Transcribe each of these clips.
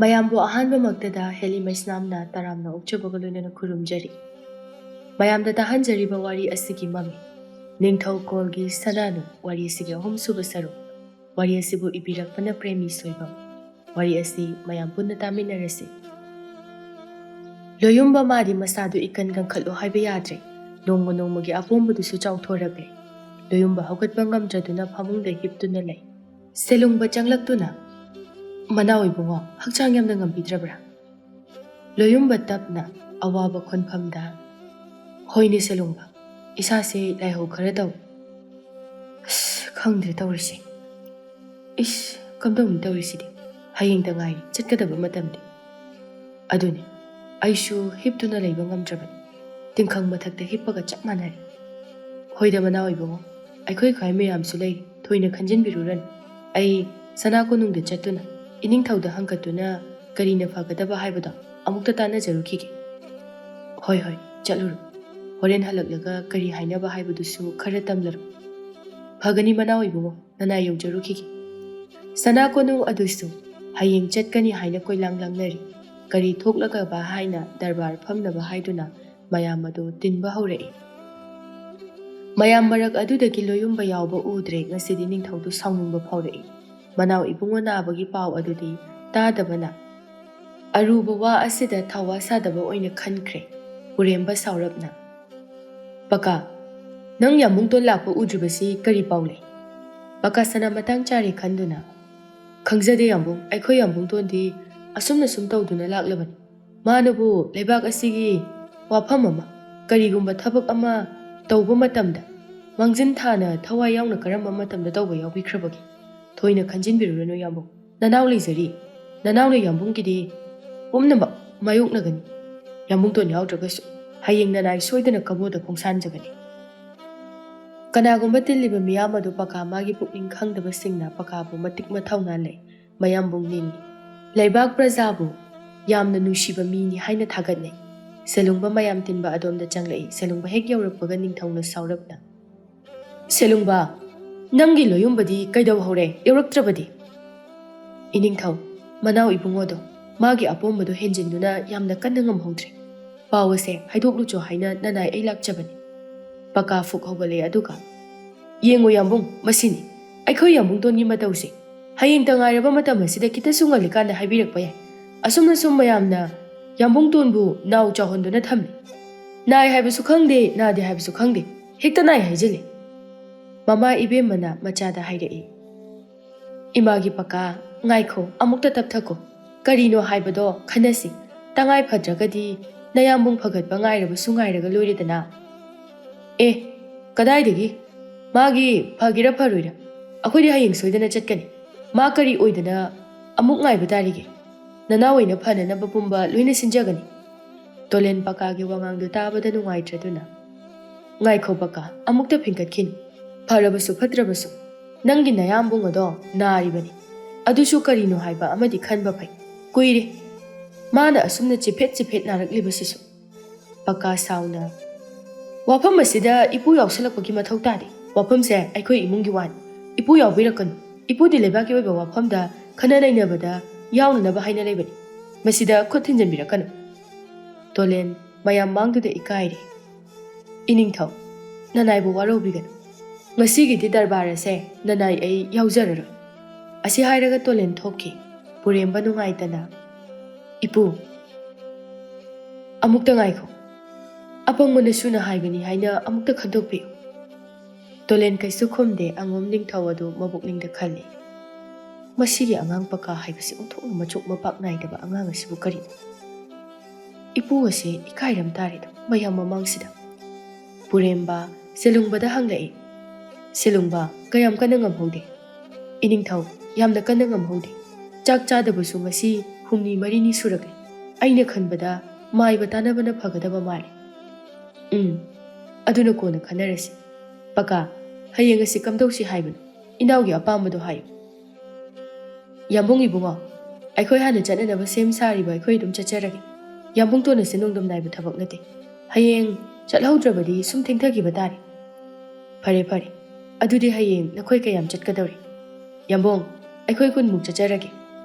ꯃꯌꯥꯝꯕꯨ ꯑꯍꯥꯟꯕꯃꯛꯇꯗ ꯍꯦꯂꯤ ꯃꯩꯁꯅꯥꯝꯅ ꯇꯔꯥꯝꯅ ꯑꯣꯛꯆꯕꯒ ꯂꯣꯏꯅꯅ ꯈꯨꯔꯨꯝꯖꯔꯤ꯫ ꯃꯌꯥꯝꯗ ꯇꯥꯍꯟꯖꯔꯤꯕ ꯋꯥꯔꯤ ꯑꯁꯤꯒꯤ ꯃꯃꯤ ꯅꯤꯡꯊꯧꯀꯣꯜꯒꯤ ꯁꯅꯥꯅꯨ ꯋꯥꯔꯤ ꯑꯁꯤꯒꯤ ꯑꯍꯨꯝꯁꯨꯕ ꯁꯔꯨꯛ꯫ ꯋꯥꯔꯤ ꯑꯁꯤꯕꯨ ꯏꯕꯤꯔꯛꯄꯅ ꯄ꯭ꯔꯦꯃꯤ ꯁꯣꯏꯕꯝ꯫ ꯋꯥꯔꯤ ꯑꯁꯤ ꯃꯌꯥꯝ ꯄꯨꯟꯅ ꯇꯥꯃꯤꯟꯅꯔꯁꯤ꯫ ꯂꯣꯌꯨꯝꯕ ꯃꯥꯗꯤ ꯃꯁꯥꯗꯨ ꯏꯀꯟ ꯀꯟꯈꯠꯂꯣ ꯍꯥꯏꯕ ꯌꯥꯗ꯭ꯔꯦ꯫ ꯅꯣꯡꯃ ꯅꯣꯡꯃꯒꯤ ꯑꯄꯣꯝꯕꯗꯨꯁꯨ ꯆꯥꯎꯊꯣꯔꯛꯂꯦ꯫ ꯂꯣꯌꯨꯝꯕ ꯍꯧꯒꯠꯄ ꯉꯝꯗ꯭ꯔꯗꯨꯅ ꯐꯃꯨꯡꯗ ꯍꯤꯞꯇꯨꯅ ꯂꯩ꯫ ꯁꯦꯂꯨꯡꯕ ꯆꯪꯂꯛꯇꯨꯅ "ꯃꯅꯥꯎ ꯏꯕꯨꯡꯉꯣ, ꯍꯛꯆꯥꯡ ꯌꯥꯝꯅ ꯉꯝꯕꯤꯗ꯭ꯔꯕ꯭ꯔꯥ?" ꯂꯣꯌꯨꯝꯕ ꯇꯞꯅ ꯑꯋꯥꯕ ꯈꯣꯟꯐꯝꯗ "ꯍꯣꯏꯅꯦ ꯁꯦꯂꯨꯡꯕ, ꯏꯁꯥꯁꯦ ꯂꯥꯏꯍꯧ ꯈꯔ ꯇꯧꯏ." "ꯈꯪꯗ꯭ꯔꯦ ꯇꯧꯔꯤꯁꯦ. ꯀꯝꯗꯧꯅꯤ ꯇꯧꯔꯤꯁꯤꯗꯤ? ꯍꯌꯦꯡꯗ ꯉꯥꯏꯔꯤ ꯆꯠꯀꯗꯕ ꯃꯇꯝꯗꯤ." "ꯑꯗꯨꯅꯤ, ꯑꯩꯁꯨ ꯍꯤꯞꯇꯨꯅ ꯂꯩꯕ ꯉꯝꯗ꯭ꯔꯕꯅꯤ. ꯇꯤꯡꯈꯪ ꯃꯊꯛꯇ ꯍꯤꯞꯄꯒ ꯆꯞ ꯃꯥꯟꯅꯔꯦ." "ꯍꯣꯏꯗ ꯃꯅꯥꯎ ꯏꯕꯨꯡꯉꯣ, ꯑꯩꯈꯣꯏ ꯈ꯭ꯋꯥꯏ ꯃꯌꯥꯝꯁꯨ ꯂꯩꯔꯤ. ꯊꯣꯏꯅ ꯈꯟꯖꯤꯟꯕꯤꯔꯨꯔꯅꯨ. ꯑꯩ ꯁꯅꯥꯀꯣꯅꯨꯡꯗ ꯆꯠꯇꯨꯅ ꯏꯅꯤꯡꯊꯧꯗ ꯍꯪꯒꯠꯇꯨꯅ ꯀꯔꯤꯅ ꯐꯒꯗꯕ ꯍꯥꯏꯕꯗꯣ ꯑꯃꯨꯛꯇ ꯇꯥꯟꯅꯖꯔꯨꯈꯤꯒꯦ." "ꯍꯣꯏ ꯍꯣꯏ, ꯆꯠꯂꯨꯔꯣ. ꯍꯣꯔꯦꯟ ꯍꯜꯂꯛꯂꯒ ꯀꯔꯤ ꯍꯥꯏꯅꯕ ꯍꯥꯏꯕꯗꯨꯁꯨ ꯈꯔ ꯇꯝꯂꯔꯣ." "ꯐꯒꯅꯤ ꯃꯅꯥꯎ ꯏꯕꯨꯡꯉꯣ, ꯅꯅꯥꯏ ꯌꯧꯖꯔꯨꯈꯤꯒꯦ." ꯁꯅꯥꯀꯣꯅꯨꯡ ꯑꯗꯨꯁꯨ ꯍꯌꯦꯡ ꯆꯠꯀꯅꯤ ꯍꯥꯏꯅ ꯀꯣꯏꯂꯥꯡ ꯂꯥꯡꯅꯔꯤ꯫ ꯀꯔꯤ ꯊꯣꯛꯂꯒꯕ ꯍꯥꯏꯅ ꯗꯔꯕꯥꯔ ꯐꯝꯅꯕ ꯍꯥꯏꯗꯨꯅ ꯃꯌꯥꯝ ꯑꯗꯨ ꯇꯤꯟꯕ ꯍꯧꯔꯛꯏ꯫ ꯃꯌꯥꯝ ꯃꯔꯛ ꯑꯗꯨꯗꯒꯤ ꯂꯣꯌꯨꯝꯕ ꯌꯥꯎꯕ ꯎꯗ꯭ꯔꯦ꯫ ꯉꯁꯤꯗꯤ ꯅꯤꯡꯊꯧꯗꯨ ꯁꯥꯎꯅꯤꯡꯕ ꯐꯥꯎꯔꯛꯏ꯫ ꯃꯅꯥꯎ ꯏꯕꯨꯡꯉꯣ ꯅꯥꯕꯒꯤ ꯄꯥꯎ ꯑꯗꯨꯗꯤ ꯇꯥꯗꯕꯅ ꯑꯔꯨꯕ ꯋꯥ ꯑꯁꯤꯗ ꯊꯋꯥ ꯁꯥꯗꯕ ꯑꯣꯏꯅ ꯈꯟꯈ꯭ꯔꯦ꯫ ꯄꯨꯔꯦꯝꯕ ꯁꯥꯎꯔꯞꯅ "ꯄꯀꯥ, ꯅꯪ ꯌꯥꯝꯕꯨꯡꯇꯣꯟ ꯂꯥꯛꯄ ꯎꯗ꯭ꯔꯤꯕꯁꯤ ꯀꯔꯤ ꯄꯥꯎ ꯂꯩ?" ꯄꯀꯥꯁꯅ ꯃꯇꯥꯡ ꯆꯥꯔꯦ ꯈꯟꯗꯨꯅ "ꯈꯪꯖꯗꯦ ꯌꯥꯝꯕꯨꯡ, ꯑꯩꯈꯣꯏ ꯌꯥꯝꯕꯨꯡꯇꯣꯟꯗꯤ ꯑꯁꯨꯝꯅ ꯁꯨꯝ ꯇꯧꯗꯨꯅ ꯂꯥꯛꯂꯕꯅꯤ꯫ ꯃꯥꯅꯕꯨ ꯂꯩꯕꯥꯛ ꯑꯁꯤꯒꯤ ꯋꯥꯐꯝ ꯑꯃ, ꯀꯔꯤꯒꯨꯝꯕ ꯊꯕꯛ ꯑꯃ ꯇꯧꯕ ꯃꯇꯝꯗ ꯃꯥꯡꯖꯤꯟ ꯊꯥꯅ ꯊꯋꯥꯏ ꯌꯥꯎꯅ ꯀꯔꯝꯕ ꯃꯇꯝꯗ ꯇꯧꯕ ꯌꯥꯎꯕꯤꯈ꯭ꯔꯕꯒꯦ? ꯊꯣꯏꯅ ꯈꯟꯖꯤꯟꯕꯤꯔꯨꯔꯅꯨ ꯌꯥꯝꯕꯨꯡ, ꯅꯅꯥꯎ ꯂꯩꯖꯔꯤ. ꯅꯅꯥꯎꯅ ꯌꯥꯝꯕꯨꯡꯒꯤꯗꯤ ꯄꯨꯝꯅꯃꯛ ꯃꯥꯌꯣꯛꯅꯒꯅꯤ. ꯌꯥꯝꯕꯨꯡꯇꯣꯟ ꯌꯥꯎꯗ꯭ꯔꯒꯁꯨ ꯍꯌꯦꯡ ꯅꯅꯥꯏ ꯁꯣꯏꯗꯅ ꯀꯕꯣꯗ ꯈꯣꯡꯁꯥꯟꯖꯒꯅꯤ." ꯀꯅꯥꯒꯨꯝꯕ ꯇꯤꯜꯂꯤꯕ ꯃꯤꯌꯥꯝ ꯑꯗꯨ ꯄꯀꯥ ꯃꯥꯒꯤ ꯄꯨꯛꯅꯤꯡ ꯈꯪꯗꯕꯁꯤꯡꯅ ꯄꯀꯥꯕꯨ ꯃꯇꯤꯛ ꯃꯊꯧꯅꯥ ꯂꯩ, ꯃꯌꯥꯝꯕꯨꯡ ꯅꯤꯡꯏ, ꯂꯩꯕꯥꯛ ꯄ꯭ꯔꯖꯥꯕꯨ ꯌꯥꯝꯅ ꯅꯨꯡꯁꯤꯕ ꯃꯤꯅꯤ ꯍꯥꯏꯅ ꯊꯥꯒꯠꯅꯩ꯫ ꯁꯦꯂꯨꯡꯕ ꯃꯌꯥꯝ ꯇꯤꯟꯕ ꯑꯗꯣꯝꯗ ꯆꯪꯂꯛꯏ꯫ ꯁꯦꯂꯨꯡꯕ ꯍꯦꯛ ꯌꯧꯔꯛꯄꯒ ꯅꯤꯡꯊꯧꯅ ꯁꯥꯎꯔꯞꯅ "ꯁꯦꯂꯨꯡꯕ, ꯅꯪꯒꯤ ꯂꯣꯌꯨꯝꯕꯗꯤ ꯀꯩꯗꯧꯍꯧꯔꯦ ꯌꯧꯔꯛꯇ꯭ꯔꯕꯗꯤ?" "ꯏꯅꯤꯡꯊꯧ, ꯃꯅꯥꯎ ꯏꯕꯨꯡꯉꯣꯗꯣ ꯃꯥꯒꯤ ꯑꯄꯣꯝꯕꯗꯣ ꯍꯦꯟꯖꯤꯟꯗꯨꯅ ꯌꯥꯝꯅ ꯀꯟꯅ ꯉꯝꯍꯧꯗ꯭ꯔꯦ. ꯄꯥꯎ ꯑꯁꯦ ꯍꯥꯏꯗꯣꯛꯂꯨꯆꯣ ꯍꯥꯏꯅ ꯅꯅꯥꯏ ꯑꯩ ꯂꯥꯛꯆꯕꯅꯤ." ꯄꯀꯥ ꯐꯨꯛ ꯍꯧꯒꯠꯂꯦ ꯑꯗꯨꯒ "ꯌꯦꯡꯉꯣ ꯌꯥꯝꯕꯨꯡ, ꯃꯁꯤꯅꯤ ꯑꯩꯈꯣꯏ ꯌꯥꯝꯕꯨꯡꯇꯣꯟꯒꯤ ꯃꯇꯧꯁꯦ. ꯍꯌꯦꯡꯇ ꯉꯥꯏꯔꯕ ꯃꯇꯝ ꯑꯁꯤꯗ ꯈꯤꯇꯁꯨ ꯉꯜꯂꯤꯀꯥꯟꯗ ꯍꯥꯏꯕꯤꯔꯛꯄ ꯌꯥꯏ. ꯑꯁꯨꯝꯅ ꯁꯨꯝ ꯃꯌꯥꯝꯅ ꯌꯥꯝꯕꯨꯡꯇꯣꯟꯕꯨ ꯅꯥꯎ ꯆꯥꯎꯍꯟꯗꯨꯅ ꯊꯝꯃꯤ. ꯅꯥꯏ ꯍꯥꯏꯕꯁꯨ ꯈꯪꯗꯦ, ꯅꯥꯗꯦ ꯍꯥꯏꯕꯁꯨ ꯈꯪꯗꯦ, ꯍꯦꯛꯇ ꯅꯥꯏ ꯍꯥꯏꯖꯤꯜꯂꯤ." ꯃꯃꯥ ꯏꯕꯦꯝꯃꯅ ꯃꯆꯥꯗ ꯍꯥꯏꯔꯛꯏ꯫ "ꯏꯃꯥꯒꯤ ꯄꯀꯥ, ꯉꯥꯏꯈꯣ, ꯑꯃꯨꯛꯇ ꯇꯞꯊꯈꯣ. ꯀꯔꯤꯅꯣ ꯍꯥꯏꯕꯗꯣ ꯈꯟꯅꯁꯤ. ꯇꯉꯥꯏ ꯐꯗ꯭ꯔꯒꯗꯤ ꯅꯌꯥꯝꯕꯨꯡ ꯐꯒꯠꯄ ꯉꯥꯏꯔꯕꯁꯨ ꯉꯥꯏꯔꯒ ꯂꯣꯏꯔꯦꯗꯅ." "ꯑꯦ, ꯀꯗꯥꯏꯗꯒꯤ? ꯃꯥꯒꯤ ꯐꯒꯦꯔꯥ ꯐꯔꯣꯏꯔꯥ, ꯑꯩꯈꯣꯏꯗꯤ ꯍꯌꯦꯡ ꯁꯣꯏꯗꯅ ꯆꯠꯀꯅꯤ. ꯃꯥ ꯀꯔꯤ ꯑꯣꯏꯗꯅ ꯑꯃꯨꯛ ꯉꯥꯏꯕ ꯇꯥꯔꯤꯒꯦ? ꯅꯅꯥꯎ ꯑꯣꯏꯅ ꯐꯅꯅꯕ ꯄꯨꯝꯕ ꯂꯣꯏꯅ ꯁꯤꯟꯖꯒꯅꯤ." ꯇꯣꯂꯦꯟ ꯄꯀꯥꯒꯤ ꯋꯥꯉꯥꯡꯗꯨ ꯇꯥꯕꯗ ꯅꯨꯡꯉꯥꯏꯇ꯭ꯔꯗꯨꯅ "ꯉꯥꯏꯈꯣ ꯄꯀꯥ, ꯑꯃꯨꯛꯇ ꯐꯤꯡꯀꯠꯈꯤꯅꯨ. ꯐꯔꯕꯁꯨ ꯐꯠꯇ꯭ꯔꯕꯁꯨ ꯅꯪꯒꯤ ꯅꯌꯥꯝꯕꯨꯡ ꯑꯗꯣ ꯅꯥꯔꯤꯕꯅꯤ. ꯑꯗꯨꯁꯨ ꯀꯔꯤꯅꯣ ꯍꯥꯏꯕ ꯑꯃꯗꯤ ꯈꯟꯕ ꯐꯩ. ꯀꯨꯏꯔꯦ ꯃꯥꯅ ꯑꯁꯨꯝꯅ ꯆꯤꯐꯦꯠ ꯆꯤꯐꯦꯠ ꯅꯥꯔꯛꯂꯤꯕꯁꯤꯁꯨ." ꯄꯀꯥ ꯁꯥꯎꯅ "ꯋꯥꯐꯝ ꯑꯁꯤꯗ ꯏꯄꯨ ꯌꯥꯎꯁꯜꯂꯛꯄꯒꯤ ꯃꯊꯧ ꯇꯥꯗꯦ. ꯋꯥꯐꯝꯁꯦ ꯑꯩꯈꯣꯏ ꯏꯃꯨꯡꯒꯤ ꯋꯥꯅꯤ. ꯏꯄꯨ ꯌꯥꯎꯕꯤꯔꯛꯀꯅꯨ. ꯏꯄꯨꯗꯤ ꯂꯩꯕꯥꯛꯀꯤ ꯑꯣꯏꯕ ꯋꯥꯐꯝꯗ ꯈꯟꯅ ꯅꯩꯅꯕꯗ ꯌꯥꯎꯅꯅꯕ ꯍꯥꯏꯅ ꯂꯩꯕꯅꯤ. ꯃꯁꯤꯗ ꯈꯨꯠ ꯊꯤꯟꯖꯤꯟꯕꯤꯔꯛꯀꯅꯨ." ꯇꯣꯂꯦꯟ ꯃꯌꯥꯝ ꯃꯥꯡꯗꯨꯗ ꯏꯀꯥꯏꯔꯦ꯫ "ꯏꯅꯤꯡꯊꯧ, ꯅꯅꯥꯏꯕꯨ ꯋꯥꯔꯧꯕꯤꯒꯅꯨ. ꯉꯁꯤꯒꯤꯗꯤ ꯗꯔꯕꯥꯔ ꯑꯁꯦ ꯅꯅꯥꯏ ꯑꯩ ꯌꯥꯎꯖꯔꯔꯣꯏ." ꯑꯁꯤ ꯍꯥꯏꯔꯒ ꯇꯣꯂꯦꯟ ꯊꯣꯛꯈꯤ꯫ ꯄꯨꯔꯦꯝꯕ ꯅꯨꯡꯉꯥꯏꯇꯅ "ꯏꯄꯨ, ꯑꯃꯨꯛꯇ ꯉꯥꯏꯈꯣ. ꯑꯄꯪꯕꯅ ꯁꯨꯅ ꯍꯥꯏꯕꯅꯤ ꯍꯥꯏꯅ ꯑꯃꯨꯛꯇ ꯈꯟꯗꯣꯛꯄꯤꯌꯨ." ꯇꯣꯂꯦꯟ ꯀꯩꯁꯨ ꯈꯨꯝꯗꯦ꯫ ꯑꯉꯣꯝ ꯅꯤꯡꯊꯧ ꯑꯗꯨ ꯃꯕꯨꯛꯅꯤꯡꯗ ꯈꯜꯂꯤ, ꯃꯁꯤꯒꯤ ꯑꯉꯥꯡ ꯄꯀꯥ ꯍꯥꯏꯕꯁꯤ ꯑꯣꯟꯊꯣꯛꯅ ꯃꯆꯣꯛ ꯃꯄꯥꯛ ꯅꯥꯏꯗꯕ ꯑꯉꯥꯡ ꯑꯁꯤꯕꯨ ꯀꯔꯤꯅꯣ? ꯏꯄꯨ ꯑꯁꯤ ꯏꯀꯥꯏꯔꯝ ꯇꯥꯔꯦꯗ ꯃꯌꯥꯝ ꯃꯃꯥꯡꯁꯤꯗ꯫ ꯄꯨꯔꯦꯝꯕ ꯁꯦꯂꯨꯡꯕꯗ ꯍꯪꯂꯛꯏ꯫ "ꯁꯦꯂꯨꯡꯕ, ꯀꯌꯥꯝ ꯀꯟꯅ ꯉꯝꯍꯧꯗꯦ?" "ꯏꯅꯤꯡꯊꯧ, ꯌꯥꯝꯅ ꯀꯟꯅ ꯉꯝꯍꯧꯗꯦ. ꯆꯥꯛ ꯆꯥꯗꯕꯁꯨ ꯉꯁꯤ ꯍꯨꯝꯅꯤ ꯃꯔꯤꯅꯤ ꯁꯨꯔꯛꯂꯦ. ꯑꯩꯅ ꯈꯟꯕꯗ ꯃꯥꯏꯕ ꯇꯥꯟꯅꯕꯅ ꯐꯒꯗꯕ ꯃꯥꯜꯂꯤ." "ꯑꯗꯨꯅ ꯀꯣꯟꯅ ꯈꯟꯅꯔꯁꯤ. ꯄꯀꯥ, ꯍꯌꯦꯡ ꯑꯁꯤ ꯀꯝꯗꯧꯁꯤ ꯍꯥꯏꯕꯅꯣ? ꯏꯅꯥꯎꯒꯤ ꯑꯄꯥꯝꯕꯗꯣ ꯍꯥꯏꯌꯨ." "ꯌꯥꯝꯕꯨꯡ ꯏꯕꯨꯡꯉꯣ, ꯑꯩꯈꯣꯏ ꯍꯥꯟꯅ ꯆꯠꯅꯅꯕ ꯁꯦꯝ ꯁꯥꯔꯤꯕ ꯑꯩꯈꯣꯏ ꯑꯗꯨꯝ ꯆꯠꯆꯔꯒꯦ. ꯌꯥꯝꯕꯨꯡꯇꯣꯟ ꯑꯁꯤ ꯅꯣꯡꯗꯝ ꯅꯥꯏꯕ ꯊꯕꯛ ꯅꯠꯇꯦ. ꯍꯌꯦꯡ ꯆꯠꯍꯧꯗ꯭ꯔꯕꯗꯤ ꯁꯨꯝ ꯊꯦꯡꯊꯈꯤꯕ ꯇꯥꯔꯦ." "ꯐꯔꯦ ꯐꯔꯦ, ꯑꯗꯨꯗꯤ ꯍꯌꯦꯡ ꯅꯈꯣꯏ ꯀꯌꯥꯝ ꯆꯠꯀꯗꯧꯔꯤ?" "ꯌꯥꯝꯕꯨꯡ, ꯑꯩꯈꯣꯏ 10 ꯆꯠꯆꯔꯒꯦ."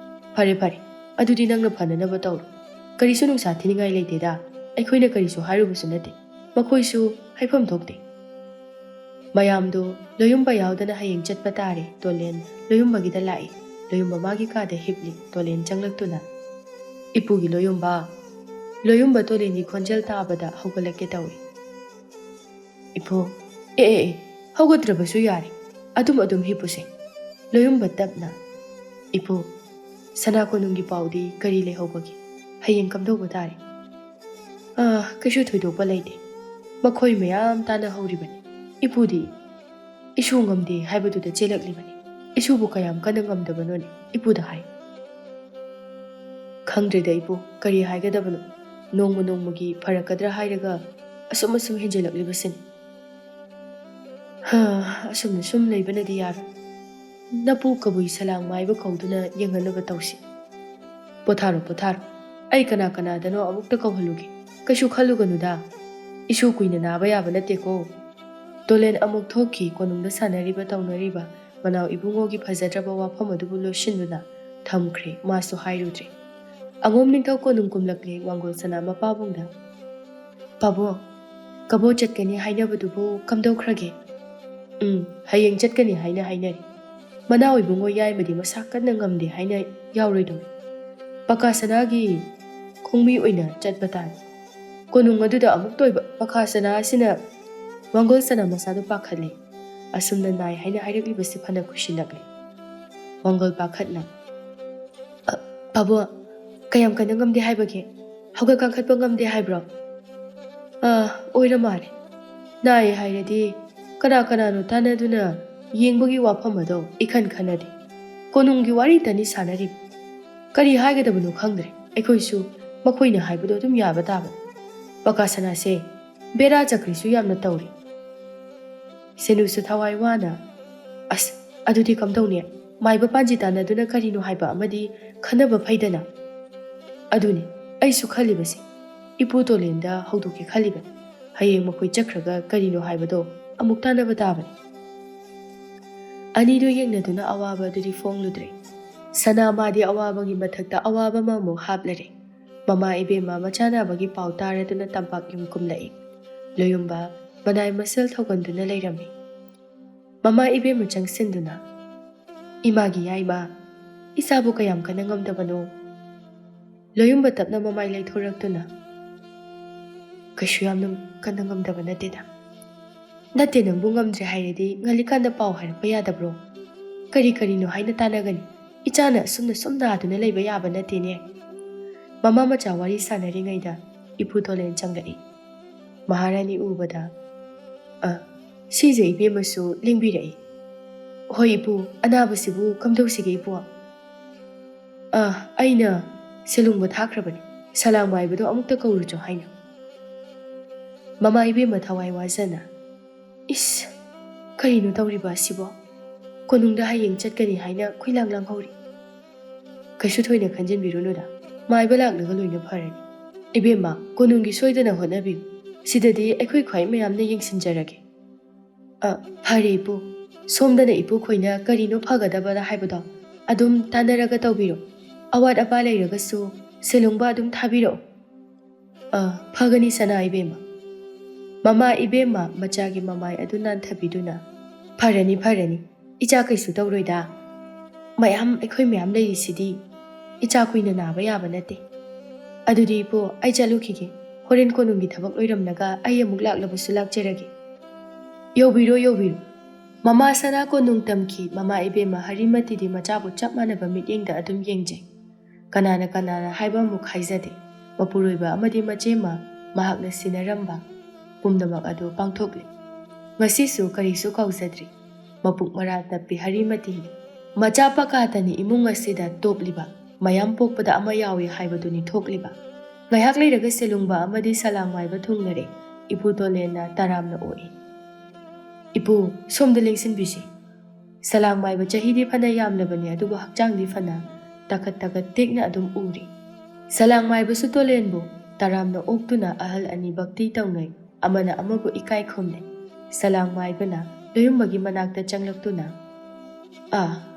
"ꯐꯔꯦ ꯐꯔꯦ, ꯑꯗꯨꯗꯤ ꯅꯪꯅ ꯐꯅꯅꯕ ꯇꯧꯔꯣ. ꯀꯔꯤꯁꯨ ꯅꯨꯡꯁꯥ ꯊꯤꯅꯤꯡꯉꯥꯏ ꯂꯩꯇꯦꯗ. ꯑꯩꯈꯣꯏꯅ ꯀꯔꯤꯁꯨ ꯍꯥꯏꯔꯨꯕꯁꯨ ꯅꯠꯇꯦ. ꯃꯈꯣꯏꯁꯨ ꯍꯥꯏꯐꯝ ꯊꯣꯛꯇꯦ. ꯃꯌꯥꯝꯗꯣ ꯂꯣꯌꯨꯝꯕ ꯌꯥꯎꯗꯅ ꯍꯌꯦꯡ ꯆꯠꯄ ꯇꯥꯔꯦ. ꯇꯣꯂꯦꯟ ꯂꯣꯌꯨꯝꯕꯒꯤꯗ ꯂꯥꯛꯏ. ꯂꯣꯌꯨꯝꯕ ꯃꯥꯒꯤ ꯀꯥꯗ ꯍꯤꯞꯂꯤ. ꯇꯣꯂꯦꯟ ꯆꯪꯂꯛꯇꯨꯅ ꯏꯄꯨꯒꯤ ꯂꯣꯌꯨꯝꯕ. ꯂꯣꯌꯨꯝꯕ ꯇꯣꯂꯦꯟꯒꯤ ꯈꯣꯟꯖꯦꯜ ꯇꯥꯕꯗ ꯍꯧꯒꯠꯂꯛꯀꯦ ꯇꯧꯏ. ꯏꯄꯨ, ꯍꯧꯒꯠꯇ꯭ꯔꯕꯁꯨ ꯌꯥꯔꯦ. ꯑꯗꯨꯝ ꯍꯤꯞꯄꯨꯁꯦ. ꯂꯣꯌꯨꯝꯕ ꯇꯞꯅ. ꯏꯄꯨ, ꯁꯅꯥ ꯀꯣꯅꯨꯡꯒꯤ ꯄꯥꯎꯗꯤ ꯀꯔꯤ ꯂꯩꯍꯧꯕꯒꯦ? ꯍꯌꯦꯡ ꯀꯝꯗꯧꯕ ꯇꯥꯔꯦ? ꯀꯩꯁꯨ ꯊꯣꯏꯗꯣꯛꯄ ꯂꯩꯇꯦ. ꯃꯈꯣꯏ ꯃꯌꯥꯝ ꯇꯥꯟꯅꯍꯧꯔꯤꯕꯅꯤ. ꯏꯄꯨꯗꯤ ꯏꯁꯨ ꯉꯝꯗꯦ ꯍꯥꯏꯕꯗꯨꯗ ꯆꯦꯜꯂꯛꯂꯤꯕꯅꯤ. ꯏꯁꯨꯕꯨ ꯀꯌꯥꯝ ꯀꯟꯅ ꯉꯝꯗꯕꯅꯣꯅꯦ? ꯏꯄꯨꯗ ꯍꯥꯏ. ꯈꯪꯗ꯭ꯔꯦꯗ ꯏꯄꯨ, ꯀꯔꯤ ꯍꯥꯏꯒꯗꯕꯅꯣ? ꯅꯣꯡꯃ ꯅꯣꯡꯃꯒꯤ ꯐꯔꯛꯀꯗ꯭ꯔꯥ ꯍꯥꯏꯔꯒ ꯑꯁꯨꯝ ꯍꯦꯟꯖꯜꯂꯛꯂꯤꯕꯁꯤꯅꯤ. ꯑꯁꯨꯝꯅ ꯁꯨꯝ ꯂꯩꯕꯅꯗꯤ ꯌꯥꯔꯣꯏ. ꯅꯄꯨ ꯀꯕꯨꯏ ꯁꯂꯥꯡ ꯃꯥꯏꯕ ꯀꯧꯗꯨꯅ ꯌꯦꯡꯍꯟꯅꯕ ꯇꯧꯁꯤ. ꯄꯣꯊꯥꯔꯣ. ꯑꯩ ꯀꯅꯥꯗꯅꯣ ꯑꯃꯨꯛꯇ ꯀꯧꯍꯜꯂꯨꯒꯦ. ꯀꯩꯁꯨ ꯈꯜꯂꯨꯒꯅꯨꯗ. ꯏꯁꯨ ꯀꯨꯏꯅ ꯅꯥꯕ ꯌꯥꯕ ꯅꯠꯇꯦꯀꯣ. ꯇꯣꯂꯦꯟ ꯑꯃꯨꯛ ꯊꯣꯛꯈꯤ. ꯀꯣꯅꯨꯡꯗ ꯁꯥꯟꯅꯔꯤꯕ ꯇꯧꯅꯔꯤꯕ ꯃꯅꯥꯎ ꯏꯕꯨꯡꯉꯣꯒꯤ ꯐꯖꯗ꯭ꯔꯕ ꯋꯥꯐꯝ ꯑꯗꯨꯕꯨ ꯂꯣꯏꯁꯤꯟꯗꯨꯅ ꯊꯝꯈ꯭ꯔꯦ. ꯃꯥꯁꯨ ꯍꯥꯏꯔꯨꯗ꯭ꯔꯦ. ꯑꯉꯣꯝ ꯅꯤꯡꯊꯧ ꯀꯣꯅꯨꯡ ꯀꯨꯝꯂꯛꯂꯦ ꯋꯥꯡꯒꯣꯜ ꯁꯅꯥ ꯃꯄꯥꯕꯨꯡꯗ. ꯄꯥꯕꯣ, ꯀꯕꯣ ꯆꯠꯀꯅꯤ ꯍꯥꯏꯅꯕꯗꯨꯕꯨ ꯀꯝꯗꯧꯈ꯭ꯔꯒꯦ? ꯍꯌꯦꯡ ꯆꯠꯀꯅꯤ ꯍꯥꯏꯅ ꯍꯥꯏꯅꯔꯤ. ꯃꯅꯥꯎ ꯏꯕꯨꯡꯉꯣ ꯌꯥꯏꯃꯗꯤ ꯃꯁꯥ ꯀꯟꯅ ꯉꯝꯗꯦ ꯍꯥꯏꯅ ꯌꯥꯎꯔꯣꯏꯗꯧꯔꯤ. ꯄꯀꯥ ꯁꯅꯥꯒꯤ ꯈꯣꯡꯃꯤ ꯑꯣꯏꯅ ꯆꯠꯄ ꯇꯥꯔꯦ. ꯀꯣꯅꯨꯡ ꯑꯗꯨꯗ ꯑꯃꯨꯛ ꯇꯣꯏꯕ ꯄꯀꯥ ꯁꯅꯥ ꯑꯁꯤꯅ ꯋꯥꯡꯒꯣꯜ ꯁꯅꯥ ꯃꯆꯥꯗꯨ ꯄꯥꯈꯠꯂꯦ. ꯑꯁꯨꯝꯅ ꯅꯥꯏ ꯍꯥꯏꯅ ꯍꯥꯏꯔꯛꯂꯤꯕꯁꯤ ꯐꯅ ꯀꯨꯏꯁꯤꯜꯂꯛꯂꯦ. ꯋꯥꯡꯒꯣꯜ ꯄꯥꯈꯠꯅ. ꯄꯥꯕꯣ, ꯀꯌꯥꯝ ꯀꯟꯅ ꯉꯝꯗꯦ ꯍꯥꯏꯕꯒꯦ? ꯍꯧꯒꯠ ꯀꯥꯡꯈꯠꯄ ꯉꯝꯗꯦ ꯍꯥꯏꯕ꯭ꯔꯣ? ꯑꯣꯏꯔ ꯃꯥꯜꯂꯦ. ꯅꯥꯏ ꯍꯥꯏꯔꯗꯤ ꯀꯅꯥꯅꯣ ꯇꯥꯟꯅꯗꯨꯅ ꯌꯦꯡꯕꯒꯤ ꯋꯥꯐꯝ ꯑꯗꯣ ꯏꯈꯟ ꯈꯟꯅꯗꯦ. ꯀꯣꯅꯨꯡꯒꯤ ꯋꯥꯔꯤꯇꯅꯤ ꯁꯥꯟꯅꯔꯤꯕ. ꯀꯔꯤ ꯍꯥꯏꯒꯗꯕꯅꯣ ꯈꯪꯗ꯭ꯔꯦ. ꯑꯩꯈꯣꯏꯁꯨ ꯃꯈꯣꯏꯅ ꯍꯥꯏꯕꯗꯣ ꯑꯗꯨꯝ ꯌꯥꯕ ꯇꯥꯕꯅꯤ. ꯄꯀꯥ ꯁꯅꯥꯁꯦ ꯕꯦꯔꯥ ꯆꯀ꯭ꯔꯤꯁꯨ ꯌꯥꯝꯅ ꯇꯧꯔꯤ. ꯁꯦꯅꯨꯁꯨ ꯊꯋꯥꯏ ꯋꯥꯅ. ꯑꯗꯨꯗꯤ ꯀꯝꯗꯧꯅꯤ? ꯃꯥꯏꯕ ꯄꯥꯟꯖꯤ ꯇꯥꯟꯅꯗꯨꯅ ꯀꯔꯤꯅꯣ ꯍꯥꯏꯕ ꯑꯃꯗꯤ ꯈꯟꯅꯕ ꯐꯩꯗꯅ. ꯑꯗꯨꯅꯤ ꯑꯩꯁꯨ ꯈꯜꯂꯤꯕꯁꯦ. ꯏꯄꯨ ꯇꯣꯂꯦꯟꯗ ꯍꯧꯗꯣꯛꯀꯦ ꯈꯜꯂꯤꯕꯅꯤ. ꯍꯌꯦꯡ ꯃꯈꯣꯏ ꯆꯠꯈ꯭ꯔꯒ ꯀꯔꯤꯅꯣ ꯍꯥꯏꯕꯗꯣ ꯑꯃꯨꯛ ꯇꯥꯟꯅꯕ ꯇꯥꯕꯅꯤ. ꯑꯅꯤꯗꯨ ꯌꯦꯡꯅꯗꯨꯅ ꯑꯋꯥꯕ ꯑꯗꯨꯗꯤ ꯐꯣꯡꯂꯨꯗ꯭ꯔꯦ. ꯁꯅꯥ ꯃꯥꯗꯤ ꯑꯋꯥꯕꯒꯤ ꯃꯊꯛꯇ ꯑꯋꯥꯕ ꯑꯃꯃꯨꯛ ꯍꯥꯞꯂꯔꯦ. ꯃꯃꯥ ꯏꯕꯦꯝꯃ ꯃꯆꯥ ꯅꯥꯕꯒꯤ ꯄꯥꯎ ꯇꯥꯔꯗꯨꯅ ꯇꯝꯄꯥꯛ ꯌꯨꯝ ꯀꯨꯝꯂꯛꯏ. ꯂꯣꯌꯨꯝꯕ ꯃꯅꯥꯏ ꯃꯁꯜ ꯊꯧꯒꯟꯗꯨꯅ ꯂꯩꯔꯝꯃꯤ. ꯃꯃꯥ ꯏꯕꯦꯝꯃ ꯆꯪꯁꯤꯟꯗꯨꯅ, ꯏꯃꯥꯒꯤ ꯌꯥꯏꯃ, ꯏꯆꯥꯕꯨ ꯀꯌꯥꯝ ꯀꯟꯅ ꯉꯝꯗꯕꯅꯣ? ꯂꯣꯌꯨꯝꯕ ꯇꯞꯅ ꯃꯃꯥꯏ ꯂꯩꯊꯣꯔꯛꯇꯨꯅ, ꯀꯩꯁꯨ ꯌꯥꯝꯅ ꯀꯟꯅ ꯉꯝꯗꯕ ꯅꯠꯇꯦꯗ. ꯅꯠꯇꯦ, ꯅꯪꯕꯨ ꯉꯝꯗ꯭ꯔꯦ ꯍꯥꯏꯔꯗꯤ ꯉꯜꯂꯤꯀꯥꯟꯗ ꯄꯥꯎ ꯍꯥꯏꯔꯛꯄ ꯌꯥꯗꯕ꯭ꯔో? ꯀꯔꯤꯅꯣ ꯍꯥꯏꯅ ꯇꯥꯟꯅꯒꯅꯤ. ꯏꯆꯥꯅ ꯑꯁꯨꯝꯅ ꯁꯨꯝ ꯅꯥꯗꯨꯅ ꯂꯩꯕ ꯌꯥꯕ ꯅꯠꯇꯦꯅꯦ. ꯃꯃꯥ ꯃꯆꯥ ꯋꯥꯔꯤ ꯁꯥꯟꯅꯔꯤꯉꯩꯗ ꯏꯄꯨ ꯇꯣꯂꯦꯟ ꯆꯪꯂꯛꯏ. ꯃꯍꯥꯔꯥꯅꯤ ꯎꯕꯗ, ꯁꯤꯁꯦ ꯏꯕꯦꯝꯃꯁꯨ ꯂꯦꯡꯕꯤꯔꯛꯏ. ꯍꯣꯏ ꯏꯄꯨ, ꯑꯅꯥꯕꯁꯤꯕꯨ ꯀꯝꯗꯧꯁꯤꯒꯦ ꯏꯄꯨ? ꯑꯩꯅ ꯁꯦꯂꯨꯡꯕ ꯊꯥꯈ꯭ꯔꯕꯅꯤ. ꯁꯂꯥꯡ ꯃꯥꯏꯕꯗꯣ ꯑꯃꯨꯛꯇ ꯀꯧꯔꯨꯆꯣ ꯍꯥꯏꯅ. ꯃꯃꯥ ꯏꯕꯦꯝꯃ ꯊꯋꯥꯏ ꯋꯥꯖꯅ, ꯀꯔꯤꯅꯣ ꯇꯧꯔꯤꯕ ꯑꯁꯤꯕꯣ? ꯀꯣꯅꯨꯡꯗ ꯍꯌꯦꯡ ꯆꯠꯀꯅꯤ ꯍꯥꯏꯅ ꯈꯨꯏꯂꯥꯡ ꯂꯥꯡꯍꯧꯔꯤ. ꯀꯩꯁꯨ ꯊꯣꯏꯅ ꯈꯟꯖꯤꯟꯕꯤꯔꯨꯅꯨꯗ. ꯃꯥꯏꯕ ꯂꯥꯛꯂꯒ ꯂꯣꯏꯅ ꯐꯔꯅꯤ. ꯏꯕꯦꯝꯃ, ꯀꯣꯅꯨꯡꯒꯤ ꯁꯣꯏꯗꯅ ꯍꯣꯠꯅꯕꯤꯌꯨ. ꯁꯤꯗꯗꯤ ꯑꯩꯈꯣꯏ ꯈ꯭ꯋꯥꯏ ꯃꯌꯥꯝꯅ ꯌꯦꯡꯁꯤꯟꯖꯔꯒꯦ. ꯐꯔꯦ ꯏꯄꯨ. ꯁꯣꯝꯗꯅ ꯏꯄꯨ ꯈꯣꯏꯅ ꯀꯔꯤꯅꯣ ꯐꯒꯗꯕ ꯍꯥꯏꯕꯗꯣ ꯑꯗꯨꯝ ꯇꯥꯟꯅꯔꯒ ꯇꯧꯕꯤꯔꯣ. ꯑꯋꯥꯠ ꯑꯄꯥ ꯂꯩꯔꯒꯁꯨ ꯁꯦꯂꯨꯡꯕ ꯑꯗꯨꯝ ꯊꯥꯕꯤꯔꯛꯑꯣ. ꯐꯒꯅꯤ ꯁꯅꯥ ꯏꯕꯦꯝꯃ. ꯃꯃꯥ ꯏꯕꯦꯝꯃ ꯃꯆꯥꯒꯤ ꯃꯃꯥꯏ ꯑꯗꯨ ꯅꯥꯟꯊꯕꯤꯗꯨꯅ, ꯐꯔꯅꯤ. ꯏꯆꯥ ꯀꯩꯁꯨ ꯇꯧꯔꯣꯏꯗ. ꯑꯩꯈꯣꯏ ꯃꯌꯥꯝ ꯂꯩꯔꯤꯁꯤꯗꯤ. ꯏꯆꯥ ꯀꯨꯏꯅ ꯅꯥꯕ ꯌꯥꯕ ꯅꯠꯇꯦ. ꯑꯗꯨꯗꯤ ꯏꯄꯨ, ꯑꯩ ꯆꯠꯂꯨꯈꯤꯒꯦ. ꯍꯣꯔꯦꯟ ꯀꯣꯅꯨꯡꯒꯤ ꯊꯕꯛ ꯂꯣꯏꯔꯝꯂꯒ ꯑꯩ ꯑꯃꯨꯛ ꯂꯥꯛꯂꯕꯁꯨ ꯂꯥꯛꯆꯔꯒꯦ. ꯌꯧꯕꯤꯔꯣ. ꯃꯃꯥ ꯁꯅꯥ ꯀꯣꯅꯨꯡ ꯇꯝꯈꯤ. ꯃꯃꯥ ꯏꯕꯦꯝꯃ ꯍꯔꯤꯃꯇꯤꯗꯤ ꯃꯆꯥꯕꯨ ꯆꯞ ꯃꯥꯟꯅꯕ ꯃꯤꯠꯌꯦꯡꯗ ꯑꯗꯨꯝ ꯌꯦꯡꯖꯩ. ꯀꯅꯥꯅ ꯍꯥꯏꯕ ꯑꯃꯨꯛ ꯍꯥꯏꯖꯗꯦ. ꯃꯄꯨꯔꯣꯏꯕ ꯑꯃꯗꯤ ꯃꯆꯦꯃ ꯃꯍꯥꯛꯅ ꯁꯤꯟꯅꯔꯝꯕ ꯄꯨꯝꯅꯃꯛ ꯑꯗꯨ ꯄꯥꯡꯊꯣꯛꯂꯤ. ꯉꯁꯤꯁꯨ ꯀꯔꯤꯁꯨ ꯀꯥꯎꯖꯗ꯭ꯔꯤ. ꯃꯄꯨꯛ ꯃꯔꯥ ꯇꯞꯄꯤ ꯍꯔꯤꯃꯇꯤꯅꯤ. ꯃꯆꯥ ꯄꯀꯥꯇꯅꯤ ꯏꯃꯨꯡ ꯑꯁꯤꯗ ꯇꯣꯞꯂꯤꯕ. ꯃꯌꯥꯝ ꯄꯣꯛꯄꯗ ꯑꯃ ꯌꯥꯎꯏ ꯍꯥꯏꯕꯗꯨꯅꯤ ꯊꯣꯛꯂꯤꯕ. ꯉꯥꯏꯍꯥꯛ ꯂꯩꯔꯒ ꯁꯦꯂꯨꯡꯕ ꯑꯃꯗꯤ ꯁꯂꯥꯡ ꯃꯥꯏꯕ ꯊꯨꯡꯂꯔꯦ. ꯏꯄꯨ ꯇꯣꯂꯦꯟꯅ ꯇꯔꯥꯝꯅ ꯑꯣꯛꯏ. ꯏꯄꯨ, ꯁꯣꯝꯗ ꯂꯦꯡꯁꯤꯟꯕꯤꯁꯤ. ꯁꯂꯥꯡ ꯃꯥꯏꯕ ꯆꯍꯤꯗꯤ ꯐꯅ ꯌꯥꯝꯂꯕꯅꯤ, ꯑꯗꯨꯕꯨ ꯍꯛꯆꯥꯡꯗꯤ ꯐꯅ ꯇꯥꯈꯠ ꯇꯦꯛꯅ ꯑꯗꯨꯝ ꯎꯔꯤ. ꯁꯂꯥꯡ ꯃꯥꯏꯕꯁꯨ ꯇꯣꯂꯦꯟꯕꯨ ꯇꯔꯥꯝꯅ ꯑꯣꯛꯇꯨꯅ ꯑꯍꯜ ꯑꯅꯤ ꯚꯛꯇꯤ ꯇꯧꯅꯩ. ꯑꯃꯅ ꯑꯃꯕꯨ ꯏꯀꯥꯏ ꯈꯨꯝꯅꯩ. ꯁꯂꯥꯡ ꯃꯥꯏꯕꯅ ꯂꯣꯌꯨꯝꯕꯒꯤ ꯃꯅꯥꯛꯇ ꯆꯪꯂꯛꯇꯨꯅ,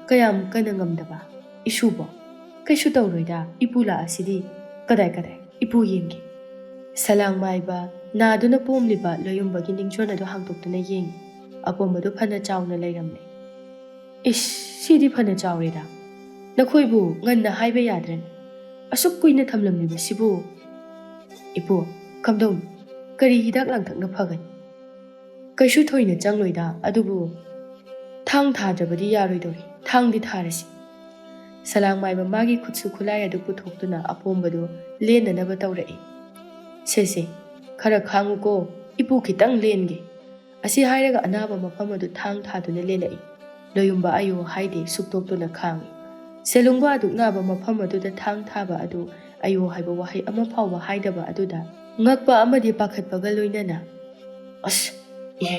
ꯀꯌꯥꯝ ꯀꯟꯅ ꯉꯝꯗꯕ ꯏꯁꯨꯕꯣ? ꯀꯩꯁꯨ ꯇꯧꯔꯣꯏꯗ ꯏꯄꯨ ꯂꯥꯛꯑꯁꯤꯗꯤ ꯀꯗꯥꯏ ꯏꯄꯨ ꯌꯦꯡꯒꯦ ꯁꯂꯥꯡ ꯃꯥꯏꯕ ꯅꯥꯗꯨꯅ ꯄꯣꯝꯂꯤꯕ ꯂꯣꯌꯨꯝꯕꯒꯤ ꯅꯤꯡꯖꯣꯟ ꯑꯗꯨ ꯍꯥꯡꯗꯣꯛꯇꯨꯅ ꯌꯦꯡꯉꯤ ꯑꯄꯣꯝꯕꯗꯨ ꯐꯅ ꯆꯥꯎꯅ ꯂꯩꯔꯝꯂꯦ ꯏꯁ ꯁꯤꯗꯤ ꯐꯅ ꯆꯥꯎꯔꯦꯗ ꯅꯈꯣꯏꯕꯨ ꯉꯟꯅ ꯍꯥꯏꯕ ꯌꯥꯗ꯭ꯔꯅꯤ ꯑꯁꯨꯛ ꯀꯨꯏꯅ ꯊꯝꯂꯝꯂꯤꯕꯁꯤꯕꯨ ꯏꯄꯨ ꯀꯝꯗꯧꯅꯤ ꯀꯔꯤ ꯍꯤꯗꯥꯛ ꯂꯥꯡꯊꯛꯅ ꯐꯒꯅꯤ ꯀꯩꯁꯨ ꯊꯣꯏꯅ ꯆꯪꯂꯣꯏꯗ ꯑꯗꯨꯕꯨ ꯊꯥꯡ ꯊꯥꯗ꯭ꯔꯕꯗꯤ ꯌꯥꯔꯣꯏꯗꯧꯔꯤ ꯊꯥꯡꯗꯤ ꯊꯥꯔꯁꯤ ꯁꯂꯥꯡ ꯃꯥꯏꯕ ꯃꯥꯒꯤ ꯈꯨꯠꯁꯨ ꯈꯨꯠꯂꯥꯏ ꯑꯗꯨ ꯄꯨꯊꯣꯛꯇꯨꯅ ꯑꯄꯣꯝꯕꯗꯨ ꯂꯦꯟꯅꯅꯕ ꯇꯧꯔꯛꯏ ꯁꯦ ꯈꯔ ꯈꯥꯡꯉꯨꯀꯣ ꯏꯄꯨ ꯈꯤꯇꯪ ꯂꯦꯟꯒꯦ ꯑꯁꯤ ꯍꯥꯏꯔꯒ ꯑꯅꯥꯕ ꯃꯐꯝ ꯑꯗꯨ ꯊꯥꯡ ꯊꯥꯗꯨꯅ ꯂꯦꯜꯂꯛꯏ ꯂꯣꯌꯨꯝꯕ ꯑꯌꯣ ꯍꯥꯏꯗꯦ ꯁꯨꯛꯇꯣꯛꯇꯨꯅ ꯈꯥꯡꯉꯤ ꯁꯦꯂꯨꯡꯕ ꯑꯗꯨꯛ ꯅꯥꯕ ꯃꯐꯝ ꯑꯗꯨꯗ ꯊꯥꯡ ꯊꯥꯕ ꯑꯗꯨ ꯑꯌꯣ ꯍꯥꯏꯕ ꯋꯥꯍꯩ ꯑꯃ ꯐꯥꯎꯕ ꯍꯥꯏꯗꯕ ꯑꯗꯨꯗ ꯉꯛꯄ ꯑꯃꯗꯤ ꯄꯥꯈꯠꯄꯒ ꯂꯣꯏꯅꯅ ꯑꯁ ꯏꯍꯦ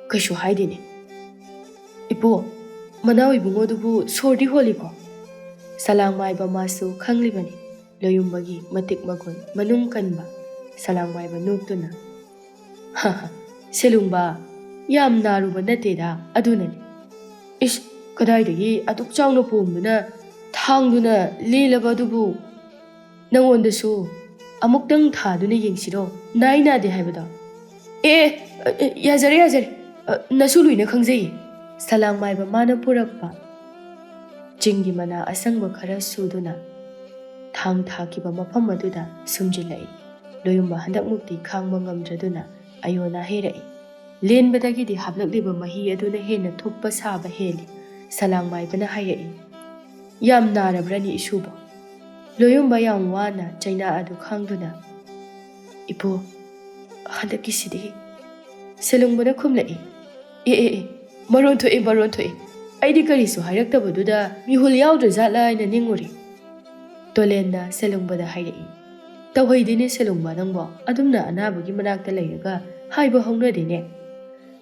ꯀꯩꯁꯨ ꯍꯥꯏꯗꯦꯅꯦ ꯏꯄꯨ ꯃꯅꯥꯎ ꯏꯕꯨꯡꯉꯣꯗꯨꯕꯨ ꯁꯣꯔꯗꯤ ꯍꯣꯜꯂꯤꯀꯣ ꯁꯂꯥꯡ ꯃꯥꯏꯕ ꯃꯥꯁꯨ ꯈꯪꯂꯤꯕꯅꯤ ꯂꯣꯌꯨꯝꯕꯒꯤ ꯃꯇꯤꯛ ꯃꯒꯨꯟ ꯃꯅꯨꯡ ꯀꯟꯕ ꯁꯂꯥꯡ ꯃꯥꯏꯕ ꯅꯣꯛꯇꯨꯅ ꯁꯦꯂꯨꯡꯕ ꯌꯥꯝ ꯅꯥꯔꯨꯕ ꯅꯠꯇꯦꯗ ꯑꯗꯨꯅꯅꯤ ꯏꯁ ꯀꯗꯥꯏꯗꯒꯤ ꯑꯗꯨꯛ ꯆꯥꯎꯅ ꯄꯣꯝꯗꯨꯅ ꯊꯥꯡꯗꯨꯅ ꯂꯦꯜꯂꯕ ꯑꯗꯨꯕꯨ ꯅꯪꯉꯣꯟꯗꯁꯨ ꯑꯃꯨꯛꯇꯪ ꯊꯥꯗꯨꯅ ꯌꯦꯡꯁꯤꯔꯣ ꯅꯥꯏ ꯅꯥꯗꯦ ꯍꯥꯏꯕꯗꯣ ꯌꯥꯖꯔꯦ ꯅꯁꯨ ꯂꯣꯏꯅ ꯈꯪꯖꯩꯌꯦ ꯁꯂꯥꯡ ꯃꯥꯏꯕ ꯃꯥꯅ ꯄꯨꯔꯛꯄ ꯆꯤꯡꯒꯤ ꯃꯅꯥ ꯑꯁꯪꯕ ꯈꯔ ꯁꯨꯗꯨꯅ ꯊꯥꯡ ꯊꯥꯈꯤꯕ ꯃꯐꯝ ꯑꯗꯨꯗ ꯁꯨꯝꯖꯤꯜꯂꯛꯏ ꯂꯣꯌꯨꯝꯕ ꯍꯟꯗꯛꯃꯨꯛꯇꯤ ꯈꯥꯡꯕ ꯉꯝꯗ꯭ꯔꯗꯨꯅ ꯑꯌꯣꯅ ꯍꯩꯔꯛꯏ ꯂꯦꯟꯕꯗꯒꯤꯗꯤ ꯍꯥꯞꯂꯛꯂꯤꯕ ꯃꯍꯤ ꯑꯗꯨꯅ ꯍꯦꯟꯅ ꯊꯨꯞꯄ ꯁꯥꯕ ꯍꯦꯜꯂꯤ ꯁꯂꯥꯡ ꯃꯥꯏꯕꯅ ꯍꯥꯏꯔꯛꯏ ꯌꯥꯝ ꯅꯥꯔꯕ꯭ꯔꯅꯤ ꯏꯁꯨꯕ ꯂꯣꯌꯨꯝꯕ ꯌꯥꯝ ꯋꯥꯅ ꯆꯩꯅꯥ ꯑꯗꯨ ꯈꯥꯡꯗꯨꯅ ꯏꯄꯨ ꯍꯟꯗꯛꯀꯤꯁꯤꯗꯤ ꯁꯦꯂꯨꯡꯕꯅ ꯈꯨꯝꯂꯛꯏ ꯃꯔꯣꯟ ꯊꯣꯛꯏ ꯑꯩꯗꯤ ꯀꯔꯤꯁꯨ ꯍꯥꯏꯔꯛꯇꯕꯗꯨꯗ ꯃꯤꯍꯨꯜ ꯌꯥꯎꯗ꯭ꯔꯖꯥꯠꯂ ꯍꯥꯏꯅ ꯅꯤꯡꯉꯨꯔꯤ ꯇꯣꯂꯦꯟꯅ ꯁꯦꯂꯨꯡꯕꯗ ꯍꯥꯏꯔꯛꯏ ꯇꯧꯍꯩꯗꯦꯅꯦ ꯁꯦꯂꯨꯡꯕ ꯅꯪꯕꯣ ꯑꯗꯨꯝꯅ ꯑꯅꯥꯕꯒꯤ ꯃꯅꯥꯛꯇ ꯂꯩꯔꯒ ꯍꯥꯏꯕ ꯍꯧꯅꯗꯦꯅꯦ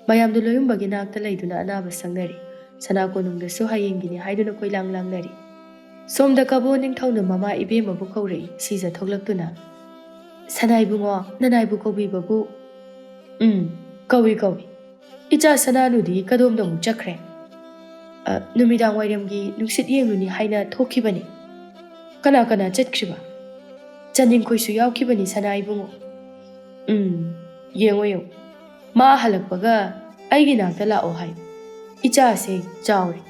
ꯃꯌꯥꯝꯗꯨ ꯂꯣꯌꯨꯝꯕꯒꯤ ꯅꯥꯛꯇ ꯂꯩꯗꯨꯅ ꯑꯅꯥꯕ ꯁꯪꯅꯔꯤ ꯁꯅꯥ ꯀꯣꯅꯨꯡꯗꯁꯨ ꯍꯌꯦꯡꯒꯤꯅꯤ ꯍꯥꯏꯗꯨꯅ ꯀꯣꯏꯂꯥꯡ ꯂꯥꯡꯅꯔꯤ ꯁꯣꯝꯗ ꯀꯕꯣ ꯅꯤꯡꯊꯧꯅ ꯃꯃꯥ ꯏꯕꯦꯝꯃꯕꯨ ꯀꯧꯔꯛꯏ ꯁꯤꯖ ꯊꯣꯛꯂꯛꯇꯨꯅ ꯁꯅꯥ ꯏꯕꯨꯡꯉꯣ ꯅꯅꯥꯏꯕꯨ ꯀꯧꯕꯤꯕꯕꯨ ꯀꯧꯏ ꯏꯆꯥ ꯁꯅꯥꯅꯨꯗꯤ ꯀꯗꯣꯝꯗ ꯑꯃꯨꯛ ꯆꯠꯈ꯭ꯔꯦ ꯅꯨꯃꯤꯗꯥꯡ ꯋꯥꯏꯔꯝꯒꯤ ꯅꯨꯡꯁꯤꯠ ꯌꯦꯡꯂꯨꯅꯤ ꯍꯥꯏꯅ ꯊꯣꯛꯈꯤꯕꯅꯤ ꯀꯅꯥ ꯆꯠꯈ꯭ꯔꯤꯕ ꯆꯅꯤꯡꯈꯣꯏꯁꯨ ꯌꯥꯎꯈꯤꯕꯅꯤ ꯁꯅꯥ ꯏꯕꯨꯡꯉꯣ ꯌꯦꯡꯉꯣ ꯃꯥ ꯍꯜꯂꯛꯄꯒ ꯑꯩꯒꯤ ꯅꯥꯛꯇ ꯂꯥꯛꯑꯣ ꯍꯥꯏ ꯏꯆꯥꯁꯦ ꯆꯥꯎꯔꯦ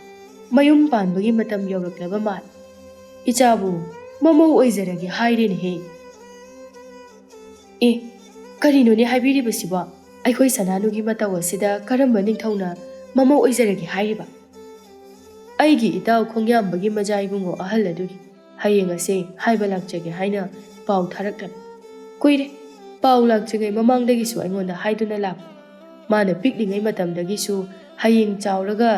ꯃꯌꯨꯝ ꯄꯥꯟꯕꯒꯤ ꯃꯇꯝ ꯌꯧꯔꯛꯂꯕ ꯃꯥꯜꯂꯦ ꯏꯆꯥꯕꯨ ꯃꯃꯧ ꯑꯣꯏꯖꯔꯒꯦ ꯍꯥꯏꯔꯦꯅꯦꯍꯦ ꯀꯔꯤꯅꯣꯅꯦ ꯍꯥꯏꯕꯤꯔꯤꯕꯁꯤꯕꯣ ꯑꯩꯈꯣꯏ ꯁꯅꯥꯅꯨꯒꯤ ꯃꯇꯧ ꯑꯁꯤꯗ ꯀꯔꯝꯕ ꯅꯤꯡꯊꯧꯅ ꯃꯃꯧ ꯑꯣꯏꯖꯔꯒꯦ ꯍꯥꯏꯔꯤꯕ ꯑꯩꯒꯤ ꯏꯇꯥꯎ ꯈꯣꯡꯌꯥꯝꯕꯒꯤ ꯃꯆꯥ ꯏꯕꯨꯡꯉꯣ ꯑꯍꯜ ꯑꯗꯨꯒꯤ ꯍꯌꯦꯡ ꯑꯁꯦ ꯍꯥꯏꯕ ꯂꯥꯛꯆꯒꯦ ꯍꯥꯏꯅ ꯄꯥꯎ ꯊꯥꯔꯛꯂꯝꯃꯤ ꯀꯨꯏꯔꯦ ꯄꯥꯎ ꯂꯥꯛꯇ꯭ꯔꯤꯉꯩ ꯃꯃꯥꯡꯗꯒꯤꯁꯨ ꯑꯩꯉꯣꯟꯗ ꯍꯥꯏꯗꯨꯅ ꯂꯥꯛꯄ ꯃꯥꯅ ꯄꯤꯛꯂꯤꯉꯩ ꯃꯇꯝꯗꯒꯤꯁꯨ ꯍꯌꯦꯡ ꯆꯥꯎꯔꯒ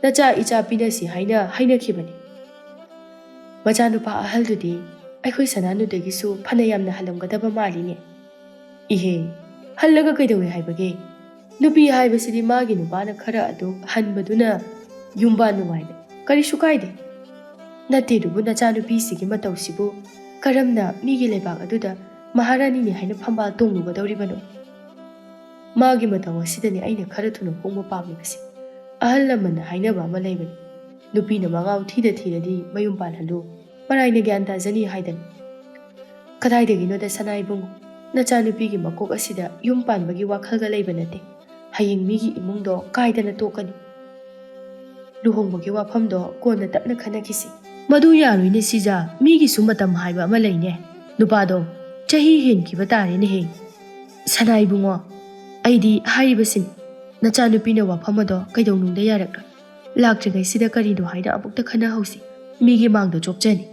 ꯅꯆꯥ ꯏꯆꯥ ꯄꯤꯅꯁꯤ ꯍꯥꯏꯅ ꯍꯥꯏꯅꯈꯤꯕꯅꯤ ꯃꯆꯥꯅꯨꯄꯥ ꯑꯍꯜꯗꯨꯗꯤ ꯑꯩꯈꯣꯏ ꯁꯅꯥꯅꯨꯗꯒꯤꯁꯨ ꯐꯅ ꯌꯥꯝꯅ ꯍꯜꯂꯝꯒꯗꯕ ꯃꯥꯜꯂꯤꯅꯦ ꯏꯍꯦ ꯍꯜꯂꯒ ꯀꯩꯗꯧꯋꯦ ꯍꯥꯏꯕꯒꯦ ꯅꯨꯄꯤ ꯍꯥꯏꯕꯁꯤꯗꯤ ꯃꯥꯒꯤ ꯅꯨꯄꯥꯅ ꯈꯔ ꯑꯗꯨ ꯍꯟꯕꯗꯨꯅ ꯌꯨꯝꯕꯥꯟ ꯅꯨꯡꯉꯥꯏꯕ ꯀꯔꯤꯁꯨ ꯀꯥꯏꯗꯦ ꯅꯠꯇꯦꯗꯨꯕꯨ ꯅꯆꯥꯅꯨꯄꯤꯁꯤꯒꯤ ꯃꯇꯧꯁꯤꯕꯨ ꯀꯔꯝꯅ ꯃꯤꯒꯤ ꯂꯩꯕꯥꯛ ꯑꯗꯨꯗ ꯃꯍꯥꯔꯥꯅꯤꯅꯤ ꯍꯥꯏꯅ ꯐꯝꯕꯥꯜ ꯇꯣꯡꯂꯨꯒꯗꯧꯔꯤꯕꯅꯣ ꯃꯥꯒꯤ ꯃꯇꯧ ꯑꯁꯤꯗꯅꯤ ꯑꯩꯅ ꯈꯔ ꯊꯨꯅ ꯍꯣꯡꯕ ꯄꯥꯝꯂꯤꯕꯁꯦ ꯑꯍꯜ ꯂꯃꯟꯅ ꯍꯥꯏꯅꯕ ꯑꯃ ꯂꯩꯕꯅꯤ ꯅꯨꯄꯤꯅ ꯃꯉꯥꯎ ꯊꯤꯔꯗꯤ ꯃꯌꯨꯝ ꯄꯥꯜꯍꯜꯂꯨ ꯃꯔꯥꯏꯅ ꯒ꯭ꯌꯥꯟ ꯇꯥꯖꯅꯤ ꯍꯥꯏꯗꯅ ꯀꯗꯥꯏꯗꯒꯤꯅꯣꯗ ꯁꯅꯥ ꯏꯕꯨꯡꯉꯣ ꯅꯆꯥꯅꯨꯄꯤꯒꯤ ꯃꯀꯣꯛ ꯑꯁꯤꯗ ꯌꯨꯝ ꯄꯥꯟꯕꯒꯤ ꯋꯥꯈꯜꯒ ꯂꯩꯕ ꯅꯠꯇꯦ ꯍꯌꯦꯡ ꯃꯤꯒꯤ ꯏꯃꯨꯡꯗꯣ ꯀꯥꯏꯗꯅ ꯇꯣꯛꯀꯅꯤ ꯂꯨꯍꯣꯡꯕꯒꯤ ꯋꯥꯐꯝꯗꯣ ꯀꯣꯟꯅ ꯇꯞꯅ ꯈꯟꯅꯈꯤꯁꯤ ꯃꯗꯨ ꯌꯥꯔꯣꯏꯅꯦ ꯁꯤꯖꯥ ꯃꯤꯒꯤꯁꯨ ꯃꯇꯝ ꯍꯥꯏꯕ ꯑꯃ ꯂꯩꯅꯦ ꯅꯨꯄꯥꯗꯣ ꯆꯍꯤ ꯍꯦꯟꯈꯤꯕ ꯇꯥꯔꯦꯅꯦꯍꯦ ꯁꯅꯥ ꯏꯕꯨꯡꯉꯣ ꯑꯩꯗꯤ ꯍꯥꯏꯔꯤꯕꯁꯤꯡ ꯅꯆꯥꯅꯨꯄꯤꯅ ꯋꯥꯐꯝ ꯑꯗꯣ ꯀꯩꯗꯧꯅꯨꯡꯗ ꯌꯥꯔꯛꯂꯣꯏ ꯂꯥꯛꯇ꯭ꯔꯤꯉꯩꯁꯤꯗ ꯀꯔꯤꯅꯣ ꯍꯥꯏꯅ ꯑꯃꯨꯛꯇ ꯈꯟꯅꯍꯧꯁꯤ ꯃꯤꯒꯤ ꯃꯥꯡꯗ ꯆꯣꯞꯆꯅꯤ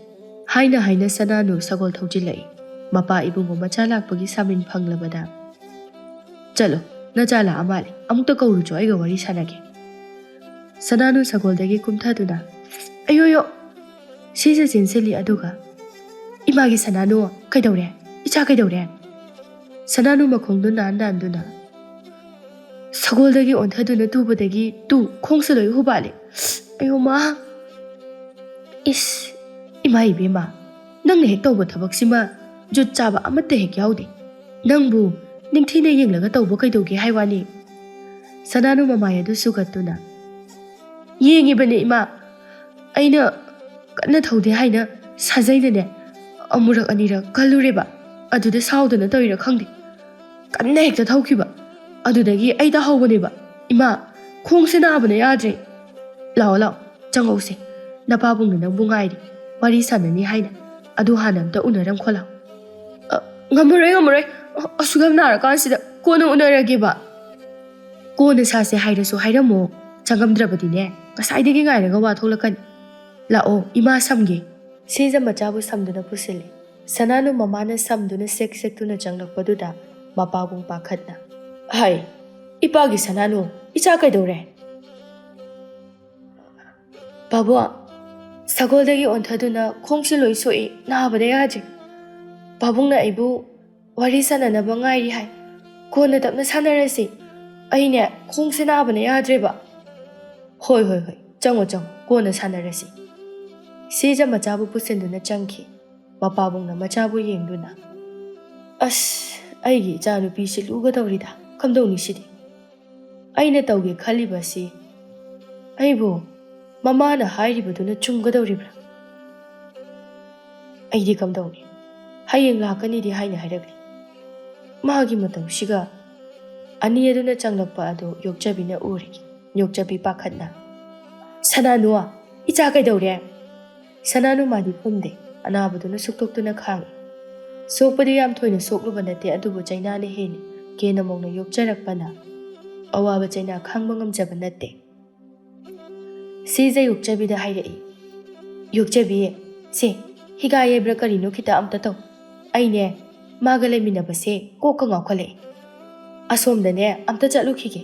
ꯍꯥꯏꯅ ꯁꯅꯥꯅꯨ ꯁꯒꯣꯜ ꯊꯧꯖꯤꯜꯂꯛꯏ ꯃꯄꯥ ꯏꯕꯨꯡꯉꯣ ꯃꯆꯥ ꯂꯥꯛꯄꯒꯤ ꯁꯥꯃꯤꯟ ꯐꯪꯂꯕꯗ ꯆꯠꯂꯣ ꯅꯆꯥ ꯂꯥꯛꯑ ꯃꯥꯜꯂꯦ ꯑꯃꯨꯛꯇ ꯀꯧꯔꯨꯆꯣ ꯑꯩꯒ ꯋꯥꯔꯤ ꯁꯥꯟꯅꯒꯦ ꯁꯅꯥꯅꯨ ꯁꯒꯣꯜꯗꯒꯤ ꯀꯨꯝꯊꯗꯨꯅ ꯑꯌꯣ ꯁꯤꯖ ꯆꯦꯟꯁꯤꯜꯂꯤ ꯑꯗꯨꯒ ꯏꯃꯥꯒꯤ ꯁꯅꯥꯅꯨ ꯀꯩꯗꯧꯔꯦ ꯏꯆꯥ ꯀꯩꯗꯧꯔꯦ ꯁꯅꯥꯅꯨ ꯃꯈꯣꯡꯗꯨ ꯅꯥꯟꯗꯨꯅ ꯁꯒꯣꯜꯗꯒꯤ ꯑꯣꯟꯊꯗꯨꯅ ꯇꯨꯕꯗꯒꯤ ꯈꯣꯡꯁꯨ ꯂꯣꯏ ꯍꯨꯕꯥꯠꯂꯦ ꯑꯌꯣ ꯃꯥ ꯏꯁ ꯏꯃꯥ ꯏꯕꯦꯝꯃ ꯅꯪꯅ ꯍꯦꯛ ꯇꯧꯕ ꯊꯕꯛꯁꯤꯃ ꯖꯨꯠ ꯆꯥꯕ ꯑꯃꯠꯇ ꯍꯦꯛ ꯌꯥꯎꯗꯦ ꯅꯪꯕꯨ ꯅꯤꯡꯊꯤꯅ ꯌꯦꯡꯂꯒ ꯇꯧꯕ ꯀꯩꯗꯧꯒꯦ ꯍꯥꯏ ꯋꯥꯅꯤ ꯁꯅꯥꯅꯨ ꯃꯃꯥꯏ ꯑꯗꯨ ꯁꯨꯒꯠꯇꯨꯅ ꯌꯦꯡꯉꯤꯕꯅꯦ ꯏꯃꯥ ꯑꯩꯅ ꯀꯟꯅ ꯊꯧꯗꯦ ꯍꯥꯏꯅ ꯁꯥꯖꯩꯅꯅꯦ ꯑꯃꯨꯔꯛ ꯑꯅꯤꯔꯛ ꯀꯜꯂꯨꯔꯦꯕ ꯑꯗꯨꯗ ꯁꯥꯎꯗꯅ ꯇꯧꯔꯤꯔꯥ ꯈꯪꯗꯦ ꯀꯟꯅ ꯍꯦꯛꯇ ꯊꯧꯈꯤꯕ ꯑꯗꯨꯗꯒꯤ ꯑꯩ ꯇꯥꯍꯧꯕꯅꯦꯕ ꯏꯃꯥ ꯈꯣꯡꯁꯦ ꯅꯥꯕꯅ ꯌꯥꯗ꯭ꯔꯦ ꯂꯥꯛꯑꯣ ꯂꯥꯛꯑꯣ ꯆꯪꯉꯧꯁꯦ ꯅꯄꯥꯕꯨꯡꯅ ꯅꯪꯕꯨ ꯉꯥꯏꯔꯤ ꯋꯥꯔꯤ ꯁꯥꯟꯅꯅꯤ ꯍꯥꯏꯅ ꯑꯗꯨ ꯍꯥꯟꯅ ꯑꯝꯇ ꯎꯅꯔꯝꯈꯣ ꯂꯥꯛꯑꯣ ꯉꯝꯃꯔꯣꯏ ꯑꯁꯨꯛ ꯌꯥꯝ ꯅꯥꯔꯀꯥꯟꯁꯤꯗ ꯀꯣꯟꯅ ꯎꯅꯔꯒꯦꯕ ꯀꯣꯟꯅ ꯁꯥꯁꯦ ꯍꯥꯏꯔꯁꯨ ꯍꯥꯏꯔꯝꯃꯣ ꯆꯪꯉꯝꯗ꯭ꯔꯕꯗꯤꯅꯦ ꯉꯁꯥꯏꯗꯒꯤ ꯉꯥꯏꯔꯒ ꯋꯥ ꯊꯣꯛꯂꯛꯀꯅꯤ ꯂꯥꯛꯑꯣ ꯏꯃꯥ ꯁꯝꯒꯦ ꯁꯤꯖ ꯃꯆꯥꯕꯨ ꯁꯝꯗꯨꯅ ꯄꯨꯁꯤꯜꯂꯤ ꯁꯅꯥꯅꯨ ꯃꯃꯥꯅ ꯁꯝꯗꯨꯅ ꯁꯦꯛ ꯁꯦꯛꯇꯨꯅ ꯆꯪꯂꯛꯄꯗꯨꯗ ꯃꯄꯥꯕꯨꯡ ꯄꯥꯈꯠꯅ ꯍꯥꯏ ꯏꯄꯥꯒꯤ ꯁꯅꯥꯅꯨ ꯏꯆꯥ ꯀꯩꯗꯧꯔꯦ ꯄꯥꯕꯨꯡ ꯁꯒꯣꯜꯗꯒꯤ ꯑꯣꯟꯊꯗꯨꯅ ꯈꯣꯡꯁꯤ ꯂꯣꯏ ꯁꯣꯛꯏ ꯅꯥꯕꯗ ꯌꯥꯗ꯭ꯔꯦ ꯄꯥꯕꯨꯡꯅ ꯑꯩꯕꯨ ꯋꯥꯔꯤ ꯁꯥꯟꯅꯅꯕ ꯉꯥꯏꯔꯤ ꯍꯥꯏ ꯀꯣꯟꯅ ꯇꯞꯅ ꯁꯥꯟꯅꯔꯁꯤ ꯑꯩꯅꯦ ꯈꯣꯡꯁꯦ ꯅꯥꯕꯅ ꯌꯥꯗ꯭ꯔꯦꯕ ꯍꯣꯏ ꯆꯪꯉꯣ ꯀꯣꯟꯅ ꯁꯥꯟꯅꯔꯁꯤ ꯁꯤꯖ ꯃꯆꯥꯕꯨ ꯄꯨꯁꯤꯟꯗꯨꯅ ꯆꯪꯈꯤ ꯃꯄꯥꯕꯨꯡꯅ ꯃꯆꯥꯕꯨ ꯌꯦꯡꯗꯨꯅ ꯑꯁ ꯑꯩꯒꯤ ꯏꯆꯥꯅꯨꯄꯤꯁꯤ ꯂꯨꯒꯗꯧꯔꯤꯗ ꯀꯝꯗꯧꯅꯤ ꯁꯤꯗꯤ ꯑꯩꯅ ꯇꯧꯒꯦ ꯈꯜꯂꯤꯕꯁꯤ ꯑꯩꯕꯨ ꯃꯃꯥꯅ ꯍꯥꯏꯔꯤꯕꯗꯨꯅ ꯆꯨꯝꯒꯗꯧꯔꯤꯕ꯭ꯔꯥ ꯑꯩꯗꯤ ꯀꯝꯗꯧꯅꯤ ꯍꯌꯦꯡ ꯂꯥꯛꯀꯅꯤꯗꯤ ꯍꯥꯏꯅ ꯍꯥꯏꯔꯛꯂꯤ ꯃꯥꯒꯤ ꯃꯇꯧꯁꯤꯒ ꯑꯅꯤ ꯑꯗꯨꯅ ꯆꯪꯂꯛꯄ ꯑꯗꯨ ꯌꯣꯛꯆꯕꯤꯅ ꯎꯔꯤ ꯌꯣꯛꯆꯕꯤ ꯄꯥꯈꯠꯅ ꯁꯅꯥꯅꯨ ꯏꯆꯥ ꯀꯩꯗꯧꯔꯦ ꯁꯅꯥꯅꯨ ꯃꯥꯗꯤ ꯈꯨꯝꯗꯦ ꯑꯅꯥꯕꯗꯨꯅ ꯁꯨꯛꯇꯣꯛꯇꯨꯅ ꯈꯥꯡꯉꯤ ꯁꯣꯛꯄꯗꯤ ꯌꯥꯝ ꯊꯣꯏꯅ ꯁꯣꯛꯂꯨꯕ ꯅꯠꯇꯦ ꯑꯗꯨꯕꯨ ꯆꯩꯅꯥꯅ ꯍꯦꯜꯂꯤ ꯀꯦꯅ ꯃꯧꯅ ꯌꯣꯛꯆꯔꯛꯄꯅ ꯑꯋꯥꯕ ꯆꯩꯅꯥ ꯈꯥꯡꯕ ꯉꯝꯖꯕ ꯅꯠꯇꯦ ꯁꯤꯖ ꯌꯣꯛꯆꯕꯤꯗ ꯍꯥꯏꯔꯛꯏ ꯌꯣꯛꯆꯕꯤ ꯁꯦ ꯍꯤꯒꯥ ꯌꯩꯕ꯭ꯔꯥ ꯀꯔꯤꯅꯣ ꯈꯤꯇ ꯑꯝꯇ ꯇꯧ ꯑꯩꯅꯦ ꯃꯥꯒ ꯂꯩꯃꯤꯟꯅꯕꯁꯦ ꯀꯣꯛꯀ ꯉꯥꯎꯈꯠꯂꯛꯏ ꯑꯁꯣꯝꯗꯅꯦ ꯑꯝꯇ ꯆꯠꯂꯨꯈꯤꯒꯦ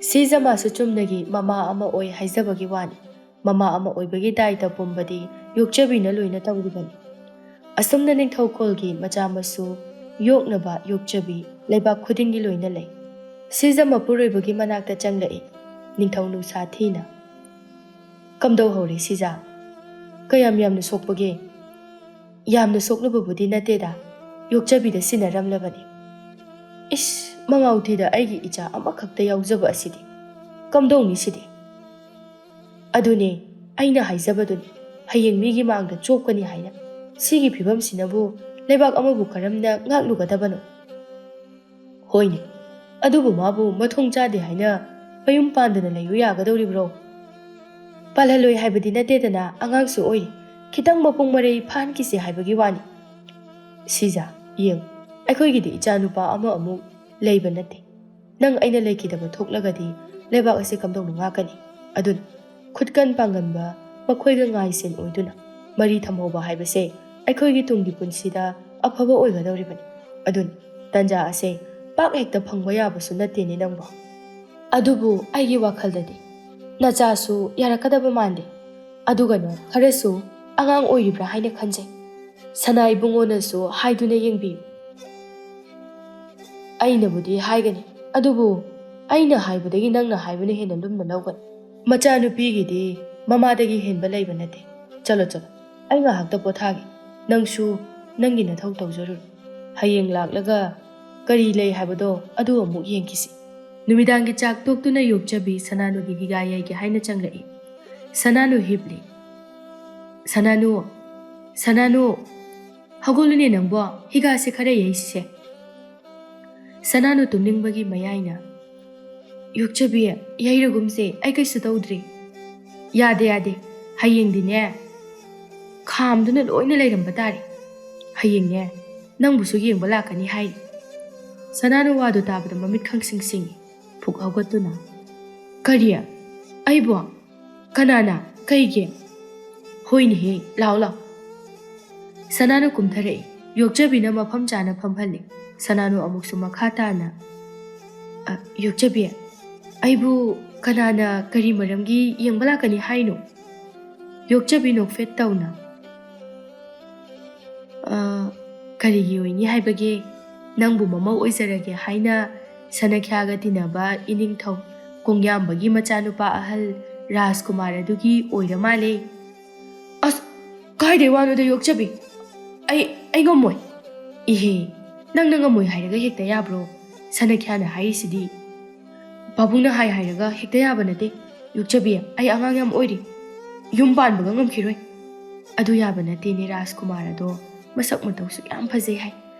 ꯁꯤꯖ ꯃꯥꯁꯨ ꯆꯨꯝꯅꯒꯤ ꯃꯃꯥ ꯑꯃ ꯑꯣꯏ ꯍꯥꯏꯖꯕꯒꯤ ꯋꯥꯅꯤ ꯃꯃꯥ ꯑꯃ ꯑꯣꯏꯕꯒꯤ ꯗꯥꯏꯇ ꯄꯨꯝꯕꯗꯤ ꯌꯣꯛꯆꯕꯤꯅ ꯂꯣꯏꯅ ꯇꯧꯔꯤꯕꯅꯤ ꯑꯁꯨꯝꯅ ꯅꯤꯡꯊꯧꯈꯣꯜꯒꯤ ꯃꯆꯥ ꯃꯁꯨ ꯌꯣꯛꯅꯕ ꯌꯣꯛꯆꯕꯤ ꯂꯩꯕꯥꯛ ꯈꯨꯗꯤꯡꯒꯤ ꯂꯣꯏꯅ ꯂꯩ ꯁꯤꯖ ꯃꯄꯨꯔꯣꯏꯕꯒꯤ ꯃꯅꯥꯛꯇ ꯆꯪꯂꯛꯏ ꯅꯤꯡꯊꯧ ꯅꯨꯡꯁꯥ ꯊꯤꯅ ꯀꯝꯗꯧꯍꯧꯔꯦ ꯁꯤꯖꯥ ꯀꯌꯥꯝ ꯌꯥꯝꯅ ꯁꯣꯛꯄꯒꯦ ꯌꯥꯝꯅ ꯁꯣꯛꯂꯨꯕꯕꯨꯗꯤ ꯅꯠꯇꯦꯗ ꯌꯣꯛꯆꯕꯤꯗ ꯁꯤꯟꯅꯔꯝꯂꯕꯅꯤ ꯏꯁ ꯃꯉꯥꯎꯊꯤꯗ ꯑꯩꯒꯤ ꯏꯆꯥ ꯑꯃꯈꯛꯇ ꯌꯥꯎꯖꯕ ꯑꯁꯤꯗꯤ ꯀꯝꯗꯧꯅꯤ ꯁꯤꯗꯤ ꯑꯗꯨꯅꯦ ꯑꯩꯅ ꯍꯥꯏꯖꯕꯗꯨꯅꯤ ꯍꯌꯦꯡ ꯃꯤꯒꯤ ꯃꯥꯡꯗ ꯆꯣꯞꯀꯅꯤ ꯍꯥꯏꯅ ꯁꯤꯒꯤ ꯐꯤꯕꯝꯁꯤꯅꯕꯨ ꯂꯩꯕꯥꯛ ꯑꯃꯕꯨ ꯀꯔꯝꯅ ꯉꯥꯛꯂꯨꯒꯗꯕꯅꯣ ꯍꯣꯏꯅꯦ ꯑꯗꯨꯕꯨ ꯃꯥꯕꯨ ꯃꯊꯣꯡ ꯆꯥꯗꯦ ꯍꯥꯏꯅ ꯃꯌꯨꯝ ꯄꯥꯟꯗꯅ ꯂꯩꯌꯨ ꯌꯥꯒꯗꯧꯔꯤꯕ꯭ꯔꯣ ꯄꯥꯜꯍꯜꯂꯣꯏ ꯍꯥꯏꯕꯗꯤ ꯅꯠꯇꯦꯗꯅ ꯑꯉꯥꯡꯁꯨ ꯑꯣꯏꯔꯤ ꯈꯤꯇꯪ ꯃꯄꯨꯡ ꯃꯔꯩ ꯐꯥꯍꯟꯈꯤꯁꯦ ꯍꯥꯏꯕꯒꯤ ꯋꯥꯅꯤ ꯁꯤꯖꯥ ꯌꯦꯡꯉꯨ ꯑꯩꯈꯣꯏꯒꯤꯗꯤ ꯏꯆꯥ ꯅꯨꯄꯥ ꯑꯃꯨꯛ ꯂꯩꯕ ꯅꯠꯇꯦ ꯅꯪ ꯑꯩꯅ ꯂꯩꯈꯤꯗꯕ ꯊꯣꯛꯂꯒꯗꯤ ꯂꯩꯕꯥꯛ ꯑꯁꯤ ꯀꯝꯗꯧꯅ ꯉꯥꯛꯀꯅꯤ ꯑꯗꯨꯅ ꯈꯨꯠꯀꯟ ꯄꯥꯡꯒꯟꯕ ꯃꯈꯣꯏꯒ ꯉꯥꯏꯁꯦꯟ ꯑꯣꯏꯗꯨꯅ ꯃꯔꯤ ꯊꯝꯍꯧꯕ ꯍꯥꯏꯕꯁꯦ ꯑꯩꯈꯣꯏꯒꯤ ꯇꯨꯡꯒꯤ ꯄꯨꯟꯁꯤꯗ ꯑꯐꯕ ꯑꯣꯏꯒꯗꯧꯔꯤꯕꯅꯤ ꯑꯗꯨꯅ ꯇꯟꯖꯥ ꯑꯁꯦ ꯄꯥꯛ ꯍꯦꯛꯇ ꯐꯪꯕ ꯌꯥꯕꯁꯨ ꯅꯠꯇꯦꯅꯦ ꯅꯪꯕꯨ ꯑꯗꯨꯕꯨ ꯑꯩꯒꯤ ꯋꯥꯈꯜꯗꯗꯤ ꯅꯆꯥꯁꯨ ꯌꯥꯔꯛꯀꯗꯕ ꯃꯥꯟꯗꯦ ꯑꯗꯨꯒꯅ ꯈꯔꯁꯨ ꯑꯉꯥꯡ ꯑꯣꯏꯔꯤꯕ꯭ꯔꯥ ꯍꯥꯏꯅ ꯈꯟꯖꯩ ꯁꯅꯥ ꯏꯕꯨꯡꯉꯣꯅꯁꯨ ꯍꯥꯏꯗꯨꯅ ꯌꯦꯡꯕꯤꯌꯨ ꯑꯩꯅꯕꯨꯗꯤ ꯍꯥꯏꯒꯅꯤ ꯑꯗꯨꯕꯨ ꯑꯩꯅ ꯍꯥꯏꯕꯗꯒꯤ ꯅꯪꯅ ꯍꯥꯏꯕꯅ ꯍꯦꯟꯅ ꯂꯨꯝꯅ ꯂꯧꯒꯅꯤ ꯃꯆꯥꯅꯨꯄꯤꯒꯤꯗꯤ ꯃꯃꯥꯗꯒꯤ ꯍꯦꯟꯕ ꯂꯩꯕ ꯅꯠꯇꯦ ꯆꯠꯂꯣ ꯑꯩ ꯉꯥꯏꯍꯥꯛꯇ ꯄꯣꯊꯥꯒꯦ ꯅꯪꯁꯨ ꯅꯪꯒꯤ ꯅꯊꯧ ꯇꯧꯖꯔꯨꯔꯣ ꯍꯌꯦꯡ ꯂꯥꯛꯂꯒ ꯀꯔꯤ ꯂꯩ ꯍꯥꯏꯕꯗꯣ ꯑꯗꯨ ꯑꯃꯨꯛ ꯌꯦꯡꯈꯤꯁꯤ ꯅꯨꯃꯤꯗꯥꯡꯒꯤ ꯆꯥꯛ ꯇꯣꯛꯇꯨꯅ ꯌꯣꯛꯆꯕꯤ ꯁꯅꯥꯅꯨꯒꯤ ꯍꯤꯒꯥ ꯌꯩꯒꯦ ꯍꯥꯏꯅ ꯆꯪꯂꯛꯏ ꯁꯅꯥꯅꯨ ꯍꯤꯞꯂꯤ ꯁꯅꯥꯅꯨ ꯍꯧꯒꯠꯂꯨꯅꯦ ꯅꯪꯕꯣ ꯍꯤꯒꯥꯁꯦ ꯈꯔ ꯌꯩꯁꯤꯁꯦ ꯁꯅꯥꯅꯨ ꯇꯨꯝꯅꯤꯡꯕꯒꯤ ꯃꯌꯥꯏꯅ ꯌꯣꯛꯆꯕꯤ ꯌꯩꯔꯒꯨꯝꯁꯦ ꯑꯩ ꯀꯩꯁꯨ ꯇꯧꯗ꯭ꯔꯤ ꯌꯥꯗꯦ ꯍꯌꯦꯡꯗꯤꯅꯦ ꯈꯥꯝꯗꯨꯅ ꯂꯣꯏꯅ ꯂꯩꯔꯝꯕ ꯇꯥꯔꯦ ꯍꯌꯦꯡꯅꯦ ꯅꯪꯕꯨꯁꯨ ꯌꯦꯡꯕ ꯂꯥꯛꯀꯅꯤ ꯍꯥꯏꯔꯤ ꯁꯅꯥꯅꯨ ꯋꯥꯗꯨ ꯇꯥꯕꯗ ꯃꯃꯤꯠ ꯈꯪꯁꯤꯡ ꯁꯤꯡꯉꯤ ꯐꯨꯛ ꯍꯧꯒꯠꯇꯨꯅ ꯀꯔꯤ ꯑꯩꯕꯨ ꯀꯅꯥꯅ ꯀꯩꯒꯤ ꯍꯣꯏꯅꯦꯍꯦ ꯂꯥꯛꯑꯣ ꯁꯅꯥꯅꯨ ꯀꯨꯝꯊꯔꯛꯏ ꯌꯣꯛꯆꯕꯤꯅ ꯃꯐꯝ ꯆꯥꯅ ꯐꯝꯍꯜꯂꯤ ꯁꯅꯥꯅꯨ ꯑꯃꯨꯛꯁꯨ ꯃꯈꯥ ꯇꯥꯅ ꯌꯣꯛꯆꯕꯤ ꯑꯩꯕꯨ ꯀꯅꯥꯅ ꯀꯔꯤ ꯃꯔꯝꯒꯤ ꯌꯦꯡꯕ ꯂꯥꯛꯀꯅꯤ ꯍꯥꯏꯅꯣ ꯌꯣꯛꯆꯕꯤ ꯅꯣꯛꯐꯦꯠ ꯇꯧꯅ ꯀꯔꯤꯒꯤ ꯑꯣꯏꯅꯤ ꯍꯥꯏꯕꯒꯦ ꯅꯪꯕꯨ ꯃꯃꯧ ꯑꯣꯏꯖꯔꯒꯦ ꯍꯥꯏꯅ ꯁꯅꯈ꯭ꯌꯥꯒ ꯇꯤꯟꯅꯕ ꯏꯅꯤꯡꯊꯧ ꯀꯣꯡꯌꯥꯝꯕꯒꯤ ꯃꯆꯥꯅꯨꯄꯥ ꯑꯍꯜ ꯔꯥꯖꯀꯨꯃꯥꯔ ꯑꯗꯨꯒꯤ ꯑꯣꯏꯔ ꯃꯥꯜꯂꯦ ꯑꯁ ꯀꯥꯏꯗꯩ ꯋꯥꯅꯣꯗ ꯌꯣꯛꯆꯕꯤ ꯑꯩ ꯉꯝꯃꯣꯏ ꯏꯍꯦ ꯅꯪꯅ ꯉꯝꯃꯣꯏ ꯍꯥꯏꯔꯒ ꯍꯦꯛꯇ ꯌꯥꯕ꯭ꯔో ꯁꯅꯈ꯭ꯌꯥꯅ ꯍꯥꯏꯔꯤꯁꯤꯗꯤ ꯄꯥꯕꯨꯡꯅ ꯍꯥꯏꯔꯒ ꯍꯦꯛꯇ ꯌꯥꯕ ꯅꯠꯇꯦ ꯌꯣꯛꯆꯕꯤ ꯑꯩ ꯑꯉꯥꯡ ꯌꯥꯝ ꯑꯣꯏꯔꯤ ꯌꯨꯝ ꯄꯥꯟꯕꯒ ꯉꯝꯈꯤꯔꯣꯏ ꯑꯗꯨ ꯌꯥꯕ ꯅꯠꯇꯦꯅꯦ ꯔꯥꯖꯀꯨꯃꯥꯔ ꯑꯗꯣ ꯃꯁꯛ ꯃꯇꯧꯁꯨ ꯌꯥꯝ ꯐꯖꯩ ꯍꯥꯏ,